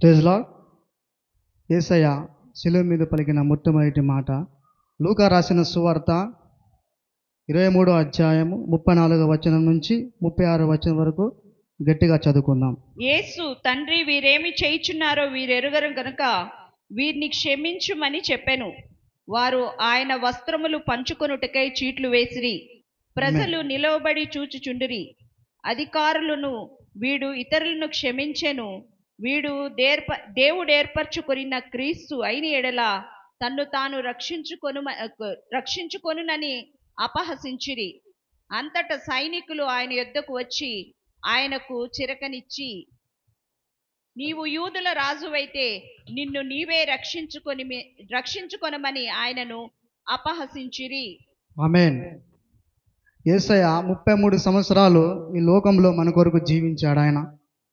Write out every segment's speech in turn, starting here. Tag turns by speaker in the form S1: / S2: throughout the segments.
S1: Praise lord. యేసయ్య శిలువ మీద పలికిన మొట్టమొదటి మాట లూకా రాసిన సువార్త 23వ అధ్యాయము 34వ వచనం నుంచి 36వ వచనం వరకు గట్టిగా చదువుకుందాం.
S2: యేసు, తండ్రి, వీరేమి చేయుచున్నారో వీరెరుగరు గనుక వీరిని క్షమించుమని చెప్పెను. వారు ఆయన వస్త్రములు పంచుకొనుటకై చీట్లు వేసిరి. ప్రజలు నిలవబడి చూచుచుండిరి. అధికారులను, వీడు ఇతరులను క్షమించెను, వీడు దేవుడు ఏర్పరచుకొనిన క్రీస్తు అయిన ఎడల తన్ను తాను రక్షించుకొనునని అపహసించిరి. అంతటా సైనికులు ఆయన యొద్దకు వచ్చి ఆయనకు చిరకనిచ్చి, నీవు యూదుల రాజువైతే నిన్ను నీవే రక్షించుకొనమని ఆయనను అపహసించిరి.
S1: ఆమేన్. యేసయ్య 33 సంవత్సరాలు ఈ లోకంలో మన కొరకు జీవించాడు. ఆయన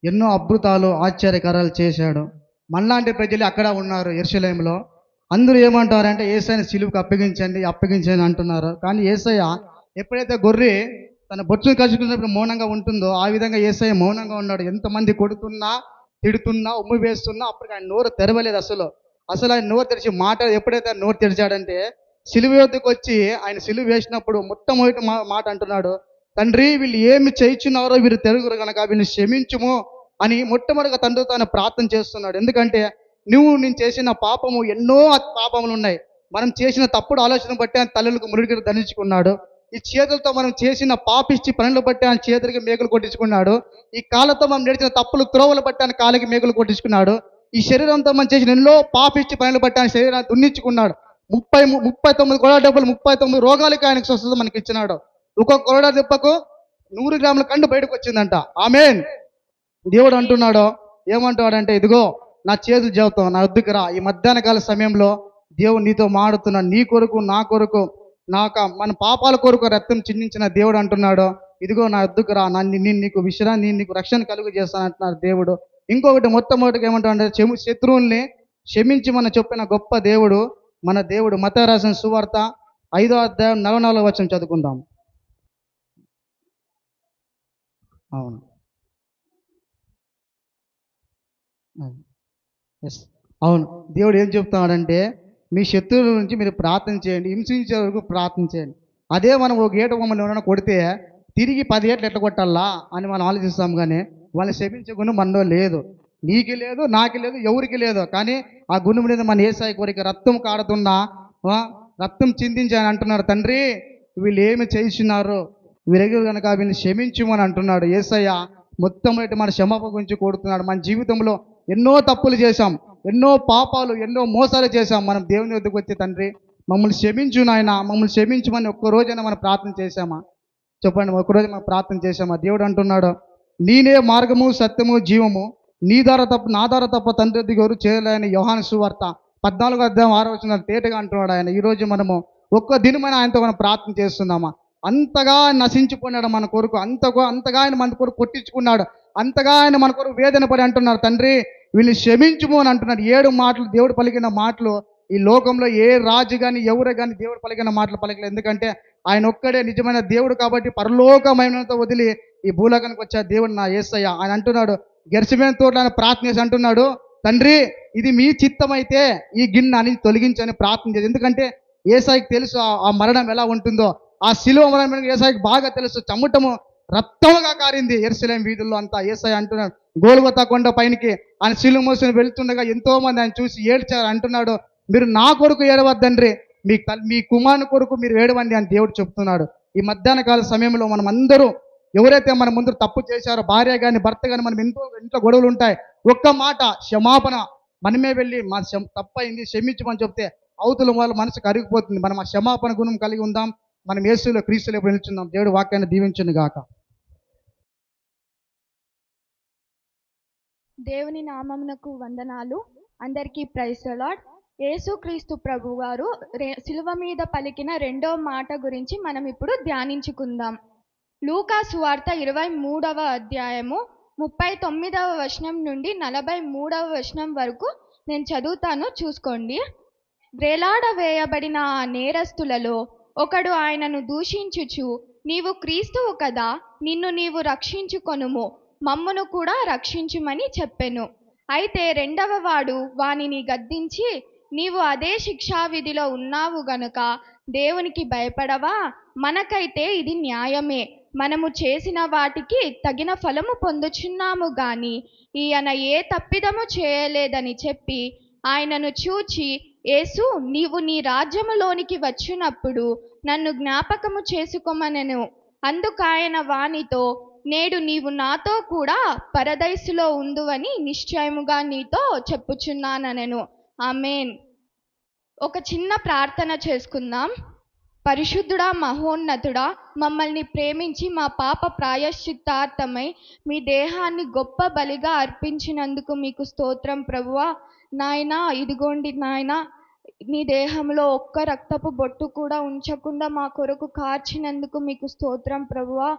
S1: ఎన్నో అద్భుతాలు ఆశ్చర్యకార్యాలు చేశాడు. మనలాంటి ప్రజలు అక్కడ ఉన్నారు యెరూషలేములో. అందరూ ఏమంటారంటే యేసయ్యని సిలువకు అప్పగించండి అంటున్నారు. కానీ యేసయ్య ఎప్పుడైతే గొర్రె తన బొచ్చును కలుసుకున్నప్పుడు మౌనంగా ఉంటుందో ఆ విధంగా యేసయ్య మౌనంగా ఉన్నాడు. ఎంతమంది కొడుతున్నా, తిడుతున్నా, ఉమ్మి వేస్తున్నా అప్పుడు ఆయన నోరు తెరవలేదు. అసలు ఆయన నోరు తెరిచి మాట ఎప్పుడైతే నోరు తెరిచాడంటే సిలువ యొద్దకు వచ్చి ఆయన సిలువ వేసినప్పుడు మొట్టమొదటి మాట అంటున్నాడు, తండ్రి, వీళ్ళు ఏమి చేయుచున్నారో వీరు తెరుగురు కనుక వీళ్ళని క్షమించుము అని మొట్టమొదటిగా తండ్రి తాను ప్రార్థన చేస్తున్నాడు. ఎందుకంటే నేను చేసిన పాపము ఎన్నో పాపములు ఉన్నాయి. మనం చేసిన తప్పుడు ఆలోచన బట్టి ఆయన తల్లులకు మురిగిరి ధరించుకున్నాడు. ఈ చేతులతో మనం చేసిన పాపిష్టి పనులు బట్టి ఆయన చేతులకి మేకులు కొట్టించుకున్నాడు. ఈ కాళ్ళతో మనం నడిచిన తప్పులు త్రోవలు బట్టి ఆయన కాళ్ళకి మేకులు కొట్టించుకున్నాడు. ఈ శరీరంతో మనం చేసిన ఎన్నో పాపిష్టి పనులు బట్టి ఆయన శరీరాన్ని దున్నించుకున్నాడు. 39 కొరడా దెబ్బలు 39 రోగాలకి ఆయనకు స్వస్థత మనకి ఇచ్చినాడు. ఒక్కొక్క కొరడా దెబ్బకు 100 గ్రాముల కండు బయటకు వచ్చిందంట. ఆమేన్. దేవుడు అంటున్నాడు, ఏమంటాడంటే, ఇదిగో నా చేతులు చెబుతావు, నా వద్దకు రా. ఈ మధ్యాహ్న కాల సమయంలో దేవుడు నీతో మాడుతున్నాడు. నీ కొరకు, నా కొరకు, మన పాపాల కొరకు రక్తం చిందించిన దేవుడు అంటున్నాడు, ఇదిగో నా వద్దకు రా, నీకు విశ్రాంతి, నీకు రక్షణ కలుగు చేస్తాను అంటున్నాడు దేవుడు. ఇంకొకటి మొట్టమొదటిగా ఏమంటాడంటే శత్రువుల్ని క్షమించమని చెప్పిన గొప్ప దేవుడు మన దేవుడు. మత్తయి రాసిన సువార్త 5వ అధ్యాయం 44వ వచనం చదువుకుందాం. అవును, అవును. దేవుడు ఏం చెప్తున్నాడంటే మీ శత్రువుల నుంచి మీరు ప్రార్థన చేయండి, హింసించే వరకు ప్రార్థన చేయండి. అదే మనం ఒక ఏట మమ్మల్ని ఎవరైనా కొడితే తిరిగి 10 ఏట్లు ఎట్లా కొట్టాలా అని మనం ఆలోచిస్తాం. కానీ వాళ్ళని క్షమించే గుణం మనలో లేదు. నీకు లేదు, నాకు లేదు, ఎవరికి లేదు. కానీ ఆ గుణం మీద మన యేసయ్య కోరిక రక్తం కాడుతున్నా రక్తం చిందించాలని అంటున్నాడు. తండ్రి, వీళ్ళు ఏమి చేస్తున్నారు, వీరెగురు కనుక వీళ్ళని క్షమించుమని అంటున్నాడు. యేసయ్య మొట్టమొదటి మన క్షమాపణ గురించి కోరుతున్నాడు. మన జీవితంలో ఎన్నో తప్పులు చేశాం, ఎన్నో పాపాలు, ఎన్నో మోసాలు చేశాం. మనం దేవుని వద్దకు వచ్చి, తండ్రి మమ్మల్ని క్షమించు నాయన, మమ్మల్ని క్షమించమని ఒక్కరోజైనా మనం ప్రార్థన చేశామా? చెప్పండి, ఒక్కరోజు మనం ప్రార్థన చేశామా? దేవుడు అంటున్నాడు, నేనే మార్గము, సత్యము, జీవము, నా ద్వారా తప్ప తండ్రి వద్దకు ఎవరు చేయలేని యోహాను సువార్త 14వ అధ్యాయం 6వ వచనం తేటగా అంటున్నాడు ఆయన. ఈరోజు మనము ఒక్క దినమైన ఆయనతో మనం ప్రార్థన చేస్తున్నామా? అంతగా నశించిపోయినాడు మన కొరకు, అంతగా ఆయన మన కొరకు కొట్టించుకున్నాడు, అంతగా ఆయన మన కొరకు వేదన పడి అంటున్నారు, తండ్రి వీళ్ళని క్షమించుము అని అంటున్నాడు. 7 మాటలు దేవుడు పలికిన మాటలు ఈ లోకంలో ఏ రాజు కానీ ఎవరు కానీ దేవుడు పలికిన మాటలు పలికలేదు. ఎందుకంటే ఆయన ఒక్కడే నిజమైన దేవుడు కాబట్టి పరలోకమైనంత వదిలి ఈ భూలోకానికి వచ్చే దేవుడు నా యేసయ్య. ఆయన అంటున్నాడు, గెర్షమేను తోటలో ఆయన ప్రార్థన చేసి అంటున్నాడు, తండ్రి ఇది మీ చిత్తమైతే ఈ గిన్నె అని తొలగించని ప్రార్థన చేసి. ఎందుకంటే యేసయ్యకి తెలుసు ఆ మరణం ఎలా ఉంటుందో. ఆ శిలువ మరణం యేసయ్యకి బాగా తెలుసు. చెమటము రక్తముగా కారింది యెరూషలేము వీధుల్లో అంతా. యేసయ్య అంటున్నాడు, గోల్గొతా కొండ పైనకి ఆయన శిలువ మోసుకొని వెళ్తుండగా ఎంతో మంది ఆయన చూసి ఏడ్చారు. అంటున్నాడు, మీరు నా కొరకు ఏడవద్దండ్రి, మీ కుమారుని కొరకు మీరు ఏడవండి అని దేవుడు చెప్తున్నాడు. ఈ మధ్యాహ్న కాల సమయంలో మనం అందరూ ఎవరైతే మన ముందు తప్పు చేశారో, భార్య కానీ భర్త కానీ, మనం ఇంట్లో గొడవలు ఉంటాయి, ఒక్క మాట క్షమాపణ మనమే వెళ్ళి మా తప్పైంది క్షమించమని చెప్తే అవతల వాళ్ళ మనసు కరిగిపోతుంది. మనం ఆ క్షమాపణ గుణం కలిగి ఉందాం. మనం యేసులో క్రీస్తులో ఎప్పుడు నిల్చుందాం. దేవుడు వాక్యాన్ని దీవించును గాక.
S3: దేవుని నామమునకు వందనాలు. అందరికీ ప్రైజ్ ది లార్డ్. యేసుక్రీస్తు ప్రభు వారు శిలువ మీద పలికిన 2వ మాట గురించి మనం ఇప్పుడు ధ్యానించుకుందాం. లూకా సువార్త 23వ అధ్యాయము 39వ వచనం నుండి 43వ వచనం వరకు నేను చదువుతాను, చూసుకోండి. వేలాడవేయబడిన ఆ నేరస్తులలో ఒకడు ఆయనను దూషించుచు, నీవు క్రీస్తువు కదా, నిన్ను నీవు రక్షించుకొనుము, మమ్మును కూడా రక్షించుమని చెప్పెను. అయితే రెండవ వాడు వానిని గద్దించి, నీవు అదే శిక్షావిధిలో ఉన్నావు గనుక దేవునికి భయపడవా? మనకైతే ఇది న్యాయమే, మనము చేసిన వాటికి తగిన ఫలము పొందుచున్నాము గాని ఈయన ఏ తప్పిదము చేయలేదని చెప్పి ఆయనను చూచి, యేసు, నీవు నీ రాజ్యములోనికి వచ్చినప్పుడు నన్ను జ్ఞాపకము చేసుకోమనెను. అందుకాయన వానితో, నేడు నీవు నాతో కూడా పరదైసులో ఉందువని నిశ్చయముగా నీతో చెప్పుచున్నానెను. ఆమేన్. ఒక చిన్న ప్రార్థన చేసుకుందాం. పరిశుద్ధుడా, మహోన్నతుడా, మమ్మల్ని ప్రేమించి మా పాప ప్రాయశ్చిత్తార్థమై మీ దేహాన్ని గొప్ప బలిగా అర్పించినందుకు మీకు స్తోత్రం ప్రభువా. నాయనా, ఇదిగోండి నాయనా, నీ దేహంలో ఒక్క రక్తపు బొట్టు కూడా ఉంచకుండా మా కొరకు కార్చినందుకు మీకు స్తోత్రం ప్రభువా.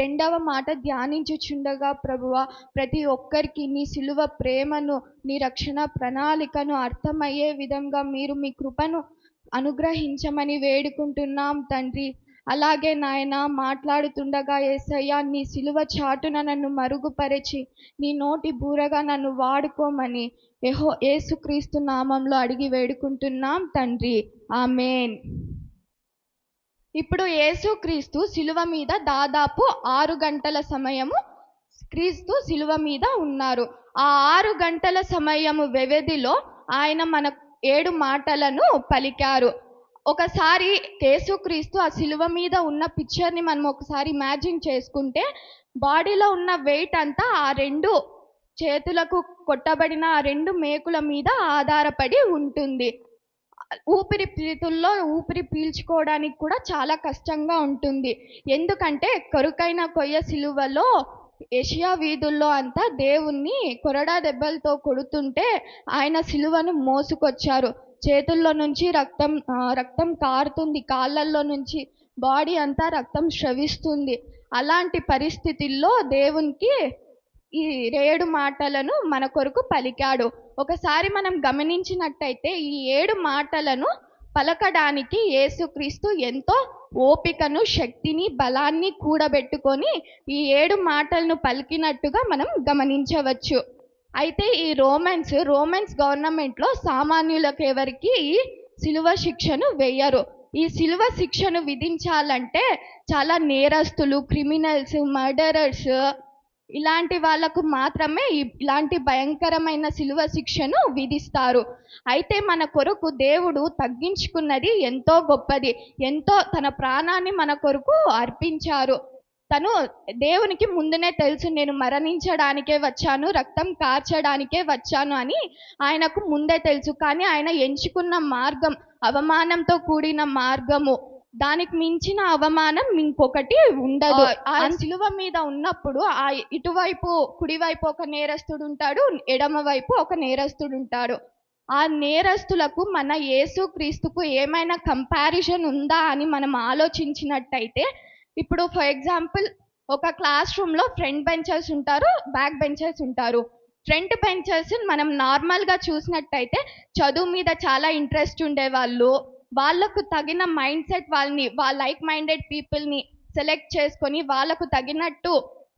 S3: రెండవ మాట ధ్యానించుచుండగా ప్రభువా, ప్రతి ఒక్కరికి నీ సిలువ ప్రేమను, నీ రక్షణ ప్రణాళికను అర్థమయ్యే విధంగా మీరు మీ కృపను అనుగ్రహించమని వేడుకుంటున్నాం తండ్రి. అలాగే నాయన, మాట్లాడుతుండగా యేసయ్య, నీ సిలువ చాటున నన్ను మరుగుపరిచి నీ నోటి బూరగా నన్ను వాడుకోమని యేసుక్రీస్తు నామంలో అడిగి వేడుకుంటున్నాం తండ్రి. ఆమేన్. ఇప్పుడు యేసుక్రీస్తు సిలువ మీద దాదాపు 6 గంటల సమయము క్రీస్తు సిలువ మీద ఉన్నారు. ఆ 6 గంటల సమయము వ్యవధిలో ఆయన మన 7 మాటలను పలికారు. ఒకసారి యేసుక్రీస్తు ఆ సిలువ మీద ఉన్న పిక్చర్ని మనం ఒకసారి ఇమాజిన్ చేసుకుంటే, బాడీలో ఉన్న వెయిట్ అంతా ఆ 2 చేతులకు కొట్టబడిన ఆ 2 మేకుల మీద ఆధారపడి ఉంటుంది. ఊపిరితిత్తుల్లో ఊపిరి పీల్చుకోవడానికి కూడా చాలా కష్టంగా ఉంటుంది. ఎందుకంటే కొరుకైన కొయ్య సిలువలో ఏషియా వీధుల్లో అంతా దేవుణ్ణి కొరడా దెబ్బలతో కొడుతుంటే ఆయన సిలువను మోసుకొచ్చారు. చేతుల్లో నుంచి రక్తం కారుతుంది, కాళ్ళల్లో నుంచి బాడీ అంతా రక్తం స్రవిస్తుంది. అలాంటి పరిస్థితుల్లో దేవునికి ఈ 7 మాటలను మన కొరకు పలికాడు. ఒకసారి మనం గమనించినట్టయితే ఈ 7 మాటలను పలకడానికి యేసుక్రీస్తు ఎంతో ఓపికను, శక్తిని, బలాన్ని కూడబెట్టుకొని ఈ 7 మాటలను పలికినట్టుగా మనం గమనించవచ్చు. అయితే ఈ రోమన్స్ గవర్నమెంట్లో సామాన్యులకు ఎవరికి ఈ సిలువ శిక్షను వేయరు. ఈ సిలువ శిక్షను విధించాలంటే చాలా నేరస్తులు, క్రిమినల్స్, మర్డరర్స్ ఇలాంటి వాళ్ళకు మాత్రమే ఇలాంటి భయంకరమైన సిలువ శిక్షను విధిస్తారు. అయితే మన కొరకు దేవుడు తగ్గించుకున్నది ఎంతో గొప్పది. ఎంతో తన ప్రాణాన్ని మన కొరకు అర్పించారు. తను దేవునికి ముందునే తెలుసు, నేను మరణించడానికే వచ్చాను, రక్తం కార్చడానికే వచ్చాను అని ఆయనకు ముందే తెలుసు. కానీ ఆయన ఎంచుకున్న మార్గం అవమానంతో కూడిన మార్గము. దానికి మించిన అవమానం ఇంకొకటి ఉండదు. ఆ సిలువ మీద ఉన్నప్పుడు ఆ ఇటువైపు కుడివైపు ఒక నేరస్తుడు ఉంటాడు, ఎడమ వైపు ఒక నేరస్తుడు ఉంటాడు. ఆ నేరస్తులకు మన యేసుక్రీస్తుకు ఏమైనా కంపారిజన్ ఉందా అని మనం ఆలోచించినట్టయితే, ఇప్పుడు ఫర్ ఎగ్జాంపుల్ ఒక క్లాస్ రూమ్లో ఫ్రంట్ బెంచర్స్ ఉంటారు, బ్యాక్ బెంచర్స్ ఉంటారు. ఫ్రంట్ బెంచర్స్ మనం నార్మల్గా చూసినట్టయితే చదువు మీద చాలా ఇంట్రెస్ట్ ఉండేవాళ్ళు, వాళ్ళకు తగిన మైండ్ సెట్ లైక్ మైండెడ్ పీపుల్ని సెలెక్ట్ చేసుకొని వాళ్ళకు తగినట్టు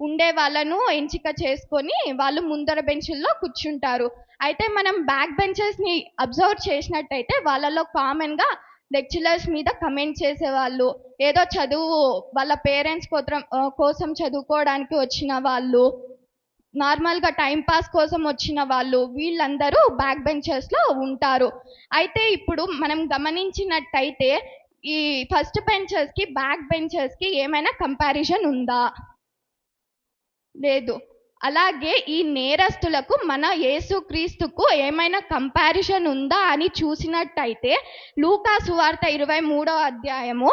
S3: ఉండే వాళ్ళను ఎంపిక చేసుకొని వాళ్ళు ముందర బెంచుల్లో కూర్చుంటారు. అయితే మనం బ్యాక్ బెంచర్స్ని అబ్జర్వ్ చేసినట్టయితే వాళ్ళలో కామన్గా లెక్చరర్స్ మీద కమెంట్ చేసేవాళ్ళు, ఏదో చదువు వాళ్ళ పేరెంట్స్ కోసం చదువుకోవడానికి వచ్చిన వాళ్ళు, నార్మల్గా టైంపాస్ కోసం వచ్చిన వాళ్ళు, వీళ్ళందరూ బ్యాక్ బెంచర్స్లో ఉంటారు. అయితే ఇప్పుడు మనం గమనించినట్టయితే ఈ ఫస్ట్ బెంచర్స్కి బ్యాక్ బెంచర్స్కి ఏమైనా కంపారిజన్ ఉందా? లేదు. అలాగే ఈ నేరస్తులకు మన యేసుక్రీస్తుకు ఏమైనా కంపారిజన్ ఉందా అని చూసినట్టయితే లూకా సువార్త 23వ అధ్యాయము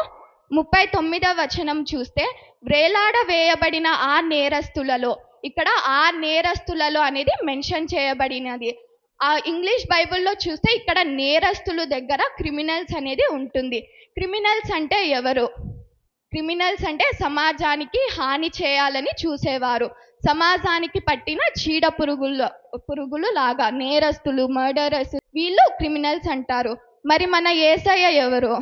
S3: 39వ వచనం చూస్తే, వ్రేలాడ వేయబడిన ఆ నేరస్తులలో, ఇక్కడ ఆ నేరస్తులలో అనేది మెన్షన్ చేయబడినది. ఆ ఇంగ్లీష్ బైబిల్లో చూస్తే ఇక్కడ నేరస్తుల దగ్గర క్రిమినల్స్ అనేది ఉంటుంది. క్రిమినల్స్ అంటే ఎవరు? క్రిమినల్స్ అంటే సమాజానికి హాని చేయాలని చూసేవారు, సమాజానికి పట్టిన చీడ పురుగులు లాగా నేరస్తులు, మర్డరర్స్, వీళ్ళు క్రిమినల్స్ అంటారు. మరి మన యేసయ్య ఎవరు?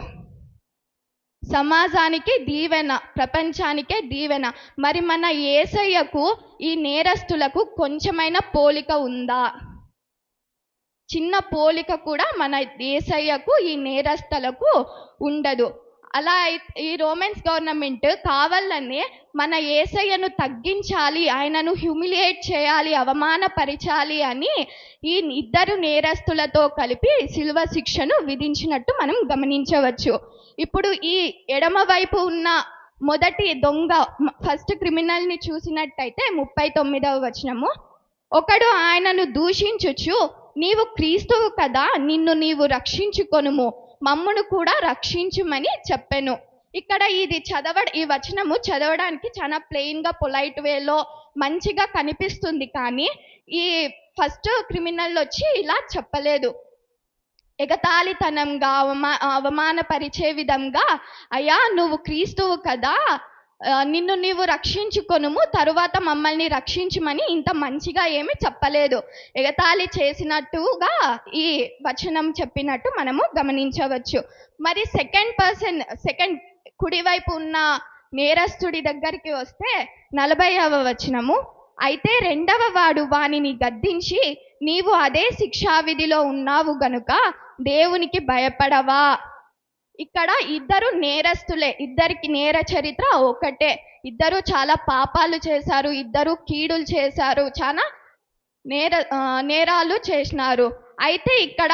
S3: సమాజానికి దీవెన, ప్రపంచానికే దీవెన. మరి మన యేసయ్యకు ఈ నేరస్తులకు కొంచెమైన పోలిక ఉందా? చిన్న పోలిక కూడా మన యేసయ్యకు ఈ నేరస్తులకు ఉండదు. అలా ఈ రోమన్స్ గవర్నమెంట్ కావాలనే మన యేసయ్యను తగ్గించాలి, ఆయనను హ్యూమిలియేట్ చేయాలి, అవమానపరచాలి అని ఈ ఇద్దరు నేరస్తులతో కలిపి శిలువ శిక్షను విధించినట్టు మనం గమనించవచ్చు. ఇప్పుడు ఈ ఎడమ వైపు ఉన్న మొదటి దొంగ ఫస్ట్ క్రిమినల్ని చూసినట్టయితే 39వ వచనము, ఒకడు ఆయనను దూషించుచు, నీవు క్రీస్తువు కదా, నిన్ను నీవు రక్షించుకొనుము, మమ్మును కూడా రక్షించుమని చెప్పెను. ఇక్కడ ఈ వచనము చదవడానికి చాలా ప్లెయిన్గా పొలైట్ వేలో మంచిగా కనిపిస్తుంది, కానీ ఈ ఫస్ట్ క్రిమినల్ వచ్చి ఇలా చెప్పలేదు. ఎగతాళితనంగా అవమానపరిచే విధంగా, అయ్యా నువ్వు క్రీస్తువు కదా, నిన్ను నీవు రక్షించుకొనుము, తరువాత మమ్మల్ని రక్షించుమని ఇంత మంచిగా ఏమి చెప్పలేదు. ఎగతాళి చేసినట్టుగా ఈ వచనం చెప్పినట్టు మనము గమనించవచ్చు. మరి సెకండ్ కుడివైపు ఉన్న నేరస్తుడి దగ్గరికి వస్తే 40వ వచనము, అయితే రెండవ వాడు వానిని గద్దించి, నీవు అదే శిక్షావిధిలో ఉన్నావు గనుక దేవునికి భయపడవా. ఇక్కడ ఇద్దరు నేరస్తులే, ఇద్దరికి నేర చరిత్ర ఒకటే, ఇద్దరు చాలా పాపాలు చేశారు, ఇద్దరు కీడులు చేశారు, చాలా నేరాలు చేసినారు. అయితే ఇక్కడ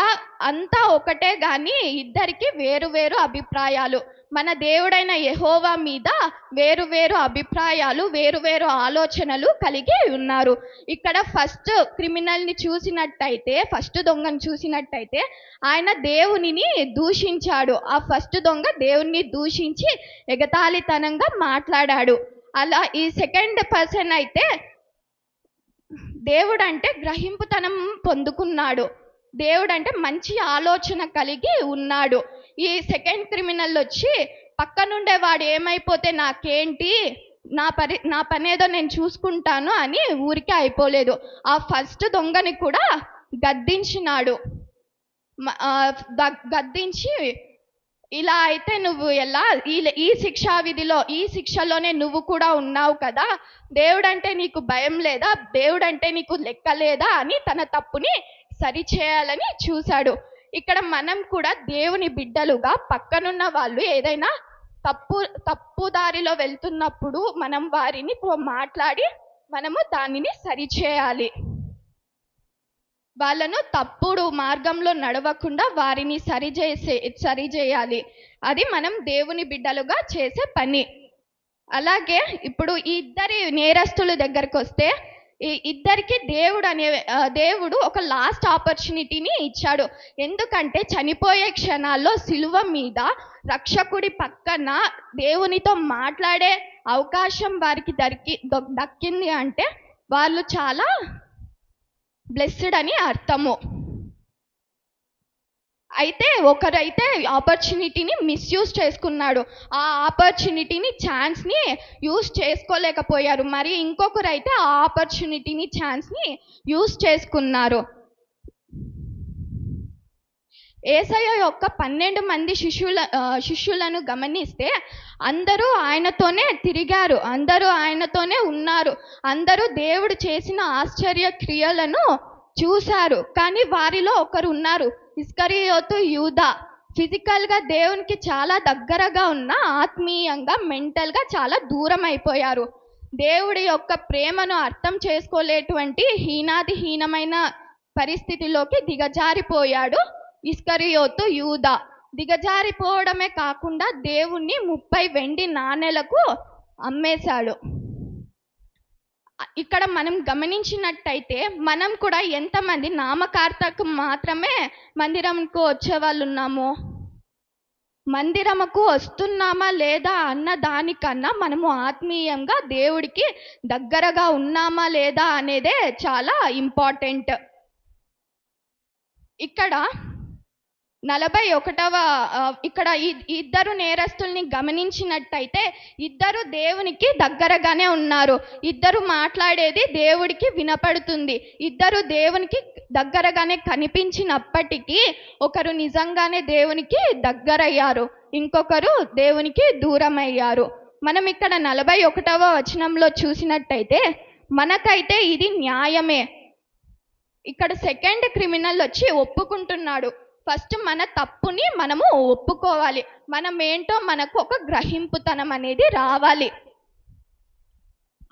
S3: అంతా ఒకటే కానీ ఇద్దరికి వేరు వేరు అభిప్రాయాలు. మన దేవుడైన యెహోవా మీద వేరు వేరు అభిప్రాయాలు, వేరు వేరు ఆలోచనలు కలిగి ఉన్నారు. ఇక్కడ ఫస్ట్ క్రిమినల్ని చూసినట్టయితే, ఫస్ట్ దొంగను చూసినట్టయితే ఆయన దేవునిని దూషించాడు. ఆ ఫస్ట్ దొంగ దేవుణ్ణి దూషించి ఎగతాళితనంగా మాట్లాడాడు. అలా ఈ సెకండ్ పర్సన్ అయితే దేవుడంటే గ్రహింపుతనం పొందుకున్నాడు, దేవుడంటే మంచి ఆలోచన కలిగి ఉన్నాడు. ఈ సెకండ్ క్రిమినల్ వచ్చి పక్కనుండే వాడు ఏమైపోతే నాకేంటి, నా పనేదో నేను చూసుకుంటాను అని ఊరికే అయిపోలేదు. ఆ ఫస్ట్ దొంగని కూడా గద్దించినాడు. గద్దించి, ఇలా అయితే నువ్వు ఎలా ఈ శిక్షలోనే నువ్వు కూడా ఉన్నావు కదా, దేవుడంటే నీకు భయం లేదా, దేవుడంటే నీకు లెక్క లేదా అని తన తప్పుని సరిచేయాలని చూశాడు. ఇక్కడ మనం కూడా దేవుని బిడ్డలుగా పక్కనున్న వాళ్ళు ఏదైనా తప్పుదారిలో వెళ్తున్నప్పుడు మనం వారిని మాట్లాడి మనము దానిని సరిచేయాలి. వాళ్ళను తప్పుడు మార్గంలో నడవకుండా వారిని సరిచేయాలి. అది మనం దేవుని బిడ్డలుగా చేసే పని. అలాగే ఇప్పుడు ఈ ఇద్దరి నేరస్తుల దగ్గరకు వస్తే, ఈ ఇద్దరికి దేవుడు ఒక లాస్ట్ ఆపర్చునిటీని ఇచ్చాడు. ఎందుకంటే చనిపోయే క్షణాల్లో సిలువ మీద రక్షకుడి పక్కన దేవునితో మాట్లాడే అవకాశం వారికి దక్కింది అంటే వాళ్ళు చాలా బ్లెస్డ్ అని అర్థము. అయితే ఒకరైతే ఆపర్చునిటీని మిస్యూజ్ చేసుకున్నాడు, ఆ ఆపర్చునిటీని ఛాన్స్ని యూజ్ చేసుకోలేకపోయారు. మరి ఇంకొకరైతే ఆ ఆపర్చునిటీని ఛాన్స్ని యూజ్ చేసుకున్నారు. యేసయ్య యొక్క 12 మంది శిష్యులను గమనిస్తే అందరూ ఆయనతోనే తిరిగారు, అందరూ ఆయనతోనే ఉన్నారు, అందరూ దేవుడు చేసిన ఆశ్చర్య క్రియలను చూశారు. కానీ వారిలో ఒకరు ఉన్నారు, ఇస్కరియోతు యూదా. ఫిజికల్గా దేవునికి చాలా దగ్గరగా ఉన్న ఆత్మీయంగా మెంటల్గా చాలా దూరం అయిపోయారు. దేవుడి యొక్క ప్రేమను అర్థం చేసుకోలేటువంటి హీనమైన పరిస్థితిలోకి దిగజారిపోయాడు ఇస్కరియోతు యూదా. దిగజారిపోవడమే కాకుండా దేవుణ్ణి 30 వెండి నాణేలకు అమ్మేశాడు. ఇక్కడ మనం గమనించినట్టయితే మనం కూడా ఎంతమంది నామకార్థకు మాత్రమే మందిరంకు వచ్చే వాళ్ళు ఉన్నాము, మందిరముకు వస్తున్నామా లేదా అన్న దానికన్నా మనము ఆత్మీయంగా దేవుడికి దగ్గరగా ఉన్నామా లేదా అనేదే చాలా ఇంపార్టెంట్. ఇక్కడ 41వ ఇక్కడ ఇద్దరు నేరస్తుల్ని గమనించినట్టయితే ఇద్దరు దేవునికి దగ్గరగానే ఉన్నారు, ఇద్దరు మాట్లాడేది దేవుడికి వినపడుతుంది, ఇద్దరు దేవునికి దగ్గరగానే కనిపించినప్పటికీ ఒకరు నిజంగానే దేవునికి దగ్గరయ్యారు, ఇంకొకరు దేవునికి దూరం అయ్యారు. మనం ఇక్కడ 41వ వచనంలో చూసినట్టయితే మనకైతే ఇది న్యాయమే. ఇక్కడ సెకండ్ క్రిమినల్ వచ్చి ఒప్పుకుంటున్నాడు. ఫస్ట్ మన తప్పుని మనము ఒప్పుకోవాలి. మనం ఏంటో మనకు ఒక గ్రహింపుతనం అనేది రావాలి.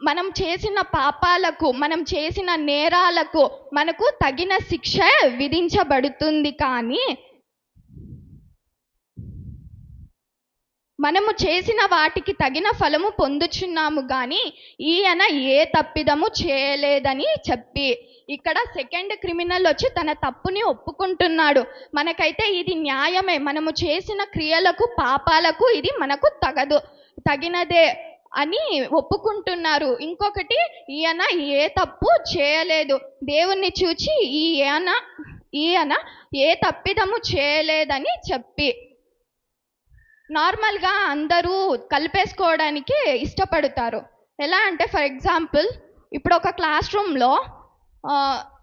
S3: మనం చేసిన పాపాలకు, మనం చేసిన నేరాలకు మనకు తగిన శిక్ష విధించబడుతుంది. కానీ మనము చేసిన వాటికి తగిన ఫలము పొందుచున్నాము, కానీ ఈయన ఏ తప్పిదము చేయలేదని చెప్పి ఇక్కడ సెకండ్ క్రిమినల్ వచ్చి తన తప్పుని ఒప్పుకుంటున్నాడు. మనకైతే ఇది న్యాయమే, మనము చేసిన క్రియలకు పాపాలకు ఇది మనకు తగినదే అని ఒప్పుకుంటున్నారు. ఇంకొకటి, ఈయన ఏ తప్పు చేయలేదు, దేవుణ్ణి చూచి ఈయన ఏ తప్పిదము చేయలేదని చెప్పి. నార్మల్గా అందరూ కలిపేసుకోవడానికి ఇష్టపడతారు. ఎలా అంటే, ఫర్ ఎగ్జాంపుల్, ఇప్పుడు ఒక క్లాస్ రూమ్లో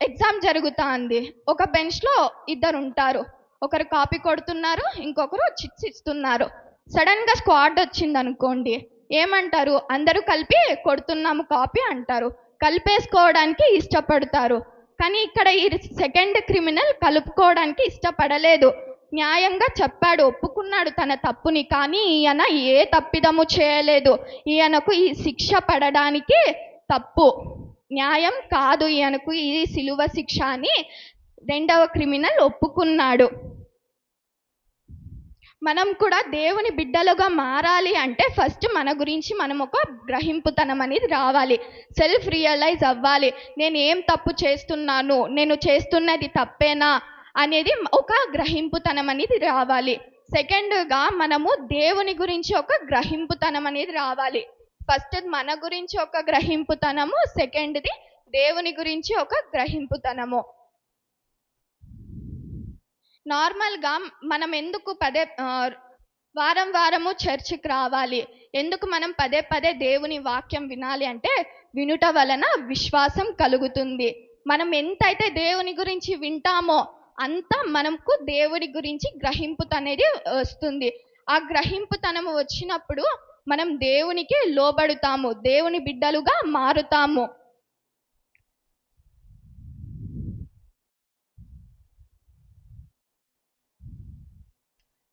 S3: ఎగ్జామ్ జరుగుతుంది. ఒక బెంచ్లో ఇద్దరు ఉంటారు, ఒకరు కాపీ కొడుతున్నారు, ఇంకొకరు చిట్స్ ఇస్తున్నారు. సడన్గా స్క్వాడ్ వచ్చింది అనుకోండి, ఏమంటారు? అందరూ కలిపి కొడుతున్నాము కాపీ అంటారు, కలిపేసుకోవడానికి ఇష్టపడతారు. కానీ ఇక్కడ ఈ సెకండ్ క్రిమినల్ కలుపుకోవడానికి ఇష్టపడలేదు. న్యాయంగా చెప్పాడు, ఒప్పుకున్నాడు తన తప్పుని. కానీ ఈయన ఏ తప్పిదము చేయలేదు, ఈయనకు ఈ శిక్ష పడడానికి తప్పు న్యాయం కాదు, ఈయనకు ఈ సిలువ శిక్ష అని రెండవ క్రిమినల్ ఒప్పుకున్నాడు. మనం కూడా దేవుని బిడ్డలుగా మారాలి అంటే ఫస్ట్ మన గురించి మనం ఒక గ్రహింపుతనం అనేది రావాలి. సెల్ఫ్ రియలైజ్ అవ్వాలి. నేను ఏం తప్పు చేస్తున్నాను, నేను చేస్తున్నది తప్పేనా అనేది ఒక గ్రహింపుతనం అనేది రావాలి. సెకండ్గా మనము దేవుని గురించి ఒక గ్రహింపుతనం అనేది రావాలి. ఫస్ట్ మన గురించి ఒక గ్రహింపుతనము, సెకండ్ది దేవుని గురించి ఒక గ్రహింపుతనము. నార్మల్గా మనం ఎందుకు వారము చర్చికి రావాలి, ఎందుకు మనం పదే దేవుని వాక్యం వినాలి అంటే, వినుట వలన విశ్వాసం కలుగుతుంది. మనం ఎంతైతే దేవుని గురించి వింటామో అంత మనకు దేవుడి గురించి గ్రహింపుత అనేది వస్తుంది. ఆ గ్రహింపుతనము వచ్చినప్పుడు మనం దేవునికి లోబడుతాము, దేవుని బిడ్డలుగా మారుతాము.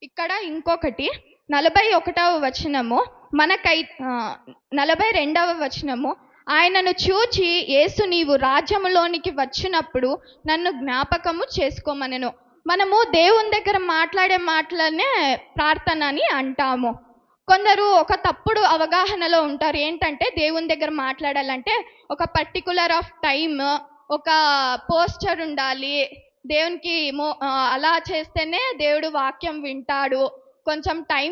S3: ఇక్కడ ఇంకొకటి 41వ వచనము, 42వ వచనము, ఆయనను చూచి యేసు నీవు రాజ్యములోనికి వచ్చినప్పుడు నన్ను జ్ఞాపకము చేసుకోమనెను. మనము దేవుని దగ్గర మాట్లాడే మాటలనే ప్రార్థన అని అంటాము. కొందరు ఒక తప్పుడు అవగాహనలో ఉంటారు. ఏంటంటే, దేవుని దగ్గర మాట్లాడాలంటే ఒక పర్టికులర్ ఆఫ్ టైమ్, ఒక పోస్చర్ ఉండాలి, దేవునికి అలా చేస్తేనే దేవుడు వాక్యం వింటాడు, కొంచెం టైం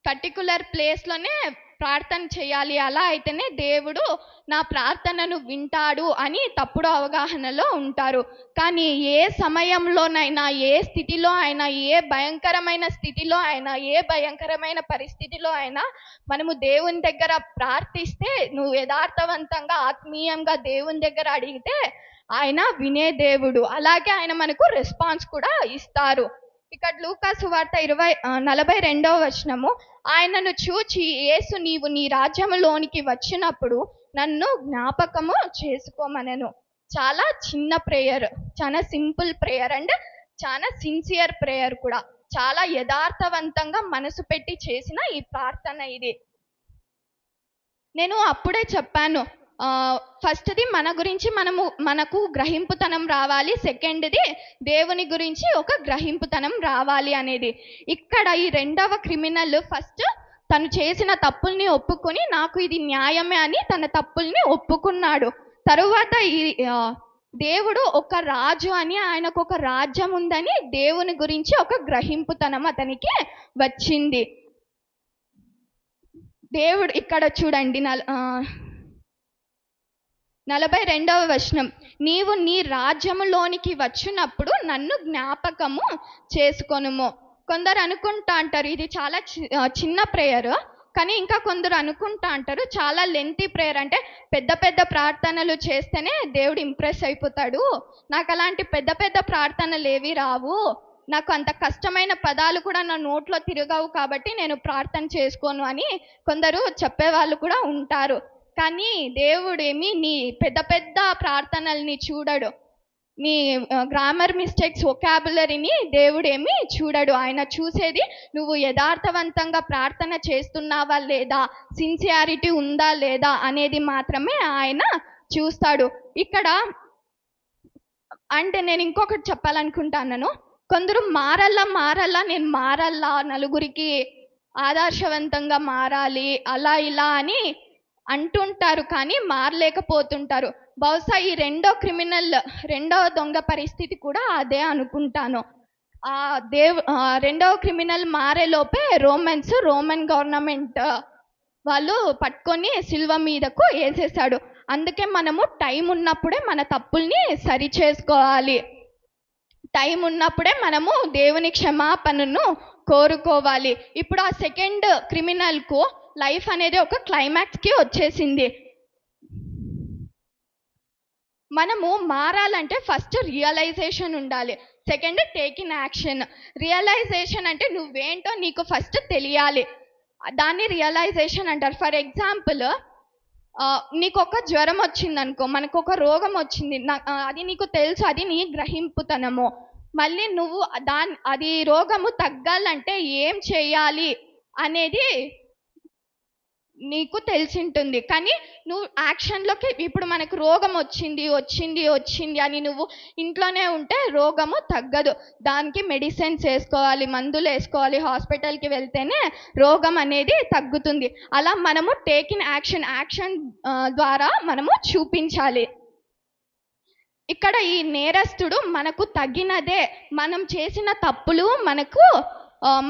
S3: పర్టికులర్ ప్లేస్లోనే ప్రార్థన చేయాలి, అలా అయితేనే దేవుడు నా ప్రార్థనను వింటాడు అని తప్పుడు అవగాహనలో ఉంటారు. కానీ ఏ సమయంలోనైనా, ఏ స్థితిలో అయినా, ఏ భయంకరమైన స్థితిలో అయినా, ఏ భయంకరమైన పరిస్థితిలో అయినా మనము దేవుని దగ్గర ప్రార్థిస్తే, నువ్వు యథార్థవంతంగా ఆత్మీయంగా దేవుని దగ్గర అడిగితే ఆయన వినే దేవుడు, అలాగే ఆయన మనకు రెస్పాన్స్ కూడా ఇస్తారు. ఇక్కడ లూకా సువార్త 42వ వచనము, ఆయనను చూచి యేసు నీవు నీ రాజ్యములోనికి వచ్చినప్పుడు నన్ను జ్ఞాపకము చేసుకోమనెను. చాలా చిన్న ప్రేయర్, చాలా సింపుల్ ప్రేయర్ అండ్ చాలా సిన్సియర్ ప్రేయర్ కూడా. చాలా యథార్థవంతంగా మనసు పెట్టి చేసిన ఈ ప్రార్థన ఇది. నేను అప్పుడే చెప్పాను, ఫస్ట్ది మన గురించి మనకు గ్రహింపుతనం రావాలి, సెకండ్ది దేవుని గురించి ఒక గ్రహింపుతనం రావాలి అనేది. ఇక్కడ ఈ రెండవ క్రిమినల్ ఫస్ట్ తను చేసిన తప్పుల్ని ఒప్పుకొని నాకు ఇది న్యాయమే అని తన తప్పుల్ని ఒప్పుకున్నాడు. తరువాత ఈ దేవుడు ఒక రాజు అని, ఆయనకు ఒక రాజ్యం ఉందని దేవుని గురించి ఒక గ్రహింపుతనం అతనికి వచ్చింది. దేవుడు ఇక్కడ చూడండి 42వ వచనం, నీవు నీ రాజ్యములోనికి వచ్చినప్పుడు నన్ను జ్ఞాపకము చేసుకొనుము. కొందరు అనుకుంటా అంటారు ఇది చాలా చిన్న ప్రేయర్, కానీ ఇంకా కొందరు అనుకుంటా అంటారు చాలా లెంతీ ప్రేయర్, అంటే పెద్ద పెద్ద ప్రార్థనలు చేస్తేనే దేవుడు ఇంప్రెస్ అయిపోతాడు, నాకు అలాంటి పెద్ద పెద్ద ప్రార్థనలు ఏవి రావు, నాకు అంత కష్టమైన పదాలు కూడా నా నోట్లో తిరగవు కాబట్టి నేను ప్రార్థన చేసుకోను అని కొందరు చెప్పేవాళ్ళు కూడా ఉంటారు. కానీ దేవుడేమి నీ పెద్ద పెద్ద ప్రార్థనల్ని చూడడు, నీ గ్రామర్ మిస్టేక్స్, వొకాబులరీని దేవుడేమి చూడడు. ఆయన చూసేది నువ్వు యథార్థవంతంగా ప్రార్థన చేస్తున్నావా లేదా, సిన్సియారిటీ ఉందా లేదా అనేది మాత్రమే ఆయన చూస్తాడు. ఇక్కడ అంటే నేను ఇంకొకటి చెప్పాలనుకుంటున్నాను. కొందరు మారల్లా నేను మారల్లా, నలుగురికి ఆదర్శవంతంగా మారాలి, అలా ఇలా అని అంటుంటారు, కానీ మారలేకపోతుంటారు. బహుశా ఈ రెండో దొంగ పరిస్థితి కూడా అదే అనుకుంటాను. రెండవ క్రిమినల్ మారేలోపే రోమన్ గవర్నమెంట్ వాళ్ళు పట్టుకొని సిలువ మీదకు వేసేసాడు. అందుకే మనము టైం ఉన్నప్పుడే మన తప్పుల్ని సరి చేసుకోవాలి. టైం ఉన్నప్పుడే మనము దేవుని క్షమాపణను కోరుకోవాలి. ఇప్పుడు ఆ సెకండ్ క్రిమినల్కు లైఫ్ అనేది ఒక క్లైమాక్స్కి వచ్చేసింది. మనము మారాలంటే ఫస్ట్ రియలైజేషన్ ఉండాలి, సెకండ్ టేకింగ్ యాక్షన్. రియలైజేషన్ అంటే నువ్వేంటో నీకు ఫస్ట్ తెలియాలి, దాన్ని రియలైజేషన్ అంటారు. ఫర్ ఎగ్జాంపుల్, నీకు ఒక జ్వరం వచ్చింది అనుకో, మనకు ఒక రోగం వచ్చింది, అది నీకు తెలుసు, అది నీ గ్రహింపుతనము. మళ్ళీ నువ్వు అది రోగము తగ్గాలంటే ఏం చేయాలి అనేది నీకు తెలిసి ఉంటుంది. కానీ నువ్వు యాక్షన్లోకి, ఇప్పుడు మనకు రోగం వచ్చింది అని నువ్వు ఇంట్లోనే ఉంటే రోగము తగ్గదు. దానికి మెడిసిన్స్ వేసుకోవాలి, మందులు వేసుకోవాలి, హాస్పిటల్కి వెళ్తేనే రోగం అనేది తగ్గుతుంది. అలా మనము టేకింగ్ యాక్షన్ ద్వారా మనము చూపించాలి. ఇక్కడ ఈ నేరస్తుడు మనకు తగినదే, మనం చేసిన తప్పులు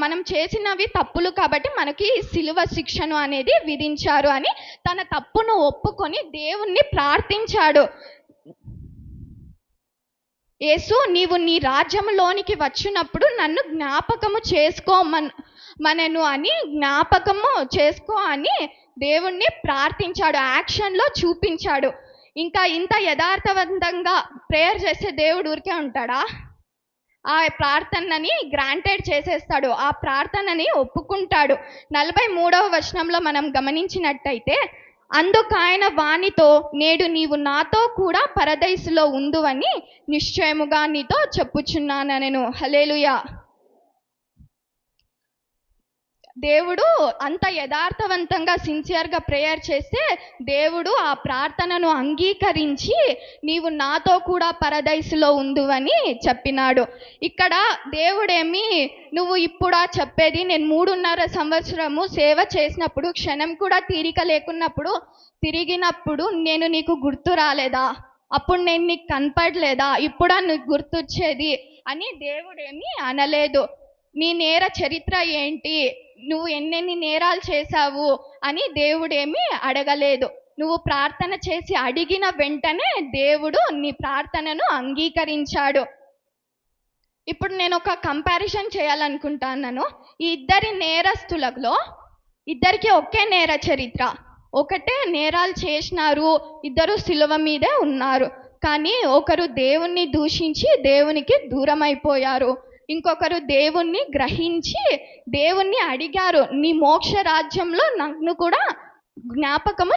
S3: మనం చేసినవి తప్పులు కాబట్టి మనకి సిలువ శిక్షను అనేది విధించారు అని తన తప్పును ఒప్పుకొని దేవుణ్ణి ప్రార్థించాడు. యేసు, నీవు నీ రాజ్యంలోనికి వచ్చినప్పుడు నన్ను జ్ఞాపకము చేసుకోమనను అని జ్ఞాపకము చేసుకో అని దేవుణ్ణి ప్రార్థించాడు, యాక్షన్లో చూపించాడు. ఇంకా ఇంత యథార్థవంతంగా ప్రేయర్ చేసే దేవుడు ఊరికే ఉంటాడా? ఆ ప్రార్థనని గ్రాంటెడ్ చేసేస్తాడు, ఆ ప్రార్థనని ఒప్పుకుంటాడు. 43వ వచనంలో మనం గమనించినట్టయితే, అందుకాయన వానితో, నేడు నీవు నాతో కూడా పరదైసులో ఉందువని నిశ్చయముగా నీతో చెప్పుచున్నాను నేను. హల్లెలూయా. దేవుడు అంత యథార్థవంతంగా సిన్సియర్గా ప్రేయర్ చేస్తే దేవుడు ఆ ప్రార్థనను అంగీకరించి నీవు నాతో కూడా పరదైసులో ఉందువని చెప్పినాడు. ఇక్కడ దేవుడేమి నువ్వు ఇప్పుడా చెప్పేది, నేను 3.5 సంవత్సరము సేవ చేసినప్పుడు క్షణం కూడా తీరిక లేకున్నప్పుడు తిరిగినప్పుడు నేను నీకు గుర్తు రాలేదా, అప్పుడు నేను నీకు కనపడలేదా, ఇప్పుడా నీకు గుర్తొచ్చేది అని దేవుడేమి అనలేదు. నీ నేర చరిత్ర ఏంటి, నువ్వు ఎన్నెన్ని నేరాలు చేశావు అని దేవుడేమి అడగలేదు. నువ్వు ప్రార్థన చేసి అడిగిన వెంటనే దేవుడు నీ ప్రార్థనను అంగీకరించాడు. ఇప్పుడు నేను ఒక కంపారిజన్ చేయాలనుకుంటున్నాను. ఈ ఇద్దరి నేరస్తులలో ఇద్దరికి ఒకే నేర చరిత్ర, ఒకటే నేరాలు చేసినారు, ఇద్దరు సిలువ మీదే ఉన్నారు. కానీ ఒకరు దేవుణ్ణి దూషించి దేవునికి దూరం అయిపోయారు, ఇంకొకరు దేవుణ్ణి గ్రహించి దేవుణ్ణి అడిగారు, నీ మోక్ష రాజ్యంలో నన్ను కూడా జ్ఞాపకము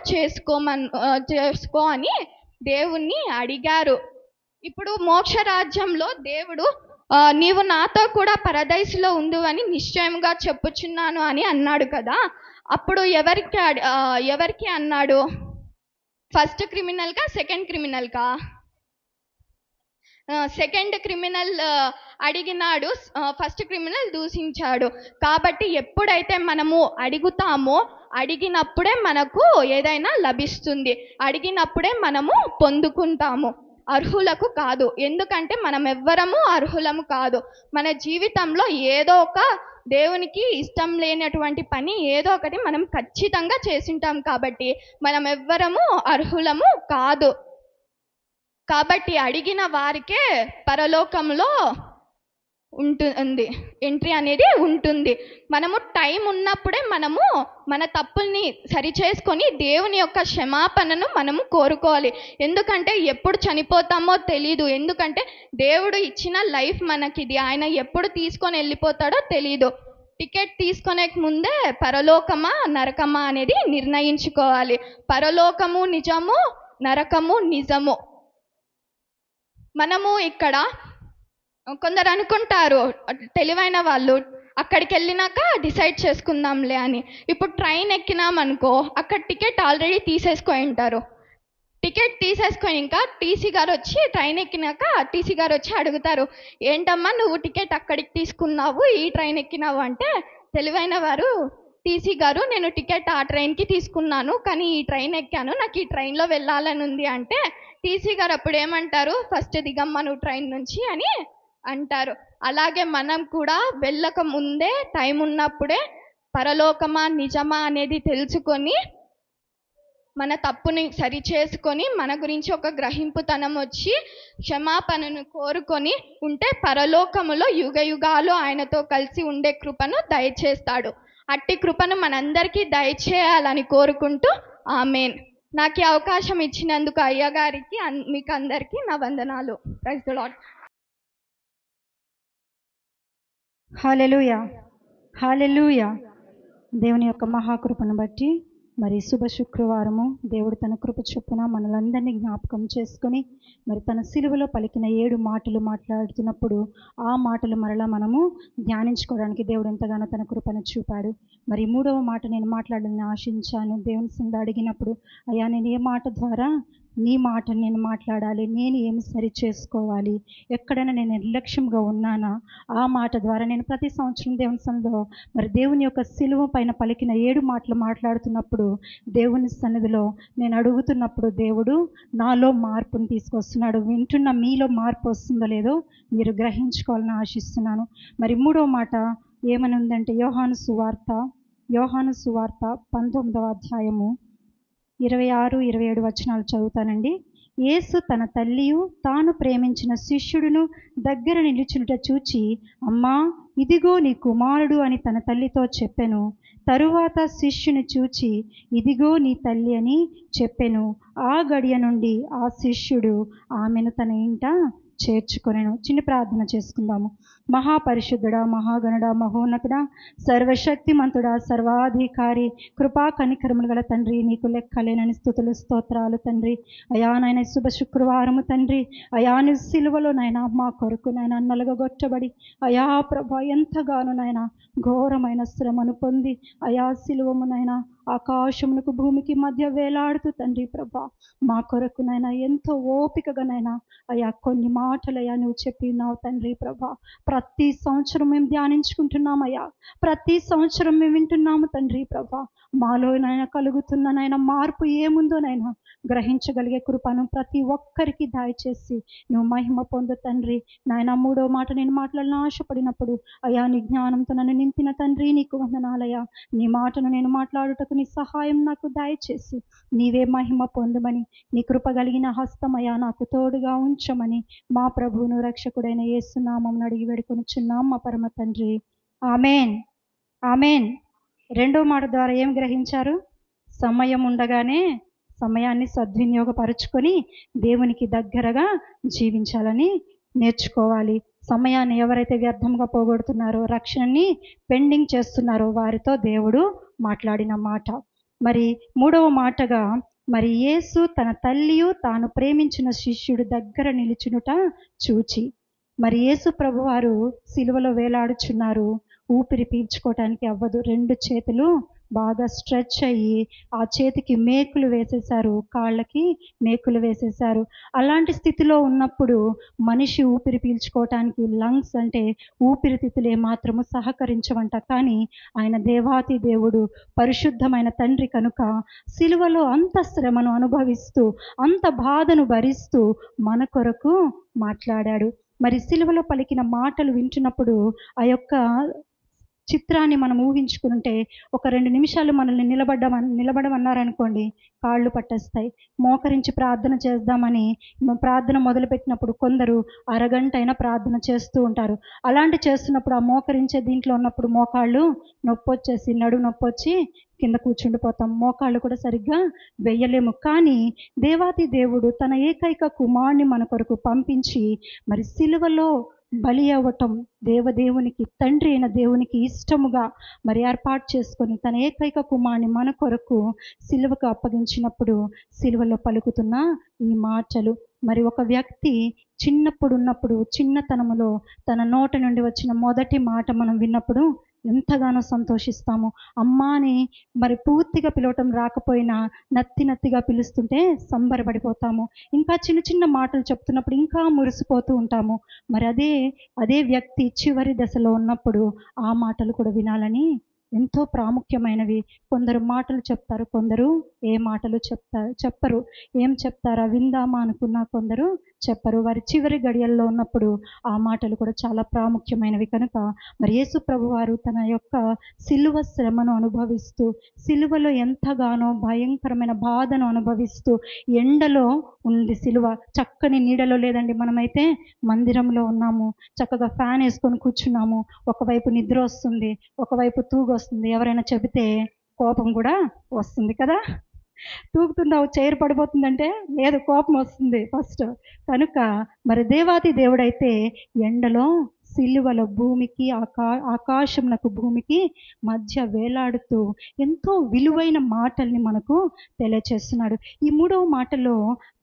S3: చేసుకో అని దేవుణ్ణి అడిగారు. ఇప్పుడు మోక్ష రాజ్యంలో దేవుడు నీవు నాతో కూడా పరదైసులో ఉండు అని నిశ్చయంగా చెప్పుచున్నాను అని అన్నాడు కదా. అప్పుడు ఎవరికి అన్నాడు? ఫస్ట్ క్రిమినల్కా సెకండ్ క్రిమినల్కా? సెకండ్ క్రిమినల్ అడిగినాడు, ఫస్ట్ క్రిమినల్ దూషించాడు. కాబట్టి ఎప్పుడైతే మనము అడుగుతామో అడిగినప్పుడే మనకు ఏదైనా లభిస్తుంది, అడిగినప్పుడే మనము పొందుకుంటాము, అర్హులకు కాదు. ఎందుకంటే మనం ఎవ్వరము అర్హులము కాదు. మన జీవితంలో ఏదో ఒక దేవునికి ఇష్టం లేనటువంటి పని ఏదో ఒకటి మనం ఖచ్చితంగా చేసింటాం కాబట్టి మనం ఎవ్వరము అర్హులము కాదు. కాబట్టి అడిగిన వారికే పరలోకంలో ఉంటుంది, ఎంట్రీ అనేది ఉంటుంది. మనము టైం ఉన్నప్పుడే మనము మన తప్పుల్ని సరిచేసుకొని దేవుని యొక్క క్షమాపణను మనము కోరుకోవాలి. ఎందుకంటే ఎప్పుడు చనిపోతామో తెలీదు, ఎందుకంటే దేవుడు ఇచ్చిన లైఫ్ మనకిది, ఆయన ఎప్పుడు తీసుకొని వెళ్ళిపోతాడో తెలీదు. టికెట్ తీసుకునే ముందే పరలోకమా నరకమా అనేది నిర్ణయించుకోవాలి. పరలోకము నిజము, నరకము నిజము. మనము ఇక్కడ కొందరు అనుకుంటారు తెలివైన వాళ్ళు, అక్కడికి వెళ్ళినాక డిసైడ్ చేసుకుందాంలే అని. ఇప్పుడు ట్రైన్ ఎక్కినామనుకో, అక్కడ టికెట్ ఆల్రెడీ తీసేసుకొని ఉంటారు. టికెట్ తీసేసుకొని ఇంకా టీసీ గారు వచ్చి, ట్రైన్ ఎక్కినాక టీసీ గారు వచ్చి అడుగుతారు, ఏంటమ్మా నువ్వు టికెట్ అక్కడికి తీసుకున్నావు, ఈ ట్రైన్ ఎక్కినావు అంటే, తెలివైన వారు, టీసీ గారు నేను టికెట్ ఆ ట్రైన్కి తీసుకున్నాను, కానీ ఈ ట్రైన్ ఎక్కాను, నాకు ఈ ట్రైన్లో వెళ్ళాలని ఉంది అంటే, టీసీ గారు అప్పుడు ఏమంటారు, ఫస్ట్ దిగమ్మా నువ్వు ట్రైన్ నుంచి అని అంటారు. అలాగే మనం కూడా వెళ్ళక ముందే టైం ఉన్నప్పుడే పరలోకమా నిజమా అనేది తెలుసుకొని మన తప్పుని సరి చేసుకొని మన గురించి ఒక గ్రహింపుతనం వచ్చి క్షమాపణను కోరుకొని ఉంటే పరలోకములో యుగ యుగాలు ఆయనతో కలిసి ఉండే కృపను దయచేస్తాడు. అట్టి కృపను మనందరికీ దయచేయాలని కోరుకుంటూ ఆమేన్. నాకు ఈ అవకాశం ఇచ్చినందుకు అయ్యగారికి మీకు అందరికీ నా వందనాలు. Praise the Lord.
S4: Hallelujah, hallelujah. దేవుని యొక్క మహాకృపను బట్టి మరి శుభ శుక్రవారము దేవుడు తన కృప చొప్పున మనలందరినీ జ్ఞాపకం చేసుకొని మరి తన సిలువలో పలికిన 7 మాటలు మాట్లాడుతున్నప్పుడు ఆ మాటలు మరలా మనము ధ్యానించుకోవడానికి దేవుడు ఎంతగానో తన కృపను చూపాడు. మరి 3వ మాట నేను మాట్లాడాలని ఆశించాను. దేవుని సంద అడిగినప్పుడు, అయ్యా నేను ఏ మాట ద్వారా నీ మాటను నేను మాట్లాడాలి, నేను ఏమి సరి చేసుకోవాలి, ఎక్కడైనా నేను నిర్లక్ష్యంగా ఉన్నానా, ఆ మాట ద్వారా నేను ప్రతి సంవత్సరం దేవుని సన్నిధిలో మరి దేవుని యొక్క సిలువ పైన పలికిన 7 మాటలు మాట్లాడుతున్నప్పుడు దేవుని సన్నిధిలో నేను అడుగుతున్నప్పుడు దేవుడు నాలో మార్పును తీసుకొస్తున్నాడు. వింటున్న మీలో మార్పు వస్తుందో లేదో మీరు గ్రహించుకోవాలని ఆశిస్తున్నాను. మరి 3వ మాట ఏమని ఉందంటే యోహాను సువార్త 19వ అధ్యాయము 26-27 వచనాలు చదువుతానండి. యేసు తన తల్లియు తాను ప్రేమించిన శిష్యుడును దగ్గర నిలుచునుట చూచి, అమ్మా ఇదిగో నీ కుమారుడు అని తన తల్లితో చెప్పెను. తరువాత శిష్యుని చూచి, ఇదిగో నీ తల్లి అని చెప్పెను. ఆ గడియ నుండి ఆ శిష్యుడు ఆమెను తన ఇంట చేర్చుకొనెను. చిన్న ప్రార్థన చేసుకుందాము. మహాపరిశుద్ధుడా, మహాగణుడా, మహోన్నతుడా, సర్వశక్తిమంతుడా, సర్వాధికారి, కృపా కనికరములు గల తండ్రి, నీకు లెక్కలేనని స్తుతులు స్తోత్రాలు తండ్రి. అయా నాయన శుభ శుక్రవారము తండ్రి, అయా నీ సిలువలో నాయన మా కొరకు నాయన నలుగగొట్టబడి అయా ప్రభా ఎంతగానో నాయన ఘోరమైన శ్రమను పొంది అయా సిలువము నాయన ఆకాశమునకు భూమికి మధ్య వేలాడుతూ తండ్రి ప్రభా మా కొరకు నాయన ఎంతో ఓపికగా నాయన అయా కొన్ని మాటలయ్యా నువ్వు చెప్పినావు తండ్రి ప్రభా. ప్రతి సంవత్సరం మేము ధ్యానించుకుంటున్నామయ్యా, ప్రతి సంవత్సరం మేము వింటున్నాము తండ్రి ప్రభా. మాలో నాయన కలుగుతున్న నాయన మార్పు ఏముందో నాయన గ్రహించగలిగే కృపను ప్రతి ఒక్కరికి దయచేసి నువ్వు మహిమ పొందు తండ్రి. నాయన 3వ మాట నేను మాట్లాడాలని ఆశపడినప్పుడు అయా నీ జ్ఞానంతో నన్ను నింపిన తండ్రి నీకు వందనాలయ్యా. నీ మాటను నేను మాట్లాడుటకు నీ సహాయం నాకు దయచేసి నీవే మహిమ పొందమని, నీ కృప కలిగిన హస్తమయ్యా నాకు తోడుగా ఉంచమని మా ప్రభువును రక్షకుడైన యేసు నామమున అడిగి వేడుకొనుచున్నాం మా పరమ తండ్రి. ఆమేన్, ఆమేన్. 2వ మాట ద్వారా ఏం గ్రహించారు? సమయం ఉండగానే సమయాన్ని సద్వినియోగపరుచుకొని దేవునికి దగ్గరగా జీవించాలని నేర్చుకోవాలి. సమయాన్ని ఎవరైతే వ్యర్థంగా పోగొడుతున్నారో, రక్షణని పెండింగ్ చేస్తున్నారో వారితో దేవుడు మాట్లాడిన మాట. మరి 3వ మాటగా మరి యేసు తన తల్లియు తాను ప్రేమించిన శిష్యుడు దగ్గర నిలుచునుట చూచి, మరి యేసు ప్రభువారు సిలువలో వేలాడుచున్నారు. ఊపిరి పీల్చుకోవటానికి అవ్వదు. 2 చేతులు బాగా స్ట్రెచ్ అయ్యి ఆ చేతికి మేకులు వేసేశారు, కాళ్ళకి మేకులు వేసేశారు. అలాంటి స్థితిలో ఉన్నప్పుడు మనిషి ఊపిరి పీల్చుకోవటానికి లంగ్స్ అంటే ఊపిరితిత్తులు ఏమాత్రము సహకరించవంట. కానీ ఆయన దేవాతి దేవుడు, పరిశుద్ధమైన తండ్రి కనుక సిలువలో అంత శ్రమను అనుభవిస్తూ అంత బాధను భరిస్తూ మన కొరకు మాట్లాడాడు. మరి సిలువలో పలికిన మాటలు వింటున్నప్పుడు ఆ యొక్క చిత్రాన్ని మనం ఊహించుకుంటే ఒక 2 నిమిషాలు మనల్ని నిలబడమన్నారనుకోండి, కాళ్ళు పట్టేస్తాయి. మోకరించి ప్రార్థన చేద్దామని ప్రార్థన మొదలుపెట్టినప్పుడు కొందరు అరగంట అయినా ప్రార్థన చేస్తూ ఉంటారు. అలాంటి చేస్తున్నప్పుడు ఆ మోకరించే దీంట్లో ఉన్నప్పుడు మోకాళ్ళు నొప్పి వచ్చేసి నడుము నొప్పి వచ్చి కింద కూర్చుండిపోతాం, మోకాళ్ళు కూడా సరిగ్గా వెయ్యలేము. కానీ దేవాతి దేవుడు తన ఏకైక కుమారుని మన కొరకు పంపించి మరి సిలువలో బలి అవ్వటం దేవదేవునికి, తండ్రి అయిన దేవునికి ఇష్టముగా మరి ఏర్పాటు చేసుకొని తన ఏకైక కుమారుని మన కొరకు సిలువకు అప్పగించినప్పుడు సిలువలో పలుకుతున్న ఈ మాటలు, మరి ఒక వ్యక్తి చిన్నప్పుడు ఉన్నప్పుడు చిన్నతనములో తన నోట నుండి వచ్చిన మొదటి మాట మనం విన్నప్పుడు ఎంతగానో సంతోషిస్తాము. అమ్మా అని మరి పూర్తిగా పిలవటం రాకపోయినా నత్తిగా పిలుస్తుంటే సంబరపడిపోతాము. ఇంకా చిన్న చిన్న మాటలు చెప్తున్నప్పుడు ఇంకా మురిసిపోతూ ఉంటాము. మరి అదే వ్యక్తి చివరి దశలో ఉన్నప్పుడు ఆ మాటలు కూడా వినాలని ఎంతో ప్రాముఖ్యమైనవి. కొందరు మాటలు చెప్తారు, కొందరు ఏ మాటలు చెప్పరు. ఏం చెప్తారా విందామా అనుకున్నా కొందరు చెప్పరు. వారి చివరి గడియల్లో ఉన్నప్పుడు ఆ మాటలు కూడా చాలా ప్రాముఖ్యమైనవి. కనుక మరి యేసు ప్రభువారు తన యొక్క సిలువ శ్రమను అనుభవిస్తూ, సిలువలో ఎంతగానో భయంకరమైన బాధను అనుభవిస్తూ, ఎండలో ఉంది సిలువ, చక్కని నీడలో లేదండి. మనమైతే మందిరంలో ఉన్నాము, చక్కగా ఫ్యాన్ వేసుకొని కూర్చున్నాము, ఒకవైపు నిద్ర వస్తుంది, ఒకవైపు తూగు వస్తుంది. ఎవరైనా చెబితే కోపం కూడా వస్తుంది కదా. తూగుతున్నావు, చైర్ పడిపోతుందంటే లేదు, కోపం వస్తుంది ఫస్ట్. కనుక మరి దేవాతి దేవుడైతే ఎండలో సిలువలో భూమికి ఆకాశమునకు భూమికి మధ్య వేలాడుతూ ఎంతో విలువైన మాటల్ని మనకు తెలియచేస్తున్నాడు. ఈ మూడవ మాటలో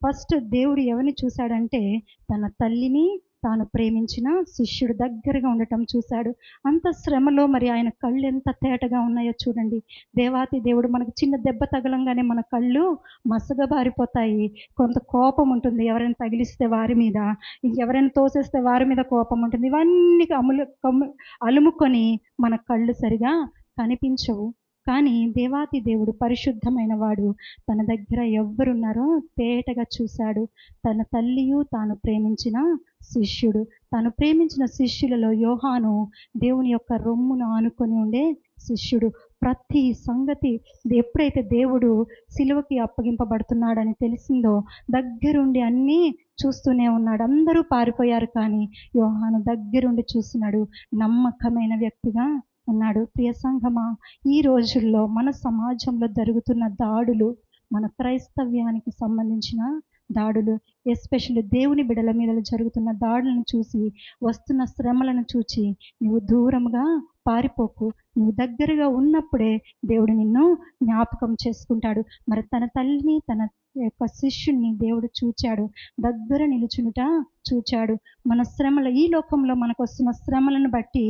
S4: ఫస్ట్ దేవుడు ఎవరిని చూశాడంటే తన తల్లిని, తాను ప్రేమించిన శిష్యుడు దగ్గరగా ఉండటం చూశాడు. అంత శ్రమలో మరి ఆయన కళ్ళు ఎంత తేటగా ఉన్నాయో చూడండి. దేవాతి దేవుడు మనకు చిన్న దెబ్బ తగలంగానే మన కళ్ళు మసగబారిపోతాయి. కొంత కోపం ఉంటుంది, ఎవరైనా తగిలిస్తే వారి మీద, ఇంకెవరైనా తోసేస్తే వారి మీద కోపం ఉంటుంది. ఇవన్నీ అలుముకొని మన కళ్ళు సరిగా కనిపించవు. కానీ దేవాతి దేవుడు పరిశుద్ధమైన వాడు, తన దగ్గర ఎవ్వరున్నారో తేటగా చూశాడు. తన తల్లియు, తాను ప్రేమించిన శిష్యుడు. తాను ప్రేమించిన శిష్యులలో యోహాను దేవుని యొక్క రొమ్మును ఆనుకొని ఉండే శిష్యుడు. ప్రతి సంగతి ఎప్పుడైతే దేవుడు సిలువకి అప్పగింపబడుతున్నాడని తెలిసిందో దగ్గరుండి అన్నీ చూస్తూనే ఉన్నాడు. అందరూ పారిపోయారు, కానీ యోహాను దగ్గరుండి చూస్తున్నాడు. నమ్మకమైన వ్యక్తిగా ఉన్నాడు. ప్రియ సంఘమా, ఈ రోజుల్లో మన సమాజంలో జరుగుతున్న దాడులు, మన క్రైస్తవ్యానికి సంబంధించిన దాడులు, ఎస్పెషల్లీ దేవుని బిడ్డల మీద జరుగుతున్న దాడులను చూసి, వస్తున్న శ్రమలను చూసి నువ్వు దూరంగా పారిపోకు. నువ్వు దగ్గరగా ఉన్నప్పుడే దేవుడు నిన్ను జ్ఞాపకం చేసుకుంటాడు. మరి తన తల్లిని, తన యొక్క శిష్యుణ్ణి దేవుడు చూచాడు, దగ్గర నిలుచునుట చూచాడు. మన శ్రమల, ఈ లోకంలో మనకు వస్తున్న శ్రమలను బట్టి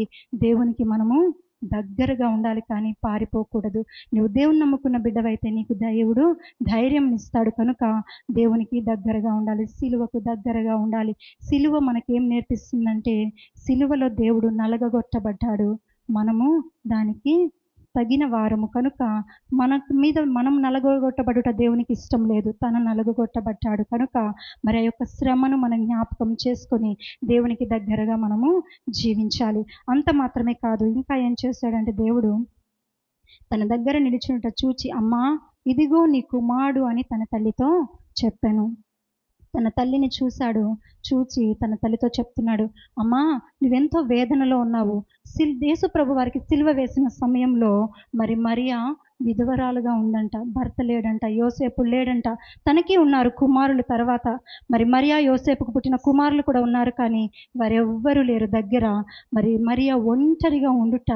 S4: దేవునికి మనము దగ్గరగా ఉండాలి, కానీ పారిపోకూడదు. నువ్వు దేవుని నమ్ముకున్న బిడ్డవైతే నీకు దేవుడు ధైర్యం ఇస్తాడు. కనుక దేవునికి దగ్గరగా ఉండాలి, సిలువకు దగ్గరగా ఉండాలి. సిలువ మనకేం నేర్పిస్తుందంటే, సిలువలో దేవుడు నలగగొట్టబడ్డాడు, మనము దానికి తగిన వారము. కనుక మన మీద మనం నలగొట్టబడుట దేవునికి ఇష్టం లేదు, తను నలగొట్టబడ్డాడు. కనుక మరి ఆ యొక్క శ్రమను మనం జ్ఞాపకం చేసుకొని దేవునికి దగ్గరగా మనము జీవించాలి. అంత మాత్రమే కాదు, ఇంకా ఏం చేశాడంటే దేవుడు తన దగ్గర నిలిచినట చూచి, అమ్మా ఇదిగో నీ కుమారుడు అని తన తల్లితో చెప్పాను. తన తల్లిని చూశాడు, చూచి తన తల్లితో చెప్తున్నాడు, అమ్మా నువ్వెంతో వేదనలో ఉన్నావు. యేసు ప్రభు వారికి సిలువ వేసిన సమయంలో మరి మరియా విధవరాలుగా ఉందంట, భర్త లేడంట, యోసేపు లేడంట. తనకి ఉన్నారు కుమారులు, తర్వాత మరి మరియా యోసేపుకు పుట్టిన కుమారులు కూడా ఉన్నారు, కానీ వారెవ్వరూ లేరు దగ్గర. మరి మరియా ఒంటరిగా ఉండుట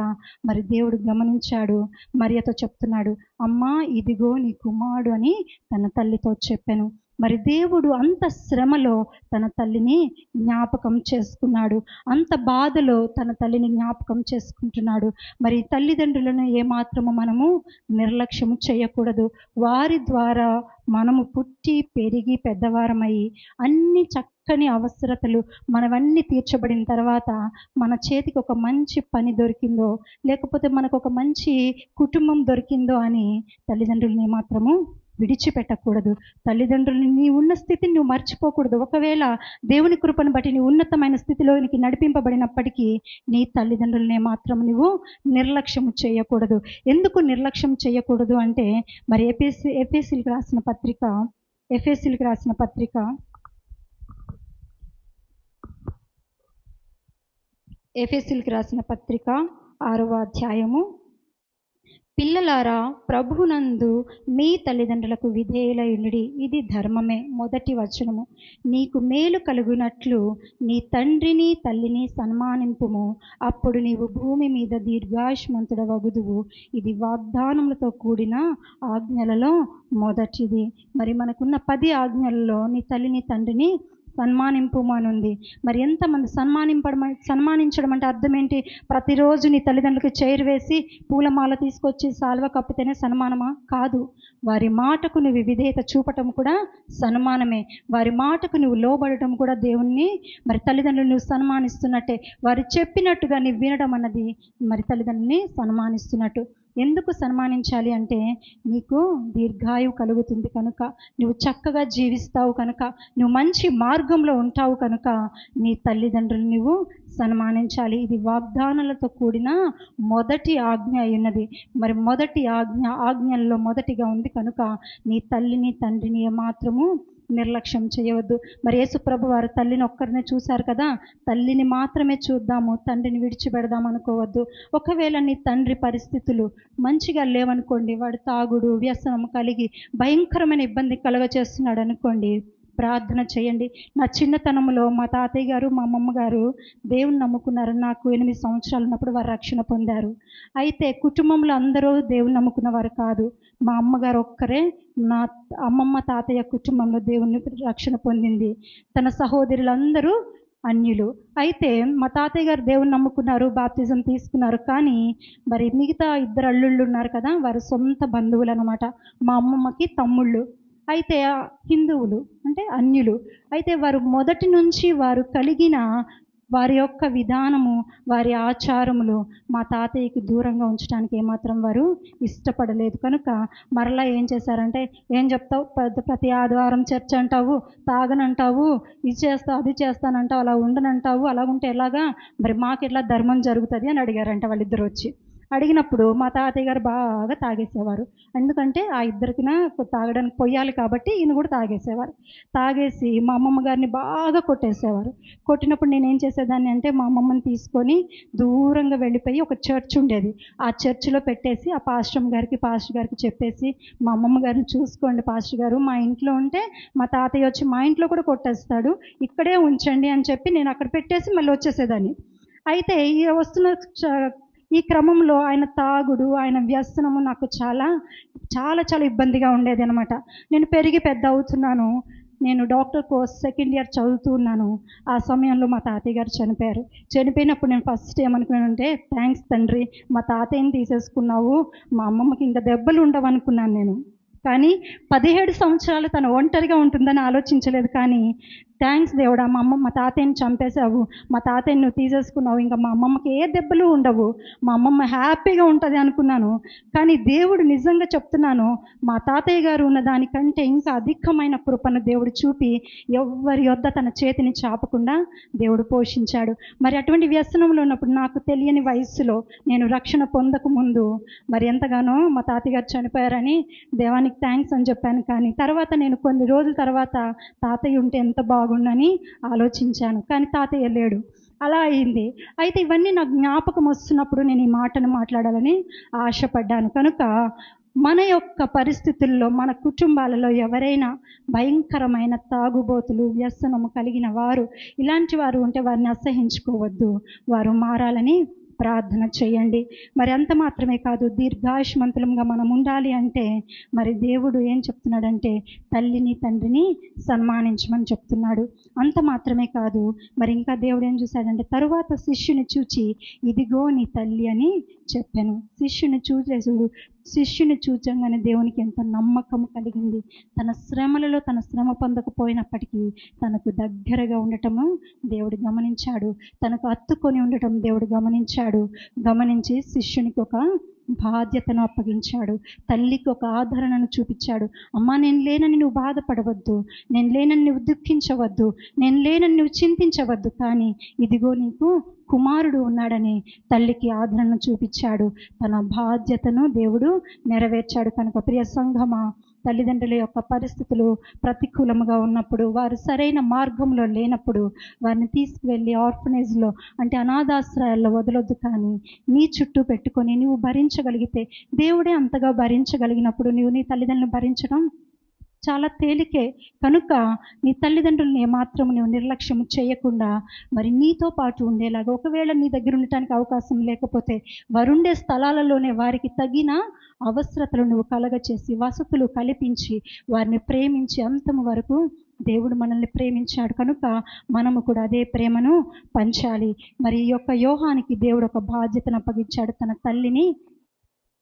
S4: మరి దేవుడు గమనించాడు. మరియతో చెప్తున్నాడు, అమ్మా ఇదిగో నీ కుమారుడు అని తన తల్లితో చెప్పాను. మరి దేవుడు అంత శ్రమలో తన తల్లిని జ్ఞాపకం చేసుకున్నాడు, అంత బాధలో తన తల్లిని జ్ఞాపకం చేసుకుంటున్నాడు. మరి తల్లిదండ్రులను ఏమాత్రము మనము నిర్లక్ష్యము చేయకూడదు. వారి ద్వారా మనము పుట్టి పెరిగి పెద్దవారమయ్యి అన్ని చక్కని అవసరతలు మనవన్నీ తీర్చబడిన తర్వాత మన చేతికి ఒక మంచి పని దొరికిందో, లేకపోతే మనకు ఒక మంచి కుటుంబం దొరికిందో అని తల్లిదండ్రులని మాత్రము విడిచిపెట్టకూడదు. తల్లిదండ్రులని నీ ఉన్న స్థితిని నువ్వు మర్చిపోకూడదు. ఒకవేళ దేవుని కృపను బట్టి నీ ఉన్నతమైన స్థితిలోనికి నడిపింపబడినప్పటికీ నీ తల్లిదండ్రులనే మాత్రం నువ్వు నిర్లక్ష్యం చేయకూడదు. ఎందుకు నిర్లక్ష్యం చేయకూడదు అంటే, మరి ఎఫెసీయులకు రాసిన పత్రిక 6వ అధ్యాయము పిల్లలారా, ప్రభునందు మీ తల్లిదండ్రులకు విధేయులయుండుడి, ఇది ధర్మమే. మొదటి వచనము. నీకు మేలు కలుగునట్లు నీ తండ్రిని తల్లిని సన్మానింపుము, అప్పుడు నీవు భూమి మీద దీర్ఘాయుష్మంతుడవగుదువు. ఇది వాగ్దానములతో కూడిన ఆజ్ఞలలో మొదటిది. మరి మనకున్న 10 ఆజ్ఞలలో నీ తల్లిని తండ్రిని సన్మానింపుమనుంది. మరి ఎంతమంది సన్మానించడం అంటే అర్థం ఏంటి? ప్రతిరోజు నీ తల్లిదండ్రులకు చైర్ వేసి పూలమాల తీసుకొచ్చి సాల్వ కప్పితేనే సన్మానమా? కాదు. వారి మాటకు నువ్వు విధేయత చూపటం కూడా సన్మానమే. వారి మాటకు నువ్వు లోబడటం కూడా దేవుణ్ణి, మరి తల్లిదండ్రులు నువ్వు సన్మానిస్తున్నట్టే. వారు చెప్పినట్టుగా నువ్వు వినడం అన్నది మరి తల్లిదండ్రుల్ని సన్మానిస్తున్నట్టు. ఎందుకు సన్మానించాలి అంటే నీకు దీర్ఘాయువు కలుగుతుంది కనుక, నువ్వు చక్కగా జీవిస్తావు కనుక, నువ్వు మంచి మార్గంలో ఉంటావు కనుక నీ తల్లిదండ్రులు నువ్వు సన్మానించాలి. ఇది వాగ్దానాలతో కూడిన మొదటి ఆజ్ఞ అయినది. మరి మొదటి ఆజ్ఞల్లో మొదటిగా ఉంది కనుక నీ తల్లిని తండ్రిని ఏమాత్రము నిర్లక్ష్యం చేయవద్దు. మరి యేసు ప్రభు వారు తల్లిని ఒక్కరినే చూశారు కదా, తల్లిని మాత్రమే చూద్దాము, తండ్రిని విడిచిపెడదాం అనుకోవద్దు. ఒకవేళ నీ తండ్రి పరిస్థితులు మంచిగా లేవనుకోండి, వాడు తాగుడు వ్యసనం కలిగి భయంకరమైన ఇబ్బంది కలుగచేస్తున్నాడు అనుకోండి, ప్రార్థన చేయండి. నా చిన్నతనంలో మా తాతయ్య గారు మా అమ్మమ్మ గారు దేవుని నమ్ముకున్నారు. నాకు 8 సంవత్సరాలు ఉన్నప్పుడు వారు రక్షణ పొందారు. అయితే కుటుంబంలో అందరూ దేవుని నమ్ముకున్నవారు కాదు. మా అమ్మగారు ఒక్కరే నా అమ్మమ్మ తాతయ్య కుటుంబంలో దేవుని రక్షణ పొందింది. తన సహోదరులందరూ అన్యులు. అయితే మా తాతయ్య గారు దేవుని నమ్ముకున్నారు, బాప్తిజం తీసుకున్నారు. కానీ మరి మిగతా 2 అల్లుళ్ళు ఉన్నారు కదా, వారి సొంత బంధువులు అనమాట. మా అమ్మమ్మకి తమ్ముళ్ళు. అయితే హిందువులు అంటే అన్యులు. అయితే వారు మొదటి నుంచి వారు కలిగిన వారి యొక్క విధానము, వారి ఆచారములు మా తాతయ్యకి దూరంగా ఉంచడానికి ఏమాత్రం వారు ఇష్టపడలేదు. కనుక మరలా ఏం చేశారంటే, ఏం చెప్తావు, ప్రతి ఆదివారం చర్చ్ అంటావు, తాగనంటావు, ఇది చేస్తావు అది చేస్తానంటావు, అలా ఉండనంటావు, అలా ఉంటే ఎలాగా, మరి మాకు ఎట్లా ధర్మం జరుగుతుంది అని అడిగారంట వాళ్ళిద్దరు వచ్చి. అడిగినప్పుడు మా తాతయ్య గారు బాగా తాగేసేవారు. ఎందుకంటే ఆ ఇద్దరికి తాగడానికి పొయ్యాలి కాబట్టి ఈయన కూడా తాగేసేవారు. తాగేసి మా అమ్మమ్మ గారిని బాగా కొట్టేసేవారు. కొట్టినప్పుడు నేనేం చేసేదాన్ని అంటే, మా అమ్మమ్మని తీసుకొని దూరంగా వెళ్ళిపోయి ఒక చర్చ్ ఉండేది, ఆ చర్చిలో పెట్టేసి ఆ పాస్టర్ గారికి చెప్పేసి, మా అమ్మమ్మ గారిని చూసుకోండి పాస్టర్ గారు, మా ఇంట్లో ఉంటే మా తాతయ్య వచ్చి మా ఇంట్లో కూడా కొట్టేస్తాడు, ఇక్కడే ఉంచండి అని చెప్పి నేను అక్కడ పెట్టేసి మళ్ళీ వచ్చేసేదాన్ని. అయితే ఈ క్రమంలో ఆయన తాగుడు, ఆయన వ్యసనము నాకు చాలా చాలా చాలా ఇబ్బందిగా ఉండేది అనమాట. నేను పెరిగి పెద్ద అవుతున్నాను. నేను డాక్టర్ కోర్స్ 2nd ఇయర్ చదువుతూ ఉన్నాను. ఆ సమయంలో మా తాతయ్య గారు చనిపోయారు. చనిపోయినప్పుడు నేను ఫస్ట్ ఏమనుకున్నానంటే, థ్యాంక్స్ తండ్రి, మా తాతయ్యని తీసేసుకున్నావు, మా అమ్మమ్మకి ఇంకా దెబ్బలు ఉండవు అనుకున్నాను నేను. కానీ 17 సంవత్సరాలు తను ఒంటరిగా ఉంటుందని ఆలోచించలేదు. కానీ థ్యాంక్స్ దేవుడా, మా తాతయ్యని చంపేశావు, మా తాతయ్యని నువ్వు తీసేసుకున్నావు, ఇంకా మా అమ్మమ్మకి ఏ దెబ్బలు ఉండవు, మా అమ్మమ్మ హ్యాపీగా ఉంటుంది అనుకున్నాను. కానీ దేవుడు నిజంగా చెప్తున్నాను, మా తాతయ్య గారు ఉన్న దానికంటే ఇంకా అధికమైన కృపను దేవుడు చూపి ఎవరి యొద్ద తన చేతిని చాపకుండా దేవుడు పోషించాడు. మరి అటువంటి వ్యసనంలో ఉన్నప్పుడు నాకు తెలియని వయస్సులో నేను రక్షణ పొందక ముందు మరి ఎంతగానో మా తాతయ్య గారు చనిపోయారని దేవానికి థ్యాంక్స్ అని చెప్పాను. కానీ తర్వాత నేను కొన్ని రోజుల తర్వాత తాతయ్య ఉంటే ఎంత బాగుండని ఆలోచించాను. కానీ తాతయ్య లేడు. అలా అయింది. అయితే ఇవన్నీ నాకు జ్ఞాపకం వస్తున్నప్పుడు నేను ఈ మాటను మాట్లాడాలని ఆశపడ్డాను. కనుక మన యొక్క పరిస్థితుల్లో, మన కుటుంబాలలో ఎవరైనా భయంకరమైన తాగుబోతులు, వ్యసనము కలిగిన వారు, ఇలాంటి వారు ఉంటే వారిని అసహించుకోవద్దు, వారు మారాలని ప్రార్థన చేయండి. మరి అంత మాత్రమే కాదు, దీర్ఘాయుష్మంతులంగా మనం ఉండాలి అంటే మరి దేవుడు ఏం చెప్తున్నాడంటే, తల్లిని తండ్రిని సన్మానించమని చెప్తున్నాడు. అంత మాత్రమే కాదు, మరి ఇంకా దేవుడు ఏం చూశాడంటే, తరువాత శిష్యుని చూచి ఇదిగో నీ తల్లి అని చెప్పాను. శిష్యుని చూచంగానే దేవునికి ఎంత నమ్మకం కలిగింది. తన శ్రమలలో తన శ్రమ పొందకపోయినప్పటికీ తనకు దగ్గరగా ఉండటము దేవుడు గమనించాడు, తనకు హత్తుకొని ఉండటం దేవుడు గమనించి శిష్యునికి ఒక బాధ్యతను అప్పగించాడు, తల్లికి ఒక ఆదరణను చూపించాడు. అమ్మా, నేను లేనని నువ్వు బాధపడవద్దు, నేను లేనని నువ్వు దుఃఖించవద్దు, నేను లేనని నువ్వు చింతించవద్దు, కానీ ఇదిగో నీకు కుమారుడు ఉన్నాడని తల్లికి ఆదరణను చూపించాడు. తన బాధ్యతను దేవుడు నెరవేర్చాడు. కనుక ప్రియ సంఘమా, తల్లిదండ్రుల యొక్క పరిస్థితులు ప్రతికూలముగా ఉన్నప్పుడు, వారు సరైన మార్గంలో లేనప్పుడు వారిని తీసుకువెళ్ళి ఆర్ఫనేజ్లో అంటే అనాథాశ్రయాల్లో వదలొద్దు. కానీ నీ చుట్టూ పెట్టుకొని నువ్వు భరించగలిగితే, దేవుడే అంతగా భరించగలిగినప్పుడు నువ్వు నీ తల్లిదండ్రులను భరించడం చాలా తేలికే. కనుక నీ తల్లిదండ్రులను ఏమాత్రం నువ్వు నిర్లక్ష్యం చేయకుండా మరి నీతో పాటు ఉండేలాగా, ఒకవేళ నీ దగ్గర ఉండటానికి అవకాశం లేకపోతే వారుండే స్థలాలలోనే వారికి తగిన అవసరతలు నువ్వు కలగచేసి, వసతులు కల్పించి, వారిని ప్రేమించి అంతము వరకు దేవుడు మనల్ని ప్రేమించాడు. కనుక మనము కూడా అదే ప్రేమను పంచాలి. మరి ఈ యొక్క యోహానికి దేవుడు ఒక బాధ్యతను అప్పగించాడు. తన తల్లిని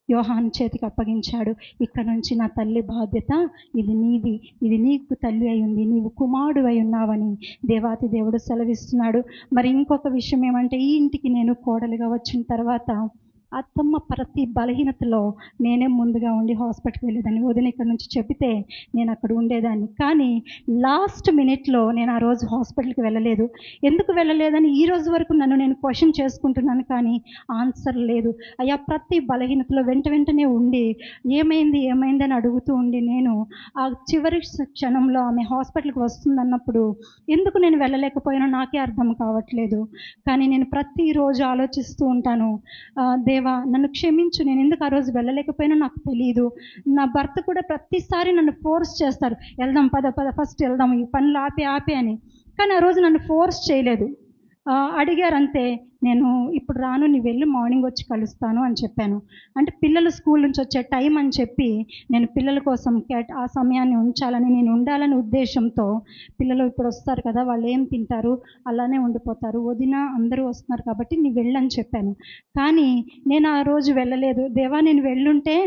S4: యోహాను చేతికి అప్పగించాడు. ఇక్కడ నుంచి నా తల్లి బాధ్యత ఇది నీది, ఇది నీకు తల్లి అయి ఉంది, నీవు కుమారుడు అయి ఉన్నావని దేవాతి దేవుడు సెలవిస్తున్నాడు. మరి ఇంకొక విషయం ఏమంటే, ఈ ఇంటికి నేను కోడలుగా వచ్చిన తర్వాత అత్తమ్మ ప్రతి బలహీనతలో నేనే ముందుగా ఉండి హాస్పిటల్కి వెళ్ళేదాన్ని. వదిన ఇక్కడ నుంచి చెబితే నేను అక్కడ ఉండేదాన్ని. కానీ లాస్ట్ మినిట్లో నేను ఆ రోజు హాస్పిటల్కి వెళ్ళలేదు. ఎందుకు వెళ్ళలేదని ఈ రోజు వరకు నన్ను నేను క్వశ్చన్ చేసుకుంటున్నాను. కానీ ఆన్సర్ లేదు. అయ్యా, ప్రతి బలహీనతలో వెంటనే ఉండి ఏమైంది అని అడుగుతూ ఉండి, నేను ఆ చివరి క్షణంలో ఆమె హాస్పిటల్కి వస్తుందన్నప్పుడు ఎందుకు నేను వెళ్ళలేకపోయానో నాకే అర్థం కావట్లేదు. కానీ నేను ప్రతిరోజు ఆలోచిస్తూ ఉంటాను, దేవా నన్ను క్షమించు, నేను ఎందుకు ఆ రోజు వెళ్ళలేకపోయినా నాకు తెలియదు. నా భర్త కూడా ప్రతిసారి నన్ను ఫోర్స్ చేస్తారు, వెళ్దాం పద ఫస్ట్ వెళ్దాం, ఈ పనులు ఆపే అని. కానీ ఆ రోజు నన్ను ఫోర్స్ చేయలేదు. అడిగారంతే, నేను ఇప్పుడు రాను, నీ వెళ్ళి మార్నింగ్ వచ్చి కలుస్తాను అని చెప్పాను. అంటే పిల్లలు స్కూల్ నుంచి వచ్చే టైం అని చెప్పి నేను పిల్లల కోసం ఆ సమయాన్ని ఉంచాలని, నేను ఉండాలని ఉద్దేశంతో, పిల్లలు ఇప్పుడు వస్తారు కదా, వాళ్ళు ఏం తింటారు, అలానే ఉండిపోతారు, వదిన అందరూ వస్తున్నారు కాబట్టి నీ వెళ్ళని చెప్పాను. కానీ నేను ఆ రోజు వెళ్ళలేదు. దేవా, నేను వెళ్ళుంటే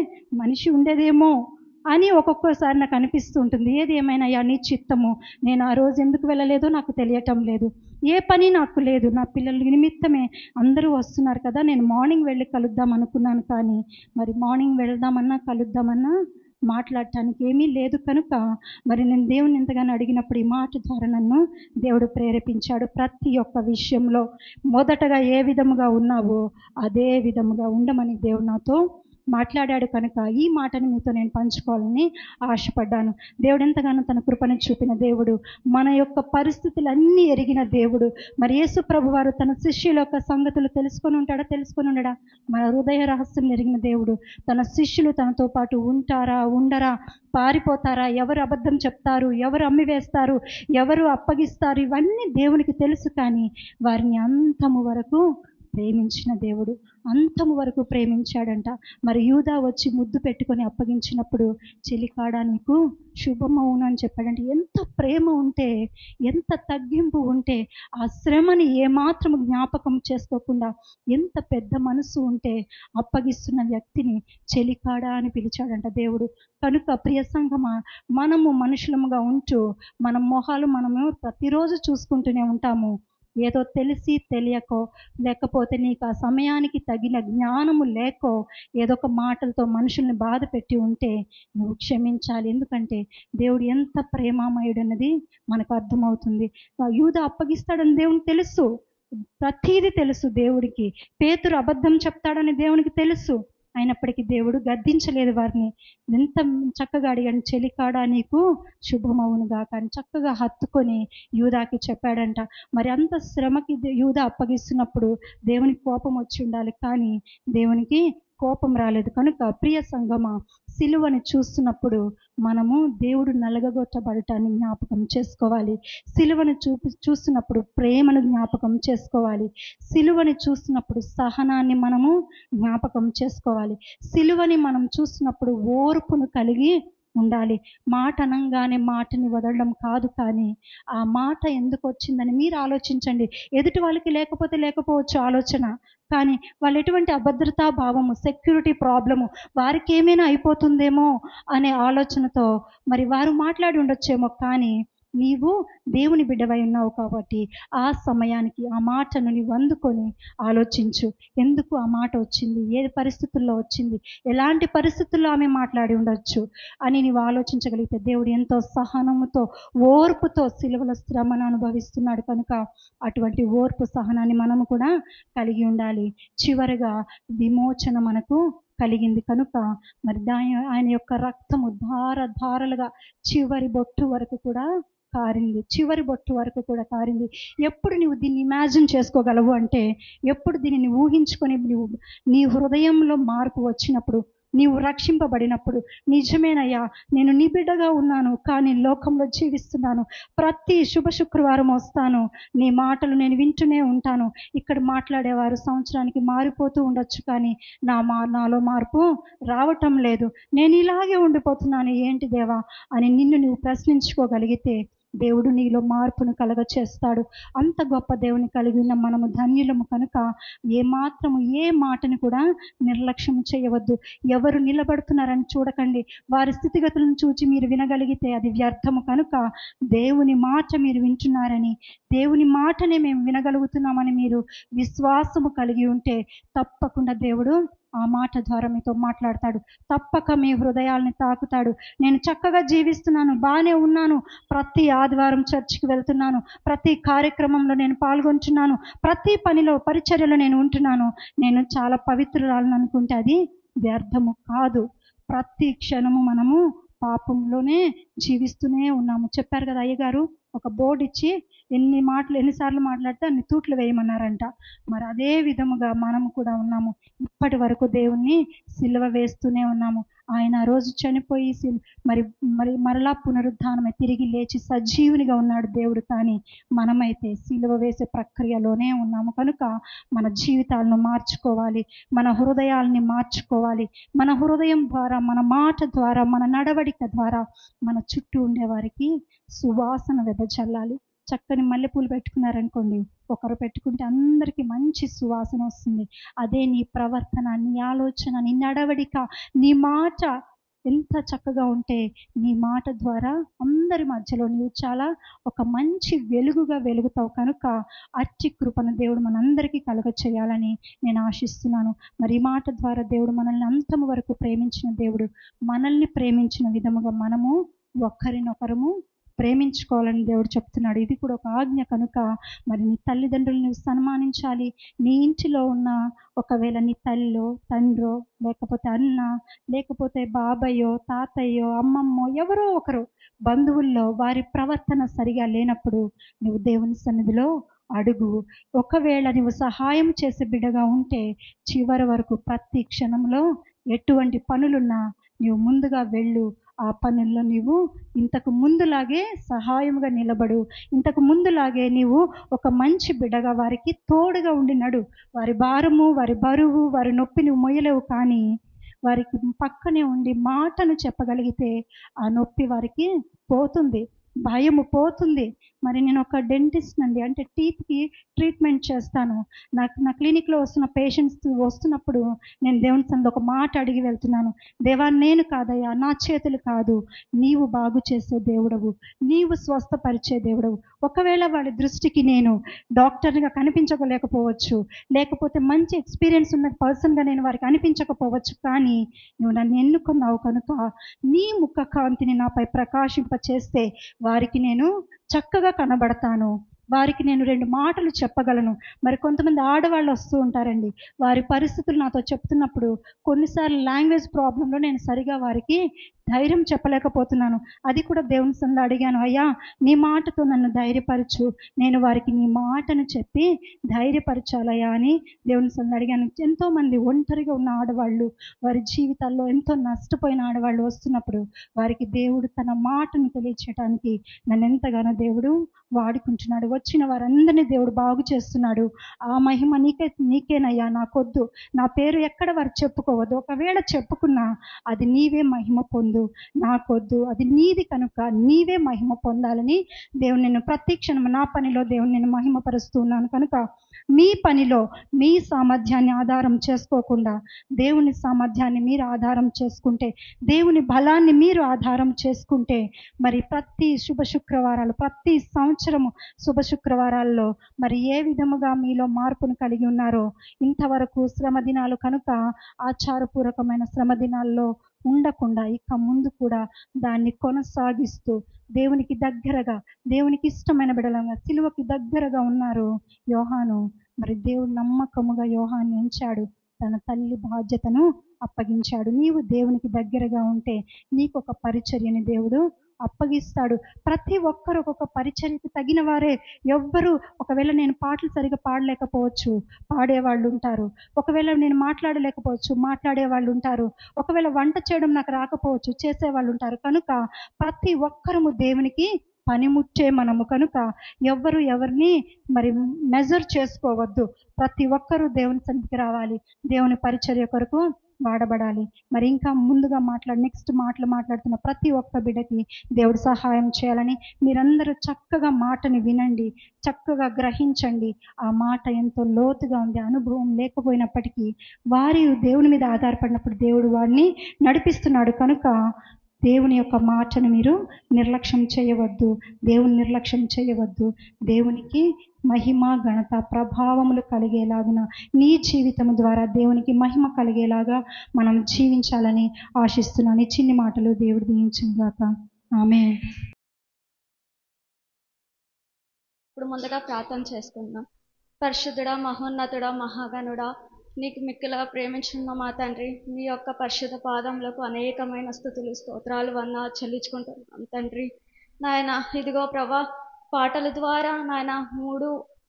S4: మనిషి ఉండేదేమో అని ఒక్కొక్కసారి నాకు అనిపిస్తూ ఉంటుంది. ఏది ఏమైనా నీ చిత్తము, నేను ఆ రోజు ఎందుకు వెళ్ళలేదో నాకు తెలియటం లేదు. ఏ పని నాకు లేదు, నా పిల్లల నిమిత్తమే అందరూ వస్తున్నారు కదా, నేను మార్నింగ్ వెళ్ళి కలుద్దాం అనుకున్నాను. కానీ మరి మార్నింగ్ వెళ్దామన్నా కలుద్దామన్నా మాట్లాడటానికి ఏమీ లేదు. కనుక మరి నేను దేవుని ఎంతగానో అడిగినప్పుడు ఈ మాట ద్వారా నన్ను దేవుడు ప్రేరేపించాడు. ప్రతి ఒక్క విషయంలో మొదటగా ఏ విధముగా ఉన్నావో అదే విధముగా ఉండమని దేవుడు నాతో మాట్లాడాడు. కనుక ఈ మాటని మీతో నేను పంచుకోవాలని ఆశపడ్డాను. దేవుడు ఎంతగానో తన కృపను చూపిన దేవుడు, మన యొక్క పరిస్థితులన్నీ ఎరిగిన దేవుడు. మరి యేసు ప్రభు వారు తన శిష్యుల యొక్క సంగతులు తెలుసుకొని ఉండడా? మన హృదయ రహస్యం ఎరిగిన దేవుడు. తన శిష్యులు తనతో పాటు ఉంటారా, ఉండరా, పారిపోతారా, ఎవరు అబద్ధం చెప్తారు, ఎవరు అమ్మివేస్తారు, ఎవరు అప్పగిస్తారు, ఇవన్నీ దేవునికి తెలుసు. కానీ వారిని అంతము వరకు ప్రేమించిన దేవుడు, అంతము వరకు ప్రేమించాడంట. మరి యూదా వచ్చి ముద్దు పెట్టుకొని అప్పగించినప్పుడు, చెలికాడా నీకు శుభమవును అని చెప్పాడంటే, ఎంత ప్రేమ ఉంటే, ఎంత తగ్గింపు ఉంటే, ఆ శ్రమని ఏమాత్రం జ్ఞాపకం చేసుకోకుండా ఎంత పెద్ద మనసు ఉంటే అప్పగిస్తున్న వ్యక్తిని చెలికాడా అని పిలిచాడంట దేవుడు. కనుక ప్రియ సంఘమా, మనము మనుషులముగా ఉంటూ మన మొహాలు మనము ప్రతిరోజు చూసుకుంటూనే ఉంటాము. ఏదో తెలిసి తెలియకో, లేకపోతే నీకు ఆ సమయానికి తగిన జ్ఞానము లేకో, ఏదో ఒక మాటలతో మనుషుల్ని బాధ పెట్టి ఉంటే నువ్వు క్షమించాలి. ఎందుకంటే దేవుడు ఎంత ప్రేమామయుడన్నది మనకు అర్థమవుతుంది. యూదా అప్పగిస్తాడని దేవునికి తెలుసు, ప్రతీది తెలుసు దేవుడికి. పేతురు అబద్ధం చెప్తాడని దేవునికి తెలుసు. అయినప్పటికీ దేవుడు గద్దించలేదు వారిని. ఎంత చక్కగా అడిగాడు, చెలికాడా నీకు శుభమవునుగా. కానీ చక్కగా హత్తుకొని యూదాకి చెప్పాడంట. మరి అంత శ్రమకి యూదా అప్పగిస్తున్నప్పుడు దేవునికి కోపం వచ్చి ఉండాలి, కానీ దేవునికి కోపం రాలేదు. కనుక ప్రియ సంగమా, సిలువని చూస్తున్నప్పుడు మనము దేవుడు నలగగొట్టబడటాన్ని జ్ఞాపకం చేసుకోవాలి. సిలువను చూస్తున్నప్పుడు ప్రేమను జ్ఞాపకం చేసుకోవాలి. సిలువని చూస్తున్నప్పుడు సహనాన్ని మనము జ్ఞాపకం చేసుకోవాలి. సిలువని మనం చూస్తున్నప్పుడు ఓర్పును కలిగి ఉండాలి. మాట అనంగానే మాటని వదలడం కాదు, కానీ ఆ మాట ఎందుకు వచ్చిందని మీరు ఆలోచించండి. ఎదుటి వాళ్ళకి లేకపోవచ్చు ఆలోచన, కానీ వాళ్ళు ఎటువంటి అభద్రతా భావము, సెక్యూరిటీ ప్రాబ్లము, వారికి ఏమైనా అయిపోతుందేమో అనే ఆలోచనతో మరి వారు మాట్లాడి ఉండొచ్చేమో. కానీ నీవు దేవుని బిడ్డవై ఉన్నావు కాబట్టి ఆ సమయానికి ఆ మాటను నీవు అందుకొని ఆలోచించు. ఎందుకు ఆ మాట వచ్చింది, ఏ పరిస్థితుల్లో వచ్చింది, ఎలాంటి పరిస్థితుల్లో ఆమె మాట్లాడి ఉండొచ్చు అని నీవు ఆలోచించగలిగితే, దేవుడు ఎంతో సహనముతో ఓర్పుతో సిలువల శ్రమను అనుభవిస్తున్నాడు. కనుక అటువంటి ఓర్పు సహనాన్ని మనము కూడా కలిగి ఉండాలి. చివరగా విమోచన మనకు కలిగింది కనుక మరి ఆయన యొక్క రక్తము ధారలుగా చివరి బొట్టు వరకు కూడా కారింది, చివరి బొట్టు వరకు కూడా కారింది. ఎప్పుడు నువ్వు దీన్ని ఇమాజిన్ చేసుకోగలవు అంటే, ఎప్పుడు దీనిని ఊహించుకొని నువ్వు నీ హృదయంలో మార్పు వచ్చినప్పుడు, నీవు రక్షింపబడినప్పుడు, నిజమేనయ్యా నేను నీ బిడ్డగా ఉన్నాను కానీ లోకంలో జీవిస్తున్నాను, ప్రతి శుభ శుక్రవారం వస్తాను, నీ మాటలు నేను వింటూనే ఉంటాను. ఇక్కడ మాట్లాడేవారు సంవత్సరానికి మారిపోతూ ఉండొచ్చు కానీ నాలో మార్పు రావటం లేదు, నేను ఇలాగే ఉండిపోతున్నాను ఏంటి దేవా అని నిన్ను నువ్వు ప్రశ్నించుకోగలిగితే దేవుడు నీలో మార్పును కలగ చేస్తాడు. అంత గొప్ప దేవుని కలిగి ఉన్న మనము ధన్యులము కనుక ఏమాత్రము ఏ మాటను కూడా నిర్లక్ష్యం చేయవద్దు. ఎవరు నిలబడుతున్నారని చూడకండి, వారి స్థితిగతులను చూచి మీరు వినగలిగితే అది వ్యర్థము. కనుక దేవుని మాట మీరు వింటున్నారని, దేవుని మాటనే మేము వినగలుగుతున్నామని మీరు విశ్వాసము కలిగి ఉంటే తప్పకుండా దేవుడు ఆ మాట ద్వారా మీతో మాట్లాడతాడు. తప్పక మీ హృదయాల్ని తాకుతాడు. నేను చక్కగా జీవిస్తున్నాను, బాగానే ఉన్నాను, ప్రతి ఆదివారం చర్చికి వెళ్తున్నాను, ప్రతి కార్యక్రమంలో నేను పాల్గొంటున్నాను, ప్రతి పనిలో పరిచర్యలో నేను ఉంటున్నాను, నేను చాలా పవిత్రురాలను అనుకుంటే అది వ్యర్థము కాదు. ప్రతి క్షణము మనము పాపంలోనే జీవిస్తూనే ఉన్నాము. చెప్పారు కదా అయ్యగారు, ఒక బోర్డు ఇచ్చి ఎన్నిసార్లు మాట్లాడితే అన్ని తూట్లు వేయమన్నారంట. మరి అదే విధముగా మనము కూడా ఉన్నాము. ఇప్పటి వరకు దేవుణ్ణి సిలువ వేస్తూనే ఉన్నాము. ఆయన ఆ రోజు చనిపోయి మరలా పునరుద్ధానమై తిరిగి లేచి సజీవునిగా ఉన్నాడు దేవుడు. కానీ మనమైతే సిలువ వేసే ప్రక్రియలోనే ఉన్నాము. కనుక మన జీవితాలను మార్చుకోవాలి, మన హృదయాల్ని మార్చుకోవాలి. మన హృదయం ద్వారా, మన మాట ద్వారా, మన నడవడిక ద్వారా మన చుట్టూ ఉండేవారికి సువాసన వెదజల్లాలి. చక్కని మల్లెపూలు పెట్టుకున్నారనుకోండి, ఒకరు పెట్టుకుంటే అందరికీ మంచి సువాసన వస్తుంది. అదే నీ ప్రవర్తన, నీ ఆలోచన, నీ నడవడిక, నీ మాట ఎంత చక్కగా ఉంటే నీ మాట ద్వారా అందరి మధ్యలో నీవు చాలా ఒక మంచి వెలుగుగా వెలుగుతావు. కనుక అట్టి కృపను దేవుడు మనందరికీ కలుగ చేయాలని నేను ఆశిస్తున్నాను. మరి ఈ మాట ద్వారా దేవుడు మనల్ని అంతము వరకు ప్రేమించిన దేవుడు, మనల్ని ప్రేమించిన విధముగా మనము ఒకరినొకరము ప్రేమించుకోవాలని దేవుడు చెప్తున్నాడు. ఇది కూడా ఒక ఆజ్ఞ. కనుక మరి నీ తల్లిదండ్రులను సన్మానించాలి. నీ ఇంటిలో ఉన్న ఒకవేళ నీ తల్లో, తండ్రో, లేకపోతే అన్న, లేకపోతే బాబాయ్యో, తాతయ్యో, అమ్మమ్మో, ఎవరో ఒకరు బంధువుల్లో వారి ప్రవర్తన సరిగా లేనప్పుడు నువ్వు దేవుని సన్నిధిలో అడుగు. ఒకవేళ నువ్వు సహాయం చేసే బిడ్డగా ఉంటే చివరి వరకు ప్రతి క్షణంలో ఎటువంటి పనులున్నా నువ్వు ముందుగా వెళ్ళు. ఆ పనుల్లో నీవు ఇంతకు ముందులాగే సహాయంగా నిలబడు. ఇంతకు ముందులాగే నీవు ఒక మంచి బిడ్డగా వారికి తోడుగా ఉండి నడు. వారి భారము, వారి బరువు, వారి నొప్పి నువ్వు మొయ్యలేవు, కానీ వారికి పక్కనే ఉండి మాటను చెప్పగలిగితే ఆ నొప్పి వారికి పోతుంది, భయము పోతుంది. మరి నేను ఒక డెంటిస్ట్ అండి, అంటే టీత్కి ట్రీట్మెంట్ చేస్తాను. నా క్లినిక్లో వస్తున్న పేషెంట్స్ వస్తున్నప్పుడు నేను దేవుని సన్నిధిలో ఒక మాట అడిగి వెళ్తున్నాను. దేవా, నేను కాదయ్యా, నా చేతులు కాదు, నీవు బాగు చేసే దేవుడవు, నీవు స్వస్థపరిచే దేవుడవు. ఒకవేళ వాళ్ళ దృష్టికి నేను డాక్టర్గా కనిపించలేకపోవచ్చు, లేకపోతే మంచి ఎక్స్పీరియన్స్ ఉన్న పర్సన్గా నేను వారికి అనిపించకపోవచ్చు, కానీ నువ్వు నన్ను ఎన్నుకున్నావు కనుక నీ ముఖ కాంతిని నాపై ప్రకాశింపచేస్తే వారికి నేను చక్కగా కనబడతాను, వారికి నేను 2 మాటలు చెప్పగలను. మరి కొంతమంది ఆడవాళ్ళు వస్తూ ఉంటారండి, వారి పరిస్థితులు నాతో చెప్తున్నప్పుడు కొన్నిసార్లు లాంగ్వేజ్ ప్రాబ్లంలో నేను సరిగా వారికి ధైర్యం చెప్పలేకపోతున్నాను. అది కూడా దేవుని సన్నిధిలో అడిగాను, అయ్యా నీ మాటతో నన్ను ధైర్యపరచు, నేను వారికి నీ మాటను చెప్పి ధైర్యపరచాలయ్యా అని దేవుని సన్నిధిలో అడిగాను. ఎంతోమంది ఒంటరిగా ఉన్న ఆడవాళ్ళు, వారి జీవితాల్లో ఎంతో నష్టపోయిన ఆడవాళ్ళు వస్తున్నప్పుడు వారికి దేవుడు తన మాటను తెలియచేయడానికి నన్ను ఎంతగానో దేవుడు వాడుకుంటున్నాడు. వచ్చిన వారందరినీ దేవుడు బాగు చేస్తున్నాడు. ఆ మహిమ నీకేనయ్యా, నాకొద్దు. నా పేరు ఎక్కడ వారు చెప్పుకోవద్దు. ఒకవేళ చెప్పుకున్నా అది నీవే మహిమ పొందు, నాకొద్దు, అది నీది కనుక నీవే మహిమ పొందాలని దేవుని నేను ప్రతి క్షణం నా పనిలో దేవుని నేను మహిమపరుస్తున్నాను. కనుక మీ పనిలో మీ సామర్థ్యాన్ని ఆధారం చేసుకోకుండా దేవుని సామర్థ్యాన్ని మీరు ఆధారం చేసుకుంటే, దేవుని బలాన్ని మీరు ఆధారం చేసుకుంటే, మరి ప్రతి శుభ శుక్రవారాలు, ప్రతి సంవత్సరము శుభ శుక్రవారాల్లో మరి ఏ విధముగా మీలో మార్పును కలిగి ఉన్నారో, ఇంతవరకు శ్రమ దినాలు కనుక ఆచారపూర్వకమైన శ్రమ దినాల్లో ఉండకుండా ఇక ముందు కూడా దాన్ని కొనసాగిస్తూ దేవునికి దగ్గరగా, దేవునికి ఇష్టమైన బిడ్డలంగా, సిలువకి దగ్గరగా ఉన్నారు యోహాను. మరి దేవుడు నమ్మకముగా యోహాన్ని ఎంచాడు. తన తల్లి బాధ్యతను అప్పగించాడు. నీవు దేవునికి దగ్గరగా ఉంటే నీకు ఒక పరిచర్యని దేవుడు అప్పగిస్తాడు. ప్రతి ఒక్కరు ఒక్కొక్క పరిచర్యకు తగిన వారే. ఎవ్వరు ఒకవేళ నేను పాటలు సరిగా పాడలేకపోవచ్చు, పాడేవాళ్ళు ఉంటారు. ఒకవేళ నేను మాట్లాడలేకపోవచ్చు, మాట్లాడే వాళ్ళు ఉంటారు. ఒకవేళ వంట చేయడం నాకు రాకపోవచ్చు, చేసేవాళ్ళు ఉంటారు. కనుక ప్రతి ఒక్కరము దేవునికి పనిముట్టే మనము. కనుక ఎవ్వరు ఎవరిని మరి మెజర్ చేసుకోవద్దు. ప్రతి ఒక్కరూ దేవుని సన్నిధికి రావాలి, దేవుని పరిచర్య కొరకు వాడబడాలి. మరి ఇంకా ముందుగా నెక్స్ట్ మాట్లాడుతున్న ప్రతి ఒక్క బిడ్డకి దేవుడు సహాయం చేయాలని మీరందరూ చక్కగా మాటని వినండి, చక్కగా గ్రహించండి. ఆ మాట ఎంతో లోతుగా ఉంది. అనుభవం లేకపోయినప్పటికీ వారి దేవుని మీద ఆధారపడినప్పుడు దేవుడు వారిని నడిపిస్తున్నాడు. కనుక దేవుని యొక్క మాటను మీరు నిర్లక్ష్యం చేయవద్దు, దేవుని నిర్లక్ష్యం చేయవద్దు. దేవునికి మహిమ ఘనత ప్రభావములు కలిగేలాగున నీ జీవితం ద్వారా దేవునికి మహిమ కలిగేలాగా మనం జీవించాలని ఆశిస్తున్నాను. ఈ చిన్ని మాటలు దేవుడు దీవించుగాక. ఆమేన్.
S3: ఇప్పుడు ముందుగా ప్రార్థన చేసుకుందాం. పరిశుద్ధుడా, మహోన్నతుడా, మహాగణుడా, నీకు మిక్కిలుగా ప్రేమించున్న మా తండ్రి, నీ యొక్క పరిశుద్ధ పాదములకు అనేకమైన స్తుతులు, స్తోత్రాలు, వందనాలు చెల్లించుకుంటున్నాం తండ్రి. నాయన ఇదిగో ప్రభా, పాటల ద్వారా నాయన 3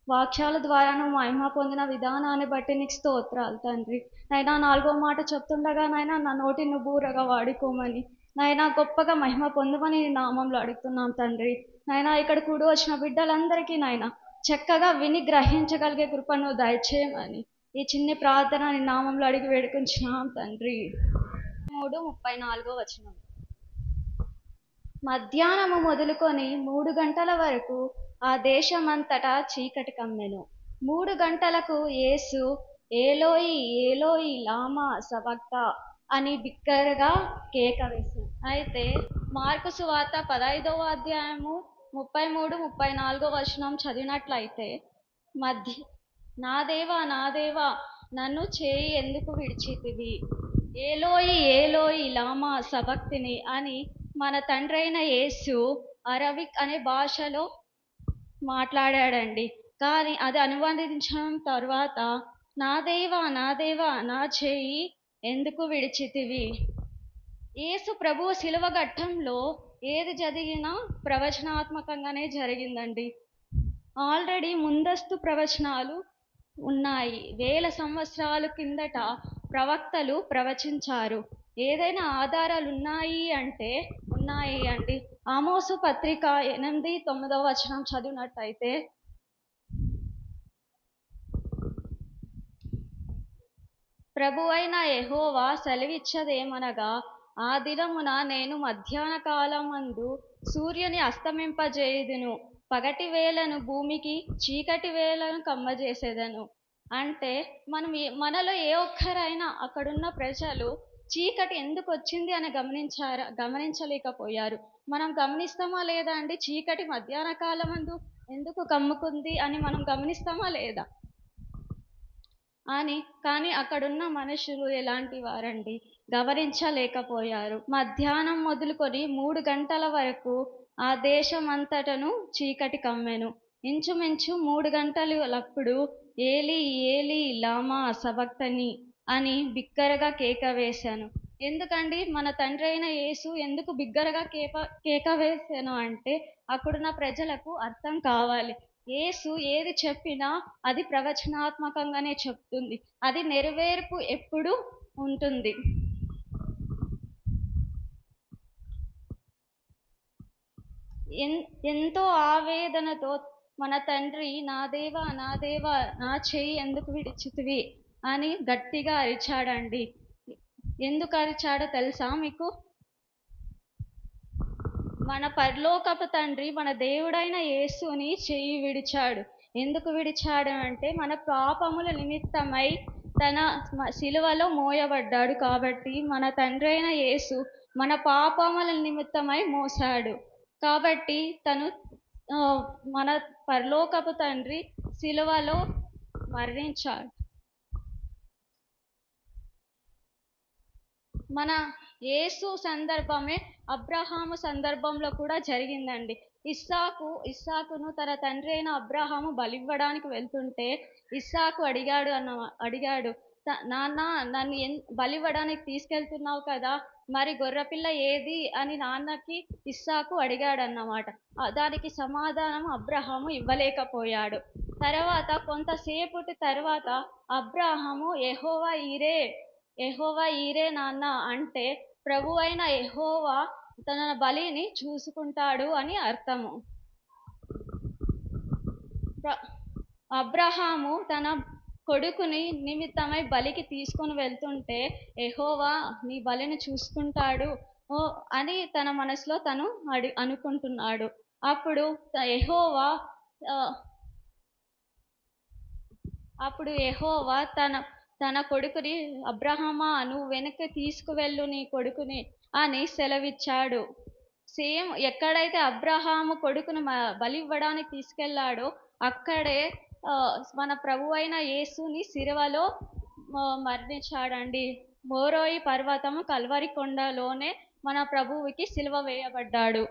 S3: వాక్యాల ద్వారా నువ్వు మహిమ పొందిన విధానాన్ని బట్టి నీకు స్తోత్రాలు తండ్రి. నాయన 4వ మాట చెప్తుండగా నాయన నా నోటి నువ్వురగా వాడుకోమని నాయన గొప్పగా మహిమ పొందమని నీ నామంలో అడుగుతున్నాం తండ్రి. నాయన ఇక్కడ కూడి వచ్చిన బిడ్డలందరికీ నాయన చక్కగా విని గ్రహించగలిగే కృపను దయచేయమని ఈ చిన్ని ప్రార్థన నీ నామంలో అడిగి వేడుకుంటున్నాం తండ్రి. 3:34 మధ్యాహ్నము మొదలుకొని 3 గంటల వరకు ఆ దేశమంతటా చీకటి కమ్మెను. 3 గంటలకు యేసు ఏలోయి ఏలోయి లామా సబక్తా అని బిగ్గరగా కేక వేశాడు. అయితే మార్కు సువార్త 15వ అధ్యాయము 33-34 చదివినట్లయితే నా దేవా నా దేవా నన్ను చేయి ఎందుకు విడిచితివి, ఏలోయి ఏలోయి లామా సబక్తిని అని మన తండ్రి అయిన యేసు అరబిక్ అనే భాషలో మాట్లాడాడండి. కానీ అది అనువాదించిన తర్వాత నా దేవా నా చేయి ఎందుకు విడిచితివి. యేసు ప్రభు శిలువ ఘట్టంలో ఏది జరిగినా ప్రవచనాత్మకంగానే జరిగిందండి. ఆల్రెడీ ముందస్తు ప్రవచనాలు ఉన్నాయి. 1000 సంవత్సరాల కిందట ప్రవక్తలు ప్రవచించారు. ఏదైనా ఆధారాలు ఉన్నాయి అంటే ఉన్నాయి అండి. ఆమోసు పత్రిక 8-9 చదివినట్టయితే ప్రభువైన యెహోవా సెలవిచ్చదేమనగా, ఆ దినమున నేను మధ్యాహ్న కాలమందు సూర్యుని అస్తమింపజేయుదును, పగటి వేళను భూమికి, చీకటి వేళను కమ్మజేసేదను. అంటే మనలో ఏ ఒక్కరైనా అక్కడున్న ప్రజలు చీకటి ఎందుకు వచ్చింది అని గమనించలేకపోయారు. మనం గమనిస్తామా లేదా అండి? చీకటి మధ్యాహ్న కాలమందు ఎందుకు కమ్ముకుంది అని మనం గమనిస్తామా లేదా అని. కానీ అక్కడున్న మనుషులు ఎలాంటి వారండి? గమనించలేకపోయారు. మధ్యాహ్నం మొదలుకొని 3 గంటల వరకు ఆ దేశమంతటను చీకటి కమ్మెను. ఇంచుమించు 3 గంటలప్పుడు ఏలీ ఏలీ లామా సబక్తని అని బిగ్గరగా కేక వేశాను. ఎందుకండి మన తండ్రి అయిన యేసు ఎందుకు బిగ్గరగా కేక వేశాను అంటే అక్కడున్న ప్రజలకు అర్థం కావాలి. యేసు ఏది చెప్పినా అది ప్రవచనాత్మకంగానే చెప్తుంది. అది నెరవేర్పు ఎప్పుడు ఉంటుంది. ఎంతో ఆవేదనతో మన తండ్రి నా దేవా నా చేయి ఎందుకు విడిచితివి అని గట్టిగా అరిచాడండి. ఎందుకు అరిచాడో తెలుసా మీకు? మన పరలోకపు తండ్రి మన దేవుడైన యేసుని చెయ్యి విడిచాడు. ఎందుకు విడిచాడు అంటే మన పాపముల నిమిత్తమై తన శిలువలో మోయబడ్డాడు కాబట్టి మన తండ్రి అయిన యేసు మన పాపముల నిమిత్తమై మోసాడు. కాబట్టి తను మన పరలోకపు తండ్రి శిలువలో మరణించాడు. మన యేసు సందర్భమే అబ్రహాము సందర్భంలో కూడా జరిగిందండి. ఇస్సాకును తన తండ్రి అయిన అబ్రహాము బలివ్వడానికి వెళ్తుంటే ఇస్సాకు అడిగాడు
S5: నాన్న నన్ను బలివ్వడానికి తీసుకెళ్తున్నావు కదా, మరి గొర్రెపిల్ల ఏది అని నాన్నకి ఇస్సాకు అడిగాడన్నమాట. దానికి సమాధానం అబ్రహాము ఇవ్వలేకపోయాడు. తర్వాత కొంతసేపటి తర్వాత అబ్రహాము యెహోవా ఈరే నాన్న అంటే ప్రభు అయిన యెహోవా తన బలిని చూసుకుంటాడు అని అర్థము. అబ్రహాము తన కొడుకుని నిమిత్తమై బలికి తీసుకొని వెళ్తుంటే యెహోవా నీ బలిని చూసుకుంటాడు అని తన మనసులో తను అనుకుంటున్నాడు. అప్పుడు యెహోవా తన కొడుకుని, అబ్రహామా నువ్వు వెనక్కి తీసుకువెళ్ళు నీ కొడుకుని అని సెలవిచ్చాడు. సేమ్ ఎక్కడైతే అబ్రహాము కొడుకును బలి ఇవ్వడానికి తీసుకెళ్లాడో అక్కడే మన ప్రభు అయిన యేసుని సిలువలో మరణించాడండి. మోరోయి పర్వతము కల్వరి కొండలోనే మన ప్రభువుకి సిలువ వేయబడ్డాడు.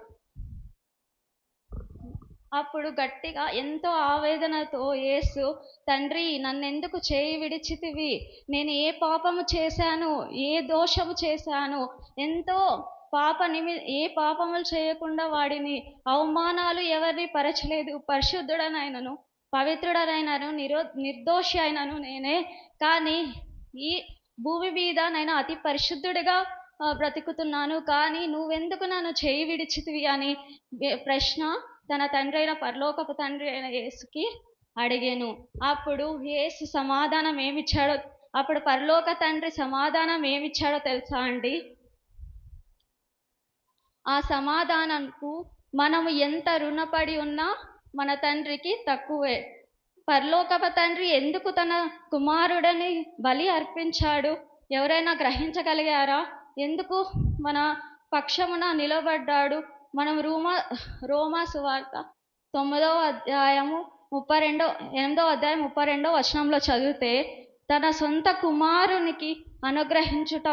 S5: అప్పుడు గట్టిగా ఎంతో ఆవేదనతో యేసు, తండ్రి నన్నెందుకు చేయి విడిచితివి? నేను ఏ పాపము చేశాను, ఏ దోషము చేశాను? ఎంతో ఏ పాపములు చేయకుండా వాడిని అవమానాలు ఎవరిని పరచలేదు. పరిశుద్ధుడనైనను పవిత్రుడనైనను నిర్దోషి అయినను నేనే, కానీ ఈ భూమి మీద నేను అతి పరిశుద్ధుడిగా బ్రతుకుతున్నాను, కానీ నువ్వెందుకు నన్ను చేయి విడిచితివి అని ప్రశ్న తన తండ్రి అయిన పరలోకపు తండ్రి అయిన యేసుకి అడిగాను. అప్పుడు యేసు సమాధానం ఏమిచ్చాడో, అప్పుడు పరలోక తండ్రి సమాధానం ఏమిచ్చాడో తెలుసా అండి? ఆ సమాధానంకు మనము ఎంత రుణపడి ఉన్నా మన తండ్రికి తక్కువే. పరలోకపు తండ్రి ఎందుకు తన కుమారుడని బలి అర్పించాడు? ఎవరైనా గ్రహించగలిగారా? ఎందుకు మన పక్షమున నిలబడ్డాడు? మనం రోమా సువార్త 8వ అధ్యాయం 32వ వచనంలో చదివితే, తన సొంత కుమారునికి అనుగ్రహించుట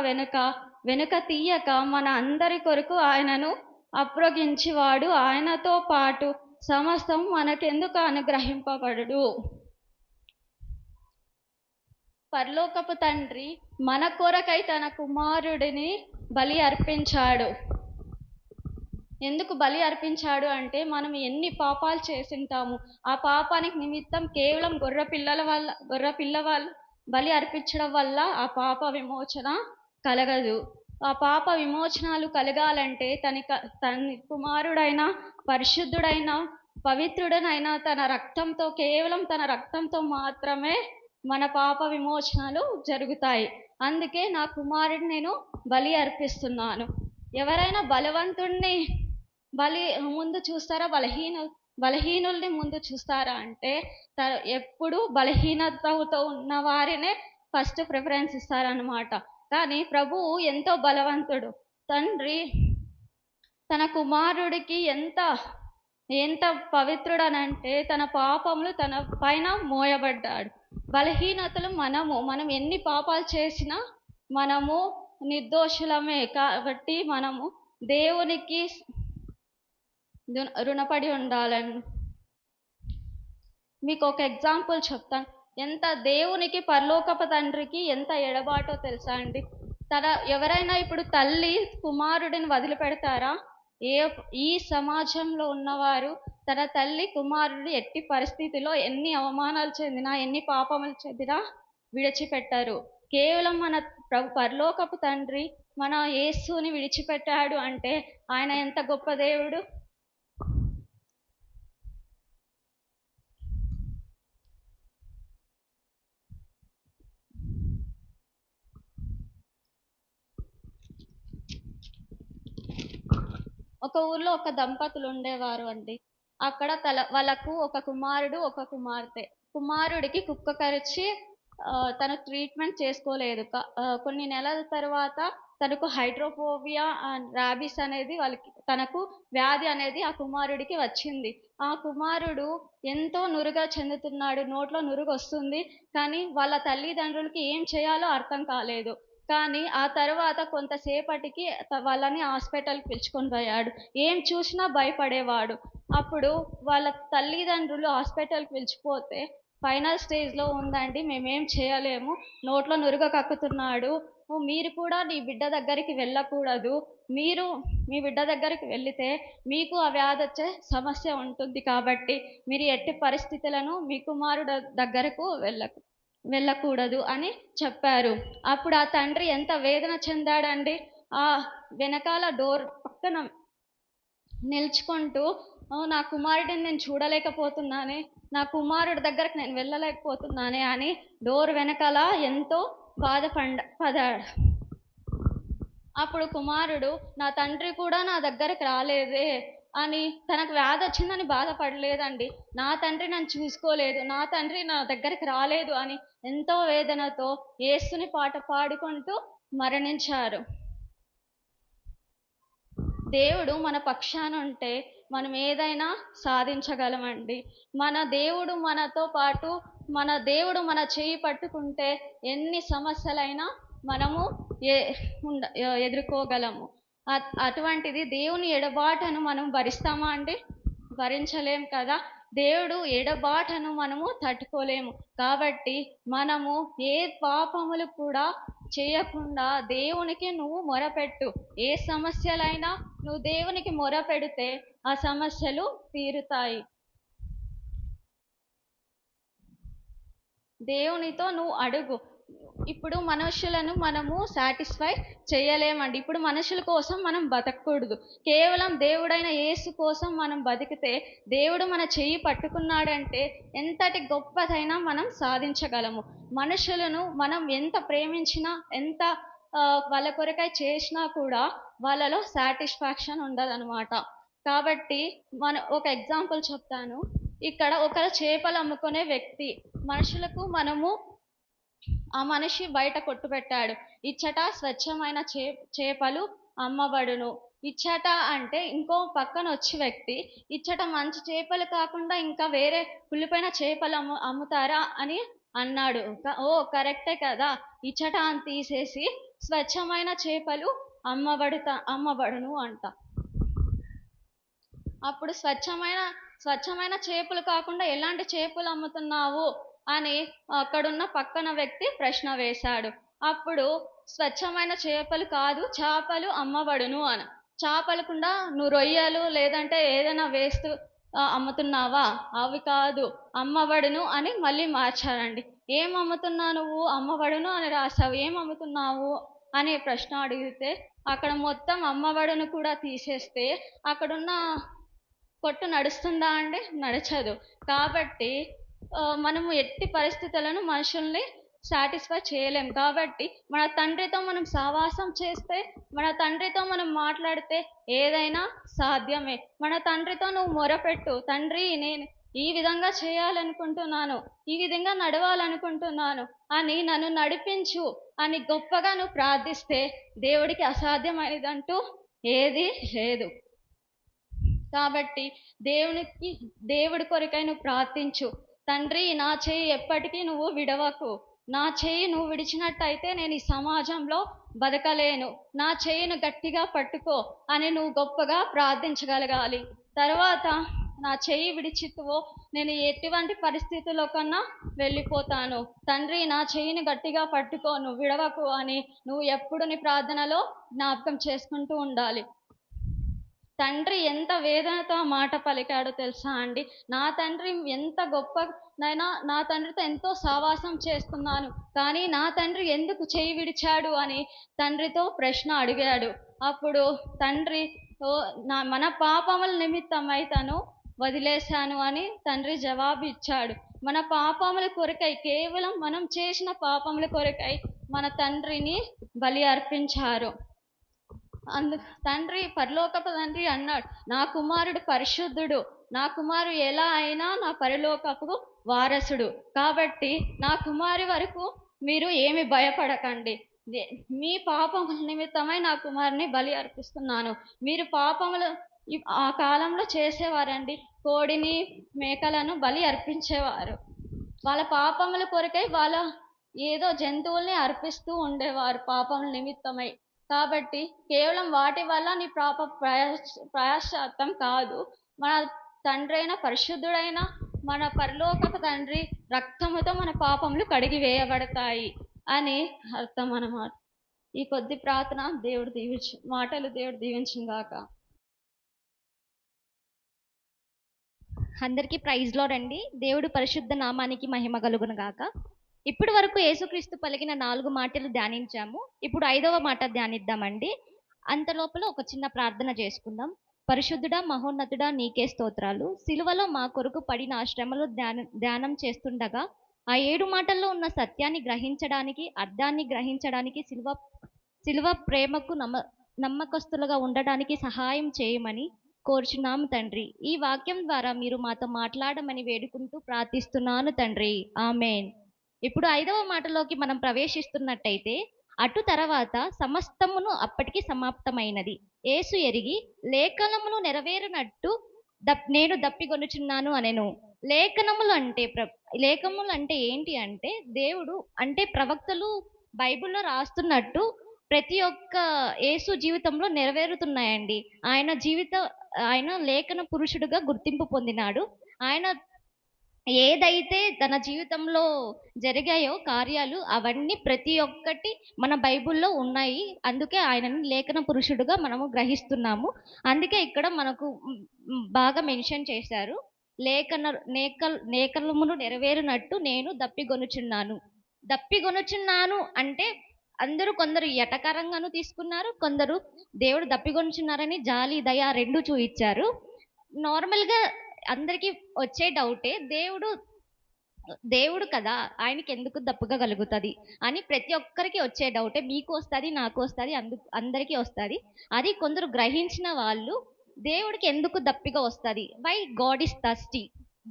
S5: వెనుక తీయక మన అందరి కొరకు ఆయనను అప్పగించి వాడు ఆయనతో పాటు సమస్తం మనకెందుకు అనుగ్రహింపబడు? పరలోకపు తండ్రి మన కొరకై తన కుమారుడిని బలి అర్పించాడు. ఎందుకు బలి అర్పించాడు అంటే, మనం ఎన్ని పాపాలు చేసింటాము, ఆ పాపానికి నిమిత్తం కేవలం గొర్రెపిల్ల బలి అర్పించడం వల్ల ఆ పాప విమోచన కలగదు. ఆ పాప విమోచనాలు కలగాలంటే తన కుమారుడైన, పరిశుద్ధుడైన, పవిత్రుడనైన కేవలం తన రక్తంతో మాత్రమే మన పాప విమోచనాలు జరుగుతాయి. అందుకే నా కుమారుడిని నేను బలి అర్పిస్తున్నాను. ఎవరైనా బలవంతుణ్ణి బలి ముందు చూస్తారా, బలహీనుల్ని ముందు చూస్తారా అంటే, ఎప్పుడు బలహీనతతో ఉన్న వారినే ఫస్ట్ ప్రిఫరెన్స్ ఇస్తారనమాట. కానీ ప్రభువు ఎంతో బలవంతుడు. తండ్రి తన కుమారుడికి ఎంత పవిత్రుడనంటే తన పాపములు తన పైన మోయబడ్డాడు. బలహీనతలు మనం ఎన్ని పాపాలు చేసినా మనము నిర్దోషులమే. కాబట్టి మనము దేవునికి రుణపడి ఉండాలని. మీకు ఒక ఎగ్జాంపుల్ చెప్తాను. దేవునికి పరలోకపు తండ్రికి ఎంత ఎడబాటో తెలుసా అండి? ఎవరైనా ఇప్పుడు తల్లి కుమారుడిని వదిలిపెడతారా? ఈ సమాజంలో ఉన్నవారు తన తల్లి కుమారుడు ఎట్టి పరిస్థితిలో ఎన్ని అవమానాలు చెందినా, ఎన్ని పాపములు చెందినా విడిచిపెట్టారు. కేవలం మన పరలోకపు తండ్రి మన యేసుని విడిచిపెట్టాడు అంటే ఆయన ఎంత గొప్ప దేవుడు. ఒక ఊర్లో ఒక దంపతులు ఉండేవారు అండి. అక్కడ వాళ్ళకు ఒక కుమారుడు, ఒక కుమార్తె. కుమారుడికి కుక్క కరిచి తను ట్రీట్మెంట్ చేసుకోలేదు. కొన్ని నెలల తర్వాత తనకు హైడ్రోఫోబియా అండ్ ర్యాబిస్ అనేది తనకు వ్యాధి అనేది ఆ కుమారుడికి వచ్చింది. ఆ కుమారుడు ఎంతో నురుగా చెందుతున్నాడు, నోట్లో నురుగు వస్తుంది, కానీ వాళ్ళ తల్లిదండ్రులకి ఏం చేయాలో అర్థం కాలేదు. కానీ ఆ తర్వాత కొంతసేపటికి వాళ్ళని హాస్పిటల్కి పిలుచుకొని పోయాడు. ఏం చూసినా భయపడేవాడు. అప్పుడు వాళ్ళ తల్లిదండ్రులు హాస్పిటల్కి పిలిచిపోతే ఫైనల్ స్టేజ్లో ఉందండి, మేమేం చేయలేము, నోట్లో నురుగ కక్కుతున్నాడు, మీరు కూడా నీ బిడ్డ దగ్గరికి వెళ్ళకూడదు, మీరు మీ బిడ్డ దగ్గరికి వెళితే మీకు ఆ వ్యాధి వచ్చే సమస్య ఉంటుంది, కాబట్టి మీరు ఎట్టి పరిస్థితులను మీ కుమారుడు దగ్గరకు వెళ్ళకూడదు అని చెప్పారు. అప్పుడు ఆ తండ్రి ఎంత వేదన చెందాడండి. ఆ వెనకాల డోర్ పక్కన నిల్చుకుంటూ నా కుమారుడిని నేను చూడలేకపోతున్నానే, నా కుమారుడి దగ్గరకు నేను వెళ్ళలేకపోతున్నానే అని డోర్ వెనకాల ఎంతో పడాడు. అప్పుడు కుమారుడు నా తండ్రి కూడా నా దగ్గరకు రాలేదే అని, తనకు వ్యాధి వచ్చిందని బాధపడలేదండి, నా తండ్రి నన్ను చూసుకోలేదు, నా తండ్రి నా దగ్గరికి రాలేదు అని ఎంతో వేదనతో యేసుని పాట పాడుకుంటూ మరణించారు. దేవుడు మన పక్షాన ఉంటే మనం ఏదైనా సాధించగలమండి. మన దేవుడు మనతో పాటు, మన దేవుడు మన చేయి పట్టుకుంటే ఎన్ని సమస్యలైనా మనము ఎదుర్కోగలము. అటువంటిది దేవుని ఎడబాటును మనం భరిస్తామా అండి? భరించలేం కదా. దేవుడు ఎడబాటును మనము తట్టుకోలేము. కాబట్టి మనము ఏ పాపములు కూడా చేయకుండా దేవునికి నువ్వు మొరపెట్టు. ఏ సమస్యలైనా నువ్వు దేవునికి మొరపెడితే ఆ సమస్యలు తీరుతాయి. దేవునితో నువ్వు అడుగు. ఇప్పుడు మనుషులను మనము సాటిస్ఫై చేయలేమండి. ఇప్పుడు మనుషుల కోసం మనం బతకూడదు, కేవలం దేవుడైన యేసు కోసం మనం బతికితే దేవుడు మన చెయ్యి పట్టుకున్నాడంటే ఎంతటి గొప్పదైనా మనం సాధించగలము. మనుషులను మనం ఎంత ప్రేమించినా, ఎంత వాళ్ళ కొరకై చేసినా కూడా వాళ్ళలో సాటిస్ఫాక్షన్ ఉండదన్నమాట. కాబట్టి ఒక ఎగ్జాంపుల్ చెప్తాను. ఇక్కడ ఒక చేపలు అమ్ముకునే వ్యక్తి, మనుషులకు మనము ఆ మనిషి బయట కొట్టు పెట్టాడు, ఇచ్చట స్వచ్ఛమైన చేపలు అమ్మబడును. ఇచ్చట అంటే ఇంకో పక్కన వచ్చి వ్యక్తి ఇచ్చట మంచి చేపలు కాకుండా ఇంకా వేరే కుళ్ళిపోయిన చేపలు అమ్ముతారా అని అన్నాడు. కరెక్టే కదా, ఇచ్చట అని తీసేసి స్వచ్ఛమైన చేపలు అమ్మబడును అంట. అప్పుడు స్వచ్ఛమైన చేపలు కాకుండా ఎలాంటి చేపలు అమ్ముతున్నావు అని అక్కడున్న పక్కన వ్యక్తి ప్రశ్న వేశాడు. అప్పుడు స్వచ్ఛమైన చేపలు కాదు, చేపలు అమ్మబడును అని. చేపలకుండా నువ్వు రొయ్యలు లేదంటే ఏదైనా వేస్ట్ అమ్ముతున్నావా? అవి కాదు, అమ్మబడును అని మళ్ళీ మార్చారండి. ఏం అమ్ముతున్నావు నువ్వు? అమ్మబడును అని రాసావు, ఏం అమ్ముతున్నావు అనే ప్రశ్న అడిగితే అక్కడ మొత్తం అమ్మబడును కూడా తీసేస్తే అక్కడున్న కొట్టు నడుస్తుందా అండి? నడచదు. కాబట్టి మనము ఎట్టి పరిస్థితులను మనుషుల్ని సాటిస్ఫై చేయలేం. కాబట్టి మన తండ్రితో మనం సహవాసం చేస్తే, మన తండ్రితో మనం మాట్లాడితే ఏదైనా సాధ్యమే. మన తండ్రితో నువ్వు మొరపెట్టు, తండ్రి నేను ఈ విధంగా చేయాలనుకుంటున్నాను, ఈ విధంగా నడవాలనుకుంటున్నాను అని నన్ను నడిపించు అని గొప్పగా నువ్వు ప్రార్థిస్తే దేవుడికి అసాధ్యమైనదంటూ ఏది లేదు. కాబట్టి దేవుడి కొరకై నువ్వు ప్రార్థించు. తండ్రి నా చేయి ఎప్పటికీ నువ్వు విడవకు, నా చేయి నువ్వు విడిచినట్టయితే నేను ఈ సమాజంలో బతకలేను, నా చేయిను గట్టిగా పట్టుకో అని నువ్వు గొప్పగా ప్రార్థించగలగాలి. తర్వాత నా చేయి విడిచితువో నేను ఎటువంటి పరిస్థితుల్లో కన్నా వెళ్ళిపోతాను, తండ్రి నా చేయిని గట్టిగా పట్టుకో, నువ్వు విడవకు అని నువ్వు ఎప్పుడు నీ ప్రార్థనలో జ్ఞాపకం చేసుకుంటూ ఉండాలి. తండ్రి ఎంత వేదనతో మాట పలికాడో తెలుసా అండి? నా తండ్రి ఎంత గొప్పనైనా, నా తండ్రితో ఎంతో సావాసం చేస్తున్నాను కానీ నా తండ్రి ఎందుకు చేయి విడిచాడు అని తండ్రితో ప్రశ్న అడిగాడు. అప్పుడు తండ్రి మన పాపముల నిమిత్తమై తను వదిలేశాను అని తండ్రి జవాబు ఇచ్చాడు. మన పాపముల కొరకై, కేవలం మనం చేసిన పాపముల కొరకై మన తండ్రిని బలి అర్పించారు. తండ్రి, పరలోకపు తండ్రి అన్నాడు, నా కుమారుడు పరిశుద్ధుడు, నా కుమారుడు ఎలా అయినా నా పరలోకపు వారసుడు, కాబట్టి నా కుమారి వరకు మీరు ఏమి భయపడకండి, మీ పాపముల నిమిత్తమై నా కుమారుని బలి అర్పిస్తున్నాను. మీరు పాపములు ఆ కాలంలో చేసేవారండి, కోడిని మేకలను బలి అర్పించేవారు. వాళ్ళ పాపముల కొరకై వాళ్ళ ఏదో జంతువుల్ని అర్పిస్తూ ఉండేవారు పాపముల నిమిత్తమై. కాబట్టి కేవలం వాటి వల్ల నీ ప్రాయశ్చాత్తం కాదు, మన తండ్రి అయిన పరిశుద్ధుడైన మన పరలోకపు తండ్రి రక్తముతో మన పాపములు కడిగి వేయబడతాయి అని అర్థం అన్నమాట. ఈ కొద్ది ప్రార్థన దేవుడు మాటలు దేవుడు దీవించును గాక.
S6: అందరికీ ప్రైజ్ లార్డ్ అండి. దేవుడు పరిశుద్ధ నామానికి మహిమ కలుగును గాక. ఇప్పటి వరకు యేసుక్రీస్తు పలికిన 4 మాటలు ధ్యానించాము. ఇప్పుడు 5వ మాట ధ్యానిద్దామండి. అంతలోపల ఒక చిన్న ప్రార్థన చేసుకుందాం. పరిశుద్ధుడా మహోన్నతుడా నీకే స్తోత్రాలు. సిలువలో మా కొరకు పడిన ఆ శ్రమలో ధ్యానం చేస్తుండగా ఆ 7 మాటల్లో ఉన్న సత్యాన్ని గ్రహించడానికి, అర్థాన్ని గ్రహించడానికి, సిలువ ప్రేమకు నమ్మకస్తులుగా ఉండడానికి సహాయం చేయమని కోరుచున్నాము తండ్రి. ఈ వాక్యం ద్వారా మీరు మాతో మాట్లాడమని వేడుకుంటూ ప్రార్థిస్తున్నాను తండ్రి. ఆమేన్. ఇప్పుడు 5వ మాటలోకి మనం ప్రవేశిస్తున్నట్టయితే, అటు తర్వాత సమస్తమును అప్పటికి సమాప్తమైనది. యేసు ఎరిగి లేఖనములు నెరవేరినట్టు నేను దప్పిగొనుచున్నాను అనెను. లేఖనములు అంటే ఏంటి అంటే, దేవుడు అంటే ప్రవక్తలు బైబిల్లో రాస్తున్నట్టు ప్రతి ఒక్క యేసు జీవితంలో నెరవేరుతున్నాయండి. ఆయన లేఖన పురుషుడుగా గుర్తింపు పొందినాడు. ఆయన ఏదైతే తన జీవితంలో జరిగాయో కార్యాలు అవన్నీ ప్రతి ఒక్కటి మన బైబిల్లో ఉన్నాయి. అందుకే ఆయనని లేఖన పురుషుడుగా మనము గ్రహిస్తున్నాము. అందుకే ఇక్కడ మనకు బాగా మెన్షన్ చేశారు, లేఖనములు నెరవేరినట్టు నేను దప్పిగొనుచున్నాను అంటే కొందరు ఎటకరంగాను తీసుకున్నారు, కొందరు దేవుడు దప్పిగొనుచున్నారని జాలి దయ రెండు చూయించారు. నార్మల్గా అందరికీ వచ్చే డౌటే, దేవుడు కదా ఆయనకి ఎందుకు దప్పుగా కలుగుతుంది అని ప్రతి ఒక్కరికి వచ్చే డౌటే. మీకు వస్తుంది, నాకు వస్తుంది, అందరికీ వస్తుంది. అది కొందరు గ్రహించిన వాళ్ళు దేవుడికి ఎందుకు దప్పిగా వస్తుంది, వై గాడ్ ఇస్ థర్స్టీ,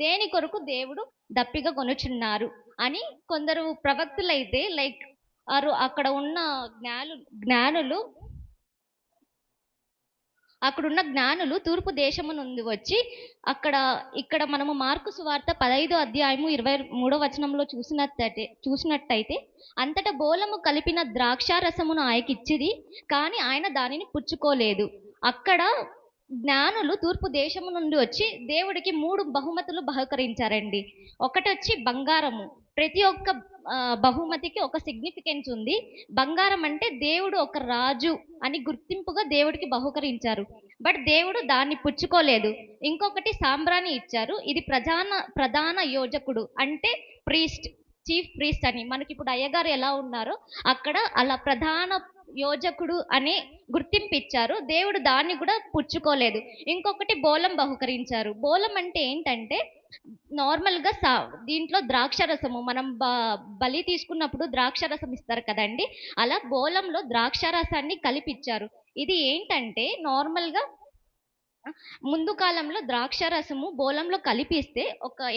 S6: దేని కొరకు దేవుడు దప్పిగా కొనుచున్నారు అని కొందరు ప్రవక్తులైతే లైక్ అక్కడ ఉన్న జ్ఞానులు తూర్పు దేశము నుండి వచ్చి ఇక్కడ మనము మార్కు సువార్త 15వ అధ్యాయము 23వ వచనంలో చూసినట్టయితే అంతటా బోలము కలిపిన ద్రాక్షారసమును ఆయనకిచ్చిరి, కానీ ఆయన దానిని పుచ్చుకోలేదు. అక్కడ జ్ఞానులు తూర్పు దేశము నుండి వచ్చి దేవుడికి 3 బహుమతులు బహుకరించారండి. ఒకటి వచ్చి బంగారము. ప్రతి ఒక్క బహుమతికి ఒక సిగ్నిఫికెన్స్ ఉంది. బంగారం అంటే దేవుడు ఒక రాజు అని గుర్తింపుగా దేవుడికి బహుకరించారు, బట్ దేవుడు దాన్ని పుచ్చుకోలేదు. ఇంకొకటి సాంబ్రాణి ఇచ్చారు. ఇది ప్రధాన యోజకుడు అంటే చీఫ్ ప్రీస్ట్ అని మనకి ఇప్పుడు అయ్యగారు ఎలా ఉన్నారో అక్కడ అలా ప్రధాన యోజకుడు అనే గుర్తింపు ఇచ్చారు. దేవుడు దాన్ని కూడా పుచ్చుకోలేదు. ఇంకొకటి బోలం బహుకరించారు. బోలం అంటే ఏంటంటే నార్మల్గా దీంట్లో ద్రాక్షరసము మనం బలి తీసుకున్నప్పుడు ద్రాక్షరసం ఇస్తారు కదండి, అలా బోలంలో ద్రాక్షరసాన్ని కలిపిచ్చారు. ఇది ఏంటంటే నార్మల్గా ముందు కాలంలో ద్రాక్షరసము బోలంలో కలిపిస్తే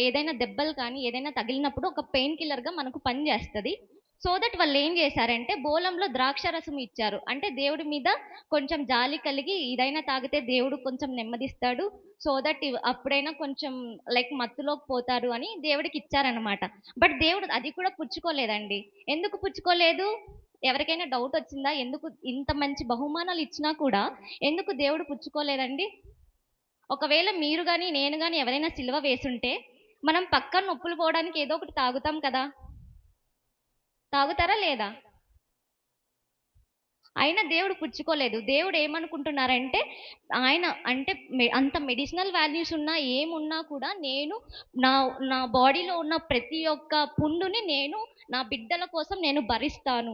S6: ఏదైనా దెబ్బలు కానీ ఏదైనా తగిలినప్పుడు ఒక పెయిన్ కిల్లర్గా మనకు పనిచేస్తుంది. సో దట్ వాళ్ళు ఏం చేశారంటే బోలంలో ద్రాక్షరసం ఇచ్చారు. అంటే దేవుడి మీద కొంచెం జాలి కలిగి ఇదైనా తాగితే దేవుడు కొంచెం నెమ్మదిస్తాడు, సో దట్ అప్పుడైనా కొంచెం లైక్ మత్తులోకి పోతారు అని దేవుడికి ఇచ్చారనమాట. బట్ దేవుడు అది కూడా పుచ్చుకోలేదండి. ఎందుకు పుచ్చుకోలేదు? ఎవరికైనా డౌట్ వచ్చిందా? ఎందుకు ఇంత మంచి బహుమానాలు ఇచ్చినా కూడా ఎందుకు దేవుడు పుచ్చుకోలేదండి? ఒకవేళ మీరు కానీ నేను కానీ ఎవరైనా సిలువ వేసుంటే మనం పక్కన నొప్పులు పోవడానికి ఏదో ఒకటి తాగుతాం కదా, తాగుతారా లేదా? అయినా దేవుడు పుచ్చుకోలేదు. దేవుడు ఏమనుకుంటున్నారంటే ఆయన అంటే అంత మెడిసినల్ వాల్యూస్ ఉన్నా ఏమున్నా కూడా నేను నా బాడీలో ఉన్న ప్రతి ఒక్క పుండుని నేను నా బిడ్డల కోసం నేను భరిస్తాను,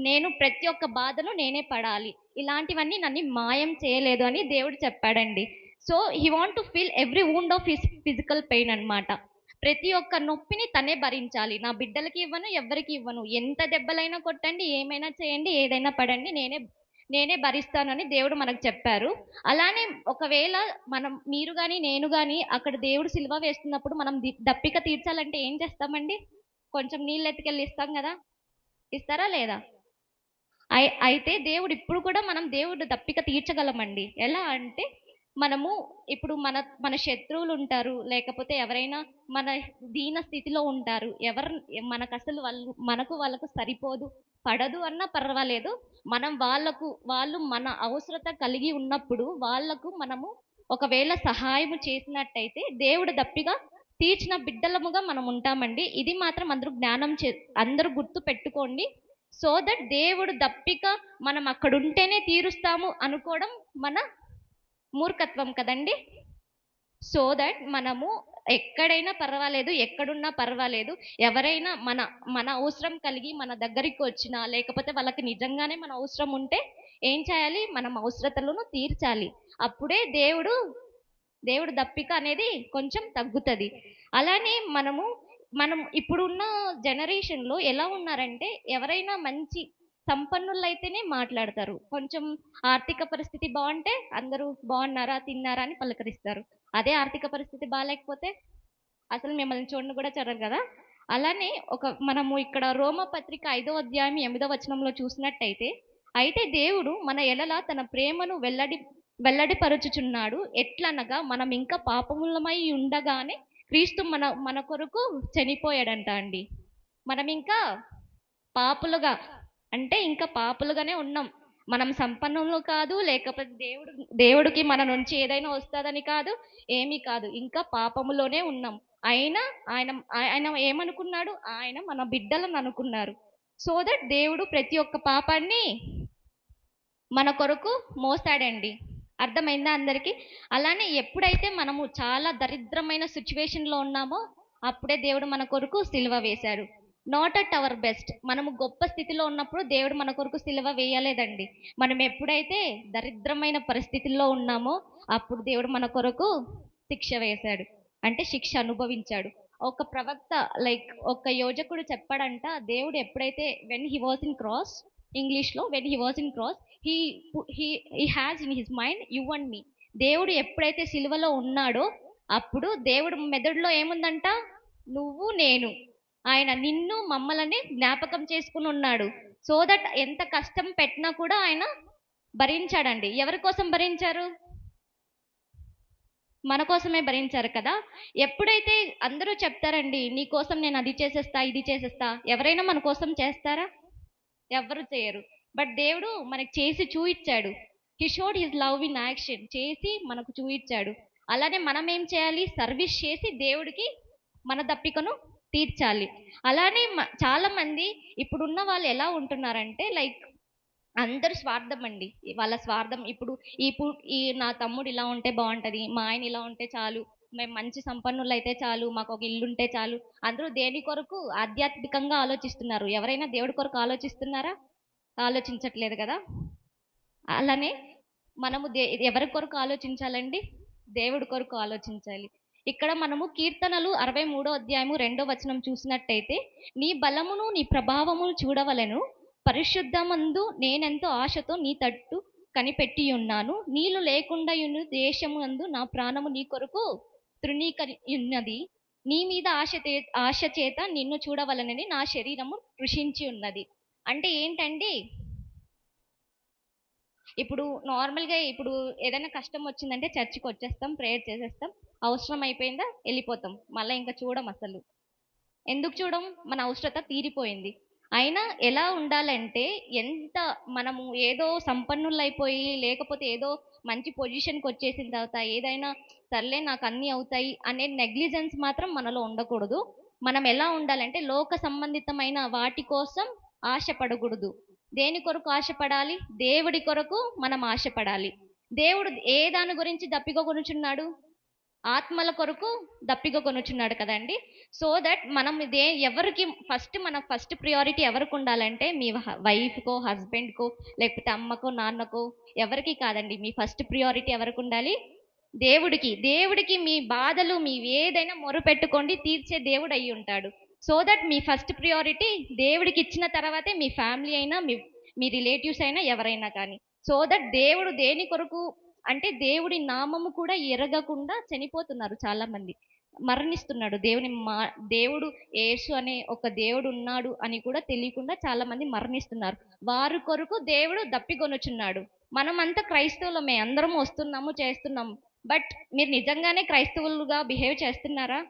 S6: నేను ప్రతి ఒక్క బాధను నేనే పడాలి, ఇలాంటివన్నీ నన్ను మాయం చేయలేదు అని దేవుడు చెప్పాడండి. So he want to feel every wound of his physical pain అన్నమాట. ప్రతి ఒక్క నొప్పిని తనే భరించాలి. నా బిడ్డలకి ఇవ్వను, ఎవరికి ఇవ్వను, ఎంత దెబ్బలైనా కొట్టండి, ఏమైనా చేయండి, ఏదైనా పడండి, నేనే భరిస్తానని దేవుడు మనకు చెప్పారు. అలానే ఒకవేళ మీరు కానీ నేను కానీ అక్కడ దేవుడు సిలువ వేస్తున్నప్పుడు మనం దప్పిక తీర్చాలంటే ఏం చేస్తామండి? కొంచెం నీళ్ళు ఎత్తుకెళ్ళి ఇస్తాం కదా, ఇస్తారా లేదా? అయితే దేవుడు ఇప్పుడు కూడా దేవుడు దప్పిక తీర్చగలమండి. ఎలా అంటే మనము ఇప్పుడు మన శత్రువులు ఉంటారు, లేకపోతే ఎవరైనా మన దీన స్థితిలో ఉంటారు, మనకు అసలు వాళ్ళకు సరిపోదు, పడదు అన్నా పర్వాలేదు, వాళ్ళు మన అవసరత కలిగి ఉన్నప్పుడు వాళ్ళకు మనము ఒకవేళ సహాయం చేసినట్టయితే దేవుడు దప్పిగా తీర్చిన బిడ్డలముగా మనం ఉంటామండి. ఇది మాత్రం అందరూ గుర్తు పెట్టుకోండి. సో దట్ దేవుడు దప్పిక మనం అక్కడ ఉంటేనే తీరుస్తాము అనుకోవడం మన మూర్ఖత్వం కదండి. సో దట్ మనము ఎక్కడైనా పర్వాలేదు, ఎక్కడున్నా పర్వాలేదు, ఎవరైనా మన అవసరం కలిగి మన దగ్గరికి వచ్చినా, లేకపోతే వాళ్ళకి నిజంగానే మన అవసరం ఉంటే ఏం చేయాలి? మనం అవసరతలను తీర్చాలి. అప్పుడే దేవుడు దప్పిక అనేది కొంచెం తగ్గుతుంది. అలానే మనం ఇప్పుడున్న జనరేషన్లో ఎలా ఉన్నారంటే, ఎవరైనా మంచి సంపన్నులు అయితేనే మాట్లాడతారు. కొంచెం ఆర్థిక పరిస్థితి బాగుంటే అందరూ బాగున్నారా, తిన్నారా అని పలకరిస్తారు. అదే ఆర్థిక పరిస్థితి బాగాలేకపోతే అసలు మిమ్మల్ని చూడను కూడా చూడరు కదా. అలానే మనము ఇక్కడ రోమపత్రిక 5వ అధ్యాయం 8వ వచనంలో చూసినట్టయితే, అయితే దేవుడు మన ఎడల తన ప్రేమను వెల్లడిపరుచుచున్నాడు. ఎట్లనగా మనం ఇంకా పాపములమై ఉండగానే క్రీస్తు మన కొరకు చనిపోయాడంట అండి. మనం ఇంకా పాపులుగానే ఉన్నాం. మనం సంపన్నులు కాదు, లేకపోతే దేవుడికి మన నుంచి ఏదైనా వస్తుందని కాదు, ఏమీ కాదు, ఇంకా పాపములోనే ఉన్నాం. అయినా ఆయన ఏమనుకున్నాడు? ఆయన మన బిడ్డలను అనుకున్నారు. సో దట్ దేవుడు ప్రతి ఒక్క పాపాన్ని మన కొరకు మోసాడండి. అర్థమైందా అందరికీ? అలానే ఎప్పుడైతే మనము చాలా దరిద్రమైన సిచ్యువేషన్లో ఉన్నామో అప్పుడే దేవుడు మన కొరకు సిలువ వేశాడు. Not at our best. మనము గొప్ప స్థితిలో ఉన్నప్పుడు దేవుడు మన కొరకు సిలువ వేయలేదండి. మనం ఎప్పుడైతే దరిద్రమైన పరిస్థితుల్లో ఉన్నామో అప్పుడు దేవుడు మన కొరకు శిక్ష వేశాడు, అంటే శిక్ష అనుభవించాడు. ఒక ప్రవక్త ఒక యోజకుడు చెప్పాడంట, దేవుడు ఎప్పుడైతే when he was in cross, ఇంగ్లీష్లో when he was in cross he has in his mind you and me. దేవుడు ఎప్పుడైతే సిలువలో ఉన్నాడో అప్పుడు దేవుడు మెదడులో ఏముందంట? నువ్వు నేను. ఆయన నిన్ను మమ్మల్ని జ్ఞాపకం చేసుకుని ఉన్నాడు. సో దట్ ఎంత కష్టం పెట్టినా కూడా ఆయన భరించాడండి. ఎవరి కోసం భరించారు? మన కోసమే భరించారు కదా. ఎప్పుడైతే అందరూ చెప్తారండి, నీ కోసం నేను అది చేసేస్తా, ఇది చేసేస్తా, ఎవరైనా మన కోసం చేస్తారా? ఎవరు చేయరు. బట్ దేవుడు మనకు చేసి చూయించాడు. He showed his love in action. చేసి మనకు చూయించాడు. అలానే మనం ఏం చేయాలి? సర్వీస్ చేసి దేవుడికి మన దప్పికను తీర్చాలి. అలానే చాలా మంది ఇప్పుడున్న వాళ్ళు ఎలా ఉంటున్నారంటే, అందరు స్వార్థం అండి. వాళ్ళ స్వార్థం. ఇప్పుడు ఈ నా తమ్ముడు ఇలా ఉంటే బాగుంటుంది, మా ఆయన ఇలా ఉంటే చాలు, మేము మంచి సంపన్నులు అయితే చాలు, మాకు ఒక ఇల్లు ఉంటే చాలు. అందరూ దేని కొరకు? ఆధ్యాత్మికంగా ఆలోచిస్తున్నారు. ఎవరైనా దేవుడి కొరకు ఆలోచిస్తున్నారా? ఆలోచించట్లేదు కదా. అలానే మనము ఎవరి కొరకు ఆలోచించాలండి? దేవుడి కొరకు ఆలోచించాలి. ఇక్కడ మనము కీర్తనలు 63వ అధ్యాయము 2వ వచనం చూసినట్టయితే, నీ బలమును నీ ప్రభావమును చూడవలెను, పరిశుద్ధమందు నేనెంతో ఆశతో నీ తట్టు కనిపెట్టి ఉన్నాను. నీళ్ళు లేకుండా దేశము అందు నా ప్రాణము నీ కొరకు తృణీకరియున్నది. నీ మీద ఆశ చేత నిన్ను చూడవలనని నా శరీరము కృషించి ఉన్నది. అంటే ఏంటండి? ఇప్పుడు నార్మల్గా ఏదైనా కష్టం వచ్చిందంటే చర్చికి వచ్చేస్తాం, ప్రేయర్ చేసేస్తాం, అవసరం అయిపోయిందా వెళ్ళిపోతాం, మళ్ళీ ఇంకా చూడం. అసలు ఎందుకు చూడం? మన అవసరత తీరిపోయింది. అయినా ఎలా ఉండాలంటే, మనము ఏదో సంపన్నులు అయిపోయి, లేకపోతే ఏదో మంచి పొజిషన్కి వచ్చేసిన తర్వాత ఏదైనా సర్లే నాకు అన్నీ అవుతాయి అనే నెగ్లిజెన్స్ మాత్రం మనలో ఉండకూడదు. మనం ఎలా ఉండాలంటే, లోక సంబంధితమైన వాటి కోసం ఆశపడకూడదు. దేని కొరకు ఆశపడాలి? దేవుడి కొరకు మనం ఆశపడాలి. దేవుడు ఏ దాని గురించి దప్పిక కొనుచున్నాడు? ఆత్మల కొరకు దప్పిక కొనుచున్నాడు కదండి. సో దట్ మనం ఎవరికి మన ఫస్ట్ ప్రియారిటీ ఎవరికి ఉండాలంటే, మీ వైఫ్కో, హస్బెండ్కో, లేకపోతే అమ్మకో, నాన్నకో, ఎవరికి కాదండి. మీ ఫస్ట్ ప్రియారిటీ ఎవరికి ఉండాలి? దేవుడికి మీ బాధలు, మీ ఏదైనా మొరుపెట్టుకోండి, తీర్చే దేవుడు అయి ఉంటాడు. So that me first priority దేవుడికి ఇచ్చిన తర్వాతే మీ ఫ్యామిలీ అయినా, మీ రిలేటివ్స్ అయినా, ఎవరైనా కానీ. సో దట్ దేవుడు దేని కొరకు అంటే, దేవుడి నామము కూడా ఎరగకుండా చనిపోతున్నారు చాలా మంది, మరణిస్తున్నాడు. దేవుడు యేసు అనే ఒక దేవుడు ఉన్నాడు అని కూడా తెలియకుండా చాలా మంది మరణిస్తున్నారు. వారి కొరకు దేవుడు దప్పికొనుచున్నాడు. మనమంతా క్రైస్తవులమే, అందరం వస్తున్నాము, చేస్తున్నాము. బట్ మీరు నిజంగానే క్రైస్తవులుగా బిహేవ్ చేస్తున్నారా?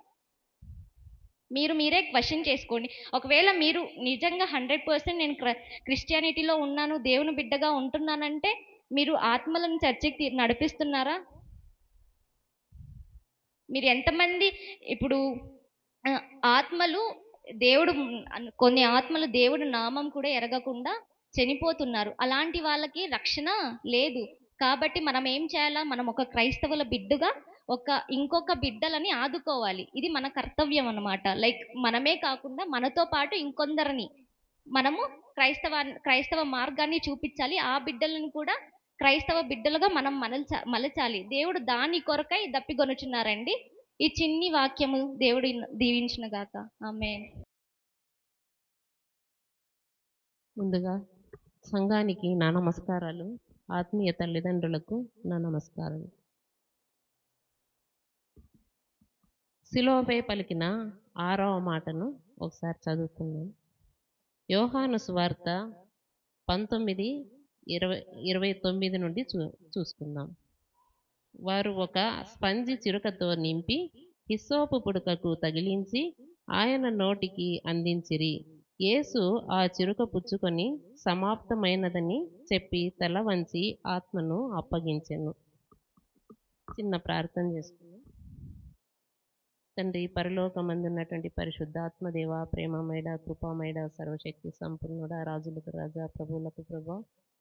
S6: మీరే క్వశ్చన్ చేసుకోండి. ఒకవేళ మీరు నిజంగా 100% నేను క్రిస్టియానిటీలో ఉన్నాను, దేవుని బిడ్డగా ఉంటున్నానంటే, మీరు ఆత్మలను చర్చికి నడిపిస్తున్నారా? మీరు ఎంతమంది ఇప్పుడు ఆ, ఆత్మలు దేవుడు కొన్ని ఆత్మలు దేవుడు నామం కూడా ఎరగకుండా చనిపోతున్నారు. అలాంటి వాళ్ళకి రక్షణ లేదు. కాబట్టి మనం ఏం చేయాలా? మనం ఒక క్రైస్తవుల బిడ్డగా ఇంకొక బిడ్డలని ఆదుకోవాలి. ఇది మన కర్తవ్యం అన్నమాట. లైక్ మనమే కాకుండా మనతో పాటు ఇంకొందరిని మనము క్రైస్తవ మార్గాన్ని చూపించాలి. ఆ బిడ్డలను కూడా క్రైస్తవ బిడ్డలుగా మనం మలచాలి. దేవుడు దాని కొరకై దప్పిగొనుచున్నారండి. ఈ చిన్ని వాక్యము దేవుడు దీవించిన గాక. ఆమేన్.
S7: ముందుగా సంఘానికి నా నమస్కారాలు, ఆత్మీయ తల్లిదండ్రులకు నా నమస్కారాలు. శిలువపై పలికిన 6వ మాటను ఒకసారి చదువుకున్నాను. యోహాను సువార్త 19:29 నుండి చూసుకుందాం. వారు ఒక స్పంజి చిరుకతో నింపి హిస్సోపు పుడకకు తగిలించి ఆయన నోటికి అందించిరి. యేసు ఆ చిరుక పుచ్చుకొని సమాప్తమైనదని చెప్పి తల వంచి ఆత్మను అప్పగించెను. చిన్న ప్రార్థన చేసుకున్నాం. తండ్రి, పరలోకమందున్నటువంటి పరిశుద్ధాత్మదేవ, ప్రేమమేడ, కృపామేడ, సర్వశక్తి సంపూర్ణుడ, రాజులకు రాజా, ప్రభువులకు ప్రభా,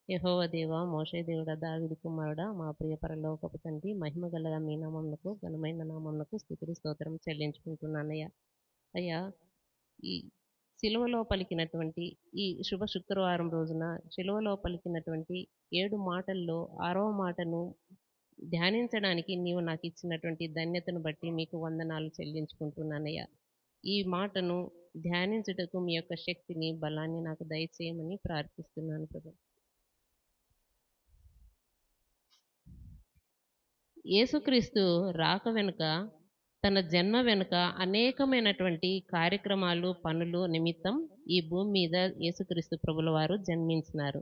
S7: యెహోవా దేవ, మోషే దేవుడ, దావీదు కుమారుడ, మా ప్రియ పరలోకపు తండ్రి, మహిమ గల మీ నామమునకు, ఘనమైన నామమునకు స్తుతి స్తోత్రం చెల్లించుకుంటున్నానయ్యా. అయ్యా, ఈ శిలువలో పలికినటువంటి ఈ శుభ శుక్రవారం రోజున శిలువలో పలికినటువంటి 7 మాటల్లో 6వ మాటను ధ్యానించడానికి నీవు నాకు ఇచ్చినటువంటి ధన్యతను బట్టి మీకు వందనాలు చెల్లించుకుంటున్నానయ్యా. ఈ మాటను ధ్యానించుటకు మీ యొక్క శక్తిని, బలాన్ని నాకు దయచేయమని ప్రార్థిస్తున్నాను ప్రభు. యేసుక్రీస్తు రాక వెనుక, తన జన్మ వెనుక అనేకమైనటువంటి కార్యక్రమాలు, పనులు నిమిత్తం ఈ భూమి మీద యేసుక్రీస్తు ప్రభుల వారు జన్మించినారు.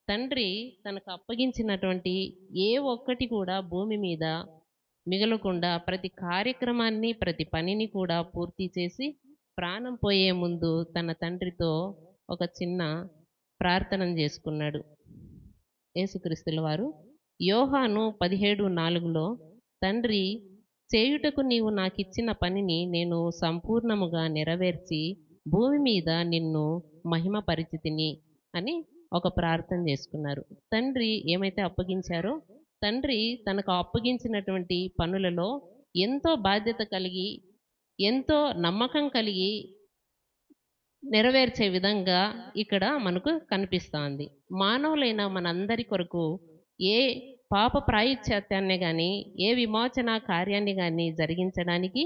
S7: తండ్రి తనకు అప్పగించినటువంటి ఏ ఒక్కటి కూడా భూమి మీద మిగలకుండా ప్రతి కార్యక్రమాన్ని, ప్రతి పనిని కూడా పూర్తి చేసి ప్రాణం పోయే ముందు తన తండ్రితో ఒక చిన్న ప్రార్థన చేసుకున్నాడు యేసుక్రీస్తుల వారు. యోహాను 17:4లో తండ్రి, చేయుటకు నీవు నాకిచ్చిన పనిని నేను సంపూర్ణముగా నెరవేర్చి భూమి మీద నిన్ను మహిమపరిచితిని అని ఒక ప్రార్థన చేసుకున్నారు. తండ్రి ఏమైతే అప్పగించారో, తండ్రి తనకు అప్పగించినటువంటి పనులలో ఎంతో బాధ్యత కలిగి, ఎంతో నమ్మకం కలిగి నెరవేర్చే విధంగా ఇక్కడ మనకు కనిపిస్తోంది. మానవులైన మనందరి కొరకు ఏ పాప ప్రాయశ్చాత్యాన్ని కానీ, ఏ విమోచన కార్యాన్ని కానీ జరిగించడానికి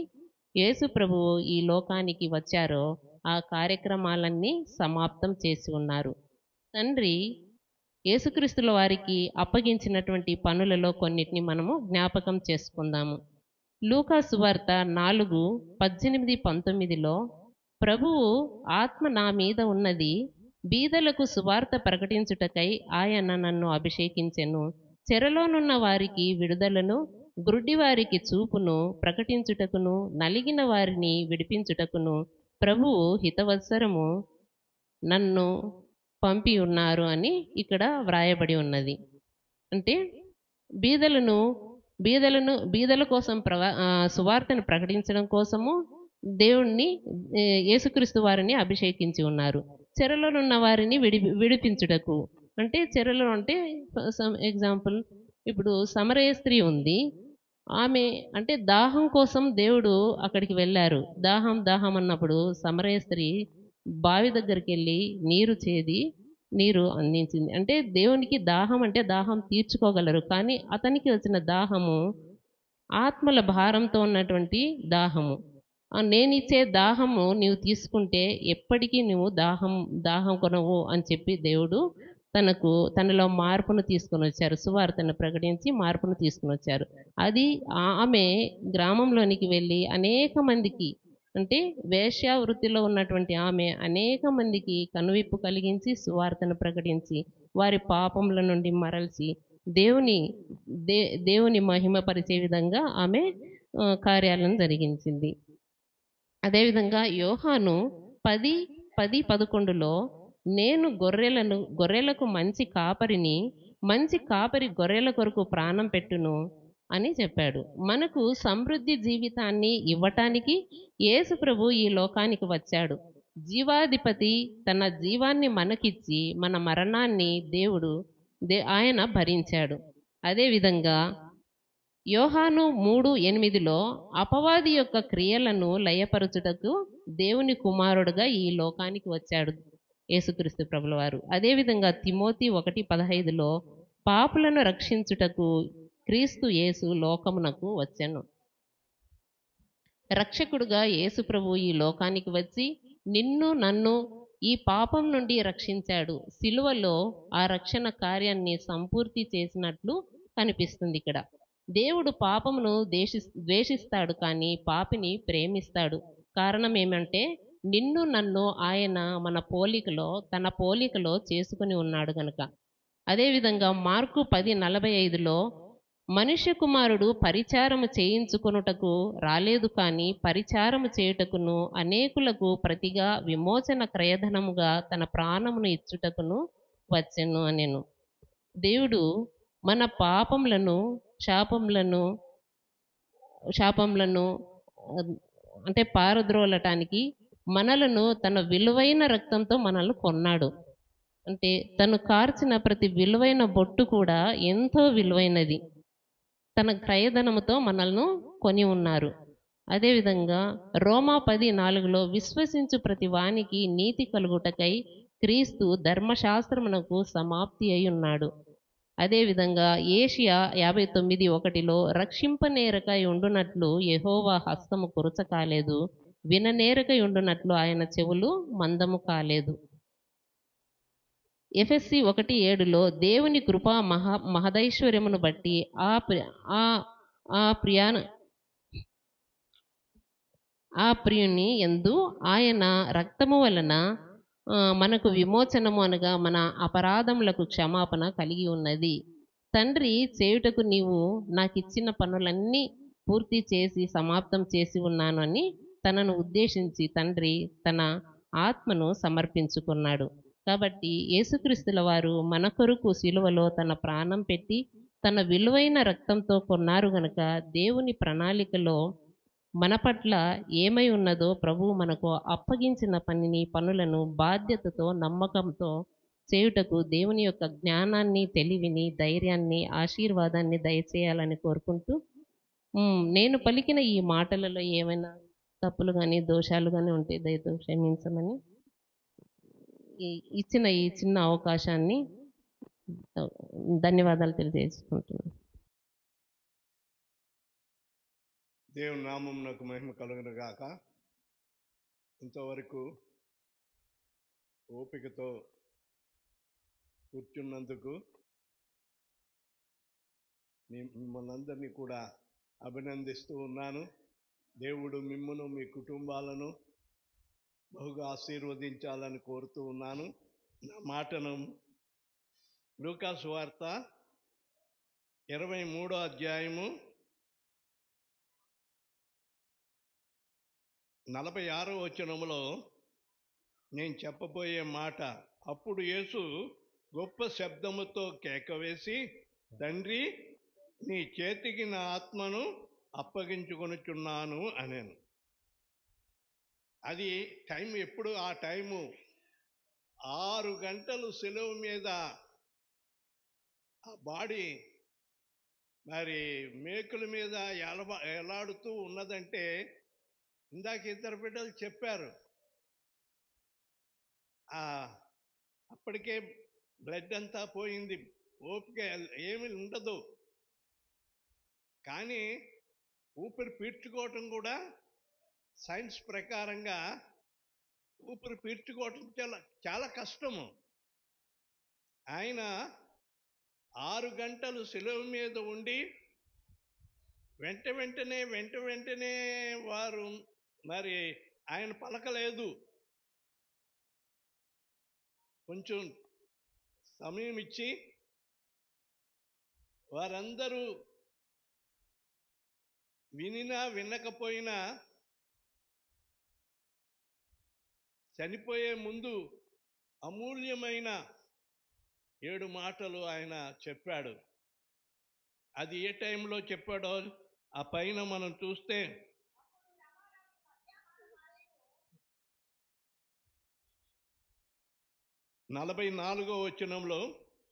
S7: యేసు ప్రభువు ఈ లోకానికి వచ్చారో ఆ కార్యక్రమాలన్నీ సమాప్తం చేసి ఉన్నారు. తండ్రి యేసుక్రీస్తుల వారికి అప్పగించినటువంటి పనులలో కొన్నిటిని మనము జ్ఞాపకం చేసుకుందాము. లూకా సువార్త 4:18-19లో ప్రభువు ఆత్మ నా మీద ఉన్నది, బీదలకు సువార్త ప్రకటించుటకై ఆయన నన్ను అభిషేకించెను, చెరలోనున్న వారికి విడుదలను, గుడ్డి వారికి చూపును ప్రకటించుటకును, నలిగిన వారిని విడిపించుటకును ప్రభువు హితవత్సరము నన్ను పంపి ఉన్నారు అని ఇక్కడ వ్రాయబడి ఉన్నది. అంటే బీదల కోసం సువార్తను ప్రకటించడం కోసము దేవుణ్ణి, యేసుక్రీస్తు వారిని అభిషేకించి ఉన్నారు. చెరలో ఉన్న వారిని విడిపించుటకు, అంటే చెరలో అంటే ఎగ్జాంపుల్ ఇప్పుడు సమరయ స్త్రీ ఉంది. ఆమె అంటే దాహం కోసం దేవుడు అక్కడికి వెళ్ళారు. దాహం అన్నప్పుడు సమరయ స్త్రీ బావి దగ్గరికి వెళ్ళి నీరు అందించింది. అంటే దేవునికి దాహం అంటే దాహం తీర్చుకోగలరు, కానీ అతనికి వచ్చిన దాహము ఆత్మల భారంతో ఉన్నటువంటి దాహము. నేనిచ్చే దాహము నీవు తీసుకుంటే ఎప్పటికీ నువ్వు దాహం కొనవు అని చెప్పి దేవుడు తనలో మార్పును తీసుకొని వచ్చారు. సువార్తను ప్రకటించి మార్పును తీసుకొని వచ్చారు. అది ఆమె గ్రామంలోనికి వెళ్ళి అనేక మందికి, అంటే వేశ్యా వృత్తిలో ఉన్నటువంటి ఆమె అనేక మందికి కనువిప్పు కలిగించి సువార్తను ప్రకటించి వారి పాపముల నుండి మరల్చి దేవుని మహిమపరిచే విధంగా ఆమె కార్యాలను జరిగించింది. అదేవిధంగా యోహాను 10:11లో నేను గొర్రెలకు మంచి కాపరి గొర్రెల కొరకు ప్రాణం పెట్టును, అని చెప్పాడు. మనకు సమృద్ధి జీవితాన్ని ఇవ్వటానికి యేసు ప్రభు ఈ లోకానికి వచ్చాడు. జీవాధిపతి తన జీవాన్ని మనకిచ్చి మన మరణాన్ని ఆయన భరించాడు. అదేవిధంగా యోహాను 3:8లో అపవాది యొక్క క్రియలను లయపరచుటకు దేవుని కుమారుడుగా ఈ లోకానికి వచ్చాడు యేసుక్రీస్తు ప్రభుల వారు. అదేవిధంగా తిమోతి 1:15లో పాపులను రక్షించుటకు క్రీస్తు యేసు లోకమునకు వచ్చెను. రక్షకుడుగా యేసు ప్రభు ఈ లోకానికి వచ్చి నిన్ను నన్ను ఈ పాపం నుండి రక్షించాడు. సిలువలో ఆ రక్షణ కార్యాన్ని సంపూర్తి చేసినట్లు కనిపిస్తుంది ఇక్కడ. దేవుడు పాపమును ద్వేషిస్తాడు, కానీ పాపిని ప్రేమిస్తాడు. కారణం ఏమంటే నిన్ను నన్ను ఆయన తన పోలికలో చేసుకుని ఉన్నాడు గనుక. అదేవిధంగా మార్కు 10:45లో మనుష్య కుమారుడు పరిచారము చేయించుకొనుటకు రాలేదు, కానీ పరిచారము చేయుటకును అనేకులకు ప్రతిగా విమోచన క్రయధనముగా తన ప్రాణమును ఇచ్చుటకును వచ్చెను అనెను. దేవుడు మన పాపములను శాపములను అంటే పారద్రోలటానికి మనలను తన విలువైన రక్తంతో మనల్ని కొన్నాడు. అంటే తను కార్చిన ప్రతి విలువైన బొట్టు కూడా ఎంతో విలువైనది. తన క్రయధనముతో మనల్ని కొని ఉన్నారు. అదేవిధంగా రోమా 10:4లో విశ్వసించు ప్రతి వానికి నీతి కలుగుటకై క్రీస్తు ధర్మశాస్త్రమునకు సమాప్తి అయి ఉన్నాడు. అదేవిధంగా ఏషియా 59:1లో రక్షింపనేరకై ఉండునట్లు యెహోవా హస్తము కురుచ కాలేదు, విననేరకై ఉండునట్లు ఆయన చెవులు మందము కాలేదు. ఎఫెసీ 1:7లో దేవుని కృపా మహదైశ్వర్యమును బట్టి ఆ ప్రియుని యందు ఆయన రక్తము వలన మనకు విమోచనము అనగా మన అపరాధములకు క్షమాపణ కలిగి ఉన్నది. తండ్రి చేయుటకు నీవు నాకిచ్చిన పనులన్నీ పూర్తి చేసి సమాప్తం చేసి ఉన్నాను అని తనను ఉద్దేశించి తండ్రి తన ఆత్మను సమర్పించుకున్నాడు. కాబట్టి యేసుక్రీస్తుల వారు మన కొరకు సిలువలో తన ప్రాణం పెట్టి తన విలువైన రక్తంతో కొన్నారు గనుక దేవుని ప్రణాళికలో మన పట్ల ఏమై ఉన్నదో ప్రభువు మనకు అప్పగించిన పనులను బాధ్యతతో నమ్మకంతో చేయుటకు దేవుని యొక్క జ్ఞానాన్ని, తెలివిని, ధైర్యాన్ని, ఆశీర్వాదాన్ని దయచేయాలని కోరుకుంటూ నేను పలికిన ఈ మాటలలో ఏమైనా తప్పులు కానీ దోషాలు కానీ ఉంటే దయతో క్షమించమని ఇచ్చిన ఈ చిన్న అవకాశాన్ని ధన్యవాదాలు తెలియజేసుకుంటున్నాను.
S8: దేవుని నామమునకు మహిమ కలుగును గాక. ఇంతవరకు ఓపికతో కూర్చున్నందుకు మిమ్మల్ని అందరినీ కూడా అభినందిస్తూ ఉన్నాను. దేవుడు మిమ్మును మీ కుటుంబాలను బహుగా ఆశీర్వదించాలని కోరుతూ ఉన్నాను. నా మాటను లూకా సువార్త 23వ అధ్యాయము 46వ వచనములో నేను చెప్పబోయే మాట, అప్పుడు యేసు గొప్ప శబ్దముతో కేకవేసి, తండ్రి నీ చేతికి నా ఆత్మను అప్పగించుకొనుచున్నాను అనేను. అది టైం ఎప్పుడు? ఆ టైము 6 గంటలు సిలువ మీద ఆ బాడీ మరి మేకుల మీద ఎలాడుతూ ఉన్నదంటే, ఇందాక ఇద్దరు బిడ్డలు చెప్పారు, అప్పటికే బ్లడ్ అంతా పోయింది, ఓపిక ఏమి ఉండదు. కానీ ఊపిరి పీల్చుకోవటం కూడా సైన్స్ ప్రకారంగా ఊపిరి పీల్చుకోవటం చాలా కష్టము. ఆయన 6 గంటలు సిలువ మీద ఉండి వెంట వెంటనే వారు మరి ఆయన పలకలేదు. కొంచెం సమయం ఇచ్చి వారందరూ వినినా వినకపోయినా చనిపోయే ముందు అమూల్యమైన 7 మాటలు ఆయన చెప్పాడు. అది ఏ టైంలో చెప్పాడో ఆ పైన మనం చూస్తే 44వ వచనంలో,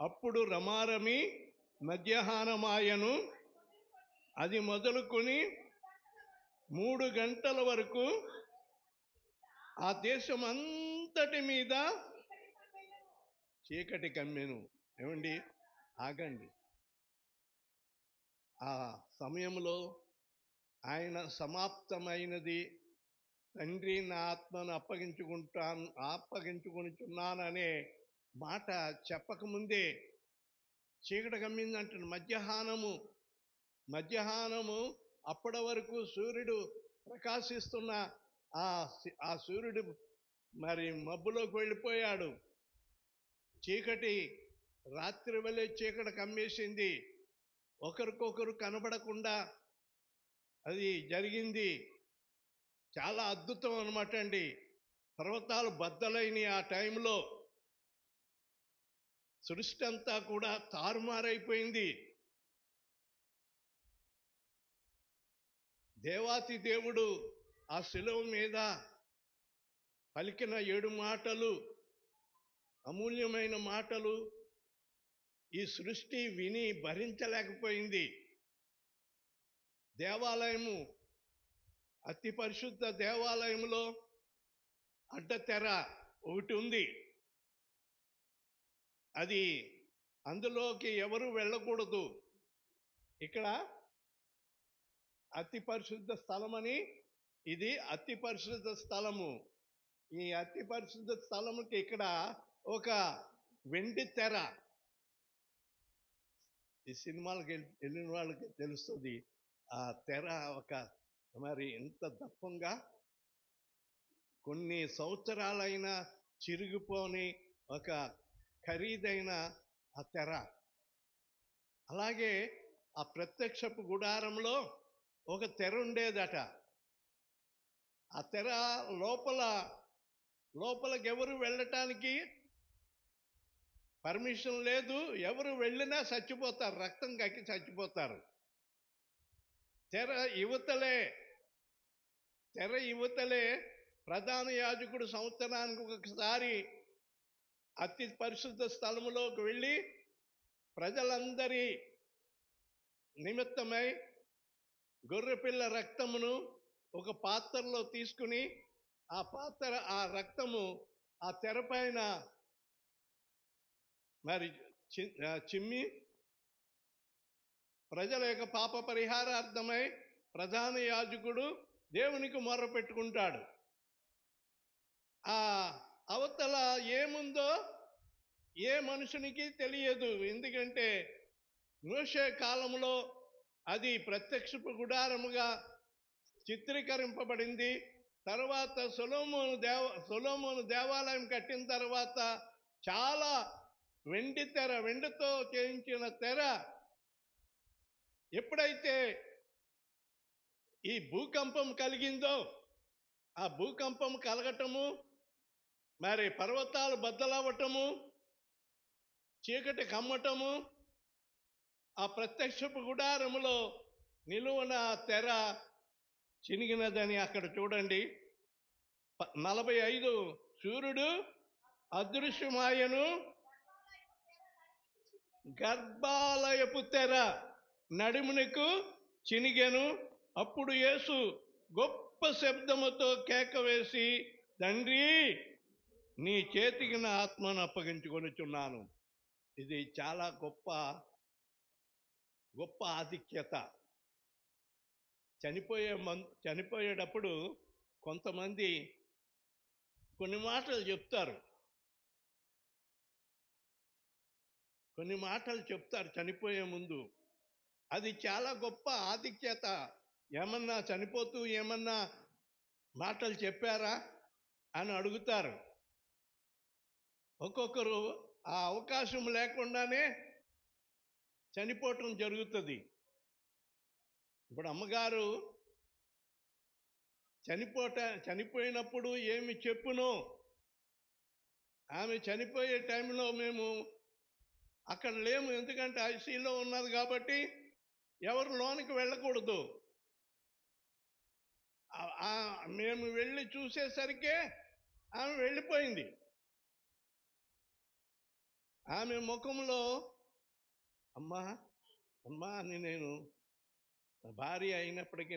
S8: అప్పుడు రమారమి మధ్యాహ్నమాయను, అది మొదలుకొని 3 గంటల వరకు ఆ దేశం అంతటి మీద చీకటి కమ్మెను. ఏమండి, ఆగండి. ఆ సమయంలో ఆయన సమాప్తమైనది, తండ్రి నా ఆత్మను అప్పగించుకుంటున్నాననే మాట చెప్పకముందే చీకటి కమ్మిందంటాడు. మధ్యాహ్నము అప్పటి వరకు సూర్యుడు ప్రకాశిస్తున్న ఆ సూర్యుడు మరి మబ్బులోకి వెళ్ళిపోయాడు. చీకటి రాత్రి వలె చీకటి కమ్మేసింది. ఒకరికొకరు కనబడకుండా అది జరిగింది. చాలా అద్భుతం అనమాట అండి. పర్వతాలు బద్దలైన ఆ టైంలో సృష్టి అంతా కూడా తారుమారైపోయింది. దేవాతి దేవుడు ఆ శిలువ మీద పలికిన 7 మాటలు, అమూల్యమైన మాటలు ఈ సృష్టి విని భరించలేకపోయింది. దేవాలయము, అతి పరిశుద్ధ దేవాలయంలో అడ్డతెర ఒకటి ఉంది. అది అందులోకి ఎవరు వెళ్ళకూడదు. ఇక్కడ అతి పరిశుద్ధ స్థలమని, ఇది అతి పరిశుద్ధ స్థలము. ఈ అతి పరిశుద్ధ స్థలముకి ఇక్కడ ఒక వెండి తెర. ఈ సినిమాలకు వెళ్ళిన వాళ్ళకి తెలుస్తుంది. ఆ తెర ఒక మరి ఎంత దప్పంగా, కొన్ని సంవత్సరాలైనా చిరిగిపోని ఒక ఖరీదైన ఆ తెర. అలాగే ఆ ప్రత్యక్షపు గుడారంలో ఒక తెర ఉండేదట. ఆ తెర లోపలికి ఎవరు వెళ్ళటానికి పర్మిషన్ లేదు. ఎవరు వెళ్ళినా చచ్చిపోతారు, రక్తం కక్కి చచ్చిపోతారు. తెర యువతలే ప్రధాన యాజకుడు సంవత్సరానికి ఒకసారి అతి పరిశుద్ధ స్థలములోకి వెళ్ళి ప్రజలందరి నిమిత్తమై గొర్రెపిల్ల రక్తమును ఒక పాత్రలో తీసుకుని ఆ రక్తము ఆ తెరపైన మరి చిమ్మి ప్రజల యొక్క పాప పరిహారార్థమై ప్రధాన యాజకుడు దేవునికి మొర్ర పెట్టుకుంటాడు. ఆ అవతల ఏముందో ఏ మనుషునికి తెలియదు. ఎందుకంటే మోషే కాలంలో అది ప్రత్యక్షపు గుడారముగా చిత్రీకరింపబడింది. తర్వాత సొలొమోను దేవాలయం కట్టిన తర్వాత చాలా వెండితో చేయించిన తెర ఎప్పుడైతే ఈ భూకంపం కలిగిందో, ఆ భూకంపం కలగటము, మరి పర్వతాలు బద్దలవ్వటము, చీకటి కమ్మటము, ఆ ప్రత్యక్షపు గుడారములో నిలువన తెర చినిగినదని అక్కడ చూడండి. 45 సూర్యుడు అదృశ్యమాయను, గర్భాలయపు తెర నడుమునకు చినిగెను. అప్పుడు యేసు గొప్ప శబ్దముతో కేక వేసి, తండ్రి, నీ చేతికి నా ఆత్మను అప్పగించుకొనుచున్నాను. ఇది చాలా గొప్ప ఆధిక్యత. చనిపోయేటప్పుడు కొంతమంది కొన్ని మాటలు చెప్తారు చనిపోయే ముందు. అది చాలా గొప్ప ఆధిక్యత. ఏమన్నా చనిపోతూ ఏమన్నా మాటలు చెప్పారా అని అడుగుతారు. ఒక్కొక్కరు ఆ అవకాశం లేకుండానే చనిపోవటం జరుగుతుంది. ఇప్పుడు అమ్మగారు చనిపోయినప్పుడు ఏమి చెప్పునో, ఆమె చనిపోయే టైంలో మేము అక్కడ లేము, ఎందుకంటే ఐసీలో ఉన్నది కాబట్టి ఎవరు లోనికి వెళ్ళకూడదు. మేము వెళ్ళి చూసేసరికే ఆమె వెళ్ళిపోయింది. ఆమె ముఖంలో అమ్మా అమ్మా అని నేను భార్య అయినప్పటికీ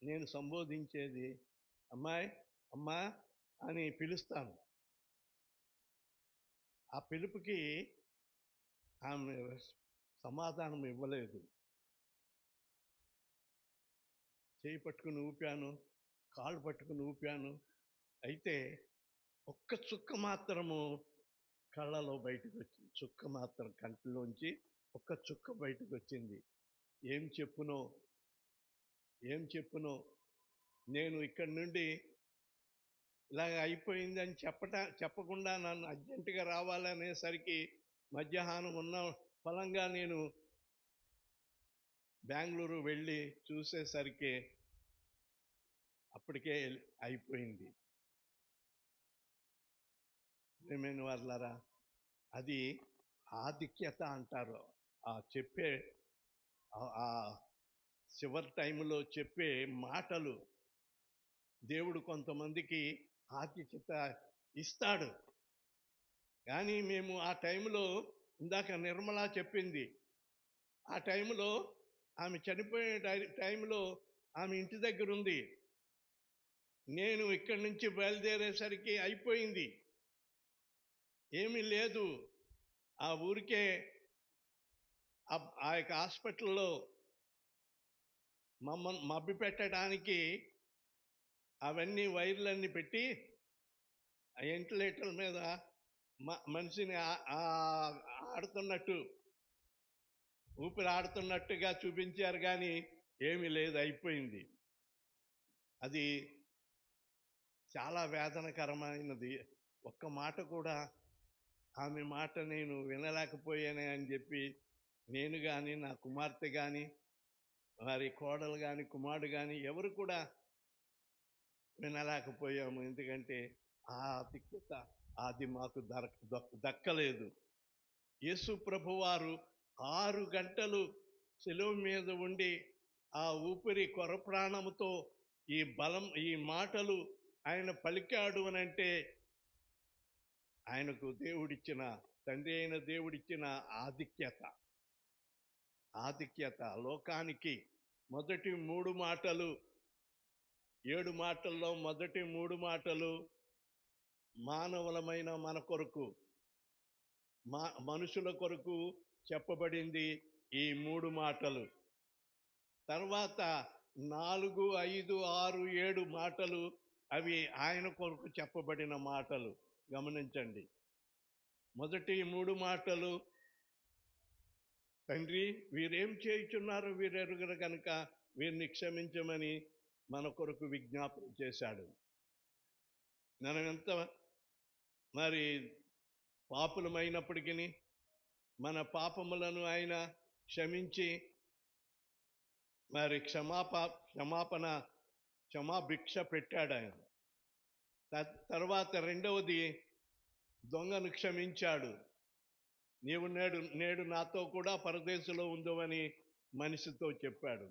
S8: నేను సంబోధించేది అమ్మాయి అమ్మా అని పిలుస్తాను. ఆ పిలుపుకి ఆమె సమాధానం ఇవ్వలేదు. చేయి పట్టుకుని ఊపాను, కాళ్ళు పట్టుకుని ఊపాను. అయితే ఒక్క చుక్క మాత్రము కళ్ళలో బయటకు వచ్చింది. చుక్క మాత్రం కంటిలోంచి ఒక్క చుక్క బయటకు వచ్చింది. ఏం చెప్పునో నేను ఇక్కడి నుండి ఇలాగ అయిపోయింది అని చెప్పకుండా నన్ను అర్జెంటుగా రావాలనేసరికి మధ్యాహ్నం ఉన్న ఫలంగా నేను బెంగళూరు వెళ్ళి చూసేసరికి అప్పటికే అయిపోయింది. ప్రియమైన వాళ్ళారా, అది ఆధిక్యత అంటారు. చెప్పే ఆ చివరి టైంలో చెప్పే మాటలు దేవుడు కొంతమందికి ఆధిక్యత ఇస్తాడు. కానీ మేము ఆ టైంలో, ఇందాక నిర్మల చెప్పింది, ఆ టైంలో ఆమె చనిపోయే టైంలో ఆమె ఇంటి దగ్గర ఉంది. నేను ఇక్కడి నుంచి బయలుదేరేసరికి అయిపోయింది, ఏమీ లేదు. ఆ ఊరికే ఆ యొక్క హాస్పిటల్లో మమ్మల్ని మభ్య పెట్టడానికి అవన్నీ వైర్లన్నీ పెట్టి ఆ వెంటిలేటర్ల మీద మనిషిని ఆడుతున్నట్టు, ఊపిరి ఆడుతున్నట్టుగా చూపించారు. కానీ ఏమీ లేదు, అయిపోయింది. అది చాలా వేదనకరమైనది. ఒక్క మాట కూడా ఆమె మాట నేను వినలేకపోయానే అని చెప్పి నేను కానీ, నా కుమార్తె కానీ, వారి కోడలు కానీ, కుమారుడు కానీ ఎవరు కూడా వినలేకపోయాము. ఎందుకంటే ఆ ఆధిక్యత అది మాకు దక్కలేదు. యేసు ప్రభువారు 6 గంటలు శిలువ మీద ఉండి ఆ ఊపిరి కొరప్రాణముతో ఈ మాటలు ఆయన పలికాడు అనంటే ఆయనకు దేవుడిచ్చిన, తండ్రి అయిన దేవుడిచ్చిన ఆధిక్యత. లోకానికి మొదటి 3 మాటలు, 7 మాటల్లో మొదటి 3 మాటలు మానవులమైన మన కొరకు, మనుషుల కొరకు చెప్పబడింది ఈ 3 మాటలు. తర్వాత 4, 5, 6, 7 మాటలు అవి ఆయన కొరకు చెప్పబడిన మాటలు. గమనించండి. మొదటి 3 మాటలు, తండ్రి వీరేం చేయుచున్నారు వీరెరుగరు కనుక వీరిని క్షమించమని మన కొరకు విజ్ఞాపన చేశాడు. మనమెంత మరి పాపులమైనప్పటికీ మన పాపములను ఆయన క్షమించి మరి క్షమాభిక్ష పెట్టాడు ఆయన. తర్వాత రెండవది, దొంగను క్షమించాడు. నీవు నేడు నాతో కూడా పరదేశంలో ఉందవని మనిషితో చెప్పాడు.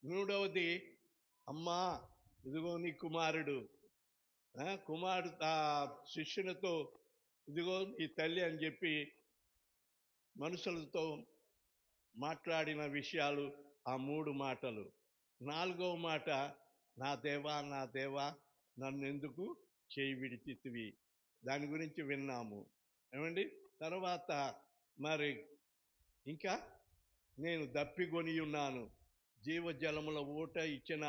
S8: మూడవది, అమ్మా ఇదిగో నీ కుమారుడు శిష్యునితో ఇదిగో ఈ తల్లి అని చెప్పి మనుషులతో మాట్లాడిన విషయాలు ఆ 3 మాటలు. 4వ మాట, నా దేవా నా దేవా నన్నెందుకు చేయి విడిచితివి, దాని గురించి విన్నాము. ఏమండి? తర్వాత మరి ఇంకా నేను దప్పిగొని ఉన్నాను, జీవజలముల ఊట ఇచ్చిన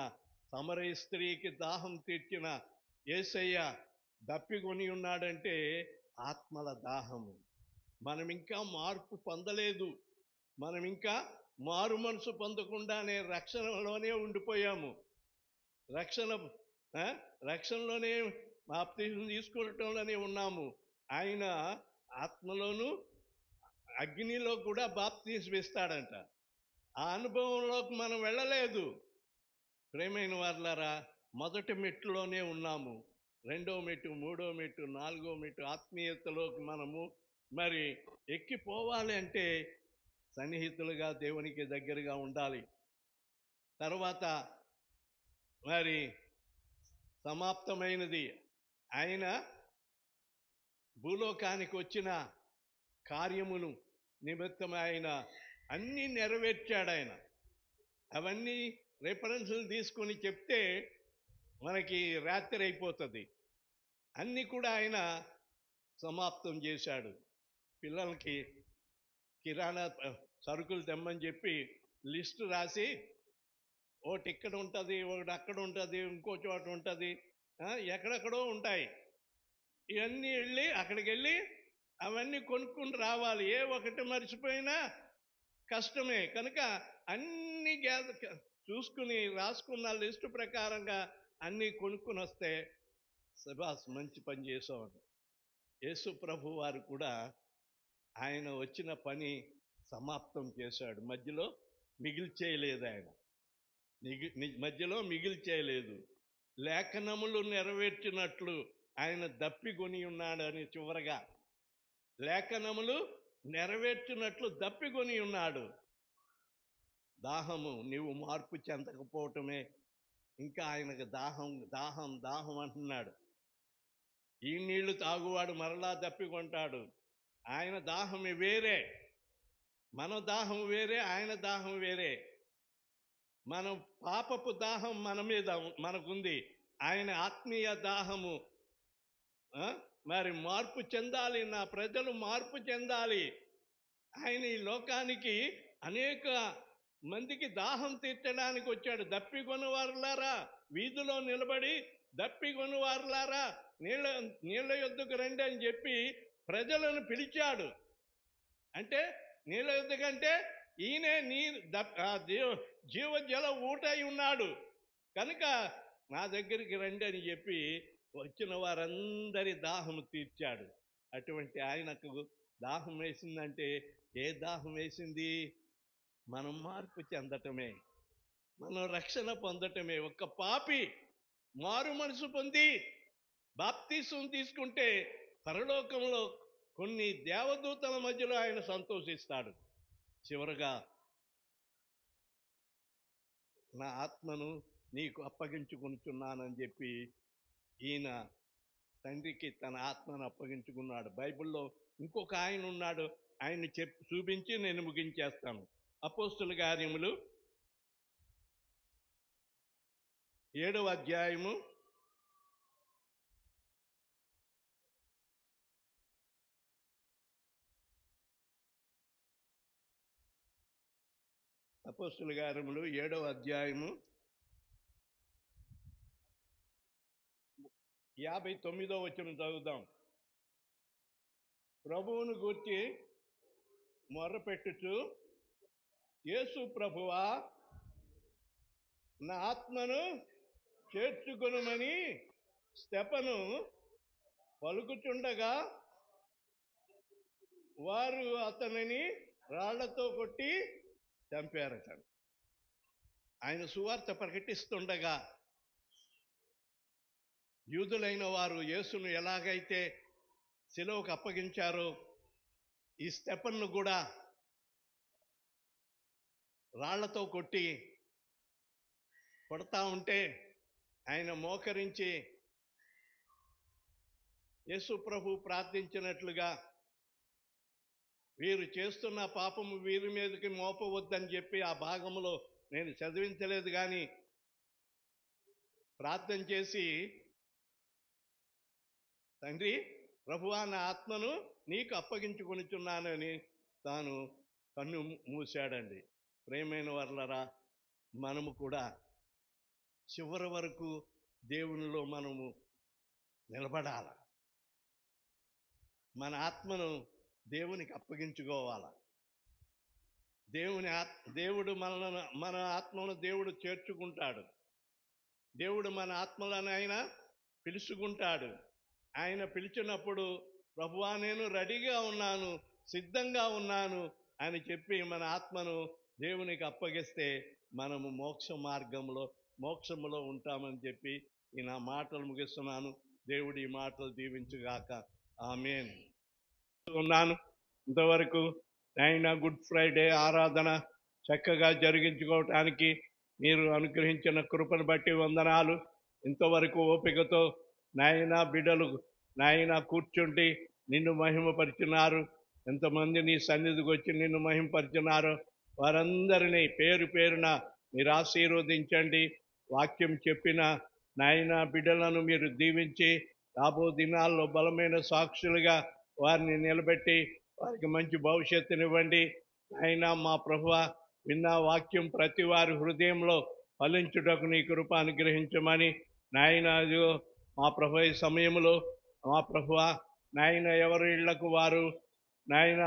S8: సమరయ స్త్రీకి దాహం తీర్చిన యేసయ్య దప్పిగొని ఉన్నాడంటే ఆత్మల దాహము. మనం ఇంకా మార్పు పొందలేదు. మనం ఇంకా మారు మనసు పొందకుండానే రక్షణలోనే ఉండిపోయాము. రక్షణలోనే బాప్తిసం తీసుకోవటంలోనే ఉన్నాము. ఆయన ఆత్మలోను అగ్నిలో కూడా బాప్తిసం ఇస్తాడంట. ఆ అనుభవంలోకి మనం వెళ్ళలేదు. ప్రియమైన వారులారా, మొదటి మెట్టులోనే ఉన్నాము. 2వ మెట్టు, 3వ మెట్టు, 4వ మెట్టు ఆత్మీయతలోకి మనము మరి ఎక్కిపోవాలి అంటే సన్నిహితులుగా దేవునికి దగ్గరగా ఉండాలి. తర్వాత మరి సమాప్తమైనది. ఆయన భూలోకానికి వచ్చిన కార్యమును నిమిత్తం ఆయన అన్నీ నెరవేర్చాడు. ఆయన అవన్నీ రెఫరెన్సులు తీసుకొని చెప్తే మనకి రాత్రి అయిపోతుంది. అన్నీ కూడా ఆయన సమాప్తం చేశాడు. పిల్లలకి కిరాణా సరుకులు తెమ్మని చెప్పి లిస్టు రాసి, ఒకటి ఇక్కడ ఉంటుంది, ఒకటి అక్కడ ఉంటుంది, ఇంకో చోట ఉంటుంది, ఎక్కడెక్కడో ఉంటాయి. ఇవన్నీ వెళ్ళి అక్కడికి వెళ్ళి అవన్నీ కొనుక్కుని రావాలి. ఏ ఒకటి మర్చిపోయినా కష్టమే. కనుక అన్ని చూసుకుని రాసుకున్న లిస్టు ప్రకారంగా అన్నీ కొనుక్కుని వస్తే సబాస్ మంచి పని చేసేవాడు. యేసు ప్రభు వారు కూడా ఆయన వచ్చిన పని సమాప్తం చేశాడు. మధ్యలో మిగిల్చేయలేదు. ఆయన మధ్యలో మిగిల్చేయలేదు. లేఖనములు నెరవేర్చినట్లు ఆయన దప్పికొని ఉన్నాడని చివరగా లేఖనములు నెరవేర్చినట్లు దప్పికొని ఉన్నాడు. దాహము నీవు మార్పు చెందకపోవటమే ఇంకా ఆయనకు దాహం దాహం దాహం అంటున్నాడు. ఈ నీళ్లు తాగువాడు మరలా దప్పికొంటాడు. ఆయన దాహం వేరే, మన దాహం వేరే, ఆయన దాహం వేరే. మనం పాపపు దాహం మన మీద మనకుంది. ఆయన ఆత్మీయ దాహము మరి మార్పు చెందాలి. నా ప్రజలు మార్పు చెందాలి. ఆయన ఈ లోకానికి అనేక మందికి దాహం తీర్చడానికి వచ్చాడు. దప్పికొనువారులారా, వీధిలో నిలబడి దప్పికొనువారులారా నీళ్ళ యొద్దకు రండి అని చెప్పి ప్రజలను పిలిచాడు. అంటే నీళ్ళ యొద్దకంటే ఈయనే జీవజల ఊటై ఉన్నాడు. కనుక నా దగ్గరికి రండి అని చెప్పి వచ్చిన వారందరి దాహము తీర్చాడు. అటువంటి ఆయనకు దాహం వేసిందంటే ఏ దాహం వేసింది? మనం మార్పు చెందటమే, మనం రక్షణ పొందటమే. ఒక్క పాపి మారు మనసు పొంది బాప్తీసం తీసుకుంటే పరలోకంలో కొన్ని దేవదూతల మధ్యలో ఆయన సంతోషిస్తాడు. చివరగా నా ఆత్మను నీకు అప్పగించుకుంటున్నానని చెప్పి ఈయన తండ్రికి తన ఆత్మను అప్పగించుకున్నాడు. బైబిల్లో ఇంకొక ఆయన ఉన్నాడు. ఆయన్ని చూపించి నేను ముగించేస్తాను. అపోస్తుల కార్యములు 7వ అధ్యాయము 7వ అధ్యాయము 59వ వచనం చదువుదాం. ప్రభువును గూర్చి మొర్రపెట్టుచు, యేసు ప్రభువా నా ఆత్మను చేర్చుకొనుమని స్తెఫను పలుకుచుండగా వారు అతనిని రాళ్లతో కొట్టి చంపారట. ఆయన సువార్త ప్రకటిస్తుండగా యూదులైన వారు యేసును ఎలాగైతే శిలువకు అప్పగించారో ఈ స్తెఫన్ను కూడా రాళ్లతో కొడతా ఉంటే ఆయన మోకరించి యేసు ప్రభు ప్రార్థించినట్లుగా వీరు చేస్తున్న పాపము వీరి మీదకి మోపవద్దని చెప్పి ఆ భాగంలో నేను చదివించలేదు, కానీ ప్రార్థన చేసి, తండ్రి ప్రభువా నా ఆత్మను నీకు అప్పగించుకొనిచున్నానని తాను కన్ను మూశాడండి. ప్రేమైన వర్లరా, మనము కూడా చివరి వరకు దేవునిలో మనము నిలబడాల. మన ఆత్మను దేవునికి అప్పగించుకోవాల. దేవుడు మన ఆత్మను దేవుడు చేర్చుకుంటాడు. దేవుడు మన ఆత్మలను ఆయన పిలుచుకుంటాడు. ఆయన పిలిచినప్పుడు ప్రభువా నేను రెడీగా ఉన్నాను, సిద్ధంగా ఉన్నాను అని చెప్పి మన ఆత్మను దేవునికి అప్పగిస్తే మనము మోక్షములో ఉంటామని చెప్పి ఈ నా మాటలు ముగిస్తున్నాను. దేవుడు ఈ మాటలు దీవించుగాక. ఆమేన్. ఉన్నాను ఇంతవరకు నాయన గుడ్ ఫ్రైడే ఆరాధన చక్కగా జరిగించుకోవటానికి మీరు అనుగ్రహించిన కృపను బట్టి వందనాలు. ఇంతవరకు ఓపికతో నాయన బిడ్డలు నాయన కూర్చుండి నిన్ను మహిమపరిచినారు. ఎంతమంది నీ సన్నిధికి వచ్చి నిన్ను మహిమపరిచినారో వారందరినీ పేరు పేరున మీరు ఆశీర్వదించండి. వాక్యం చెప్పిన నాయన బిడ్డలను మీరు దీవించి రాబో దినాల్లో బలమైన సాక్షులుగా వారిని నిలబెట్టి వారికి మంచి భవిష్యత్తునివ్వండి. నాయన మా ప్రభువా, విన్న వాక్యం ప్రతి వారి హృదయంలో ఫలించుటకు నీ కృప అనుగ్రహించమని నాయన అదిగో మా ప్రభు ఈ సమయంలో మా ప్రభువా నాయన ఎవరి ఇళ్లకు వారు నాయన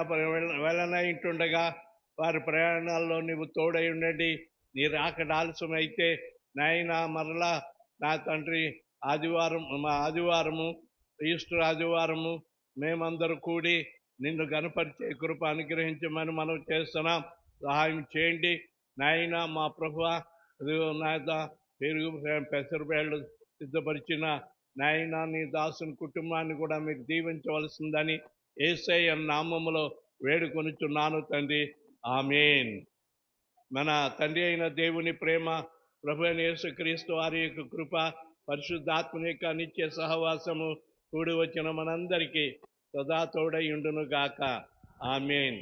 S8: వెళ్ళనైంటుండగా వారి ప్రయాణాల్లో నీవు తోడై ఉండండి. నీ రాకడ ఆలస్యమైతే నాయన మరలా నా తండ్రి ఆదివారము ఈస్టర్ ఆదివారము మేమందరూ కూడి నిన్ను గణపరిచే కృప అనుగ్రహించమని మనం చేస్తున్నాం. సహాయం చేయండి నాయన మా ప్రభువా. నాయన పెరుగు పెసరబేళ్ళు సిద్ధపరిచిన నాయన నీ దాసుని కుటుంబాన్ని కూడా మీరు దీవించవలసిందని యేసయ్య నామములో వేడుకొనుచున్నాను తండ్రి. ఆమేన్. మన తండ్రి అయిన దేవుని ప్రేమ, ప్రభు అయిన యేసుక్రీస్తు వారి యొక్క కృప, పరిశుద్ధాత్మని యొక్క నిత్య సహవాసము కూడి వచ్చిన మనందరికీ సదా తోడై ఉండును గాక. ఆమేన్.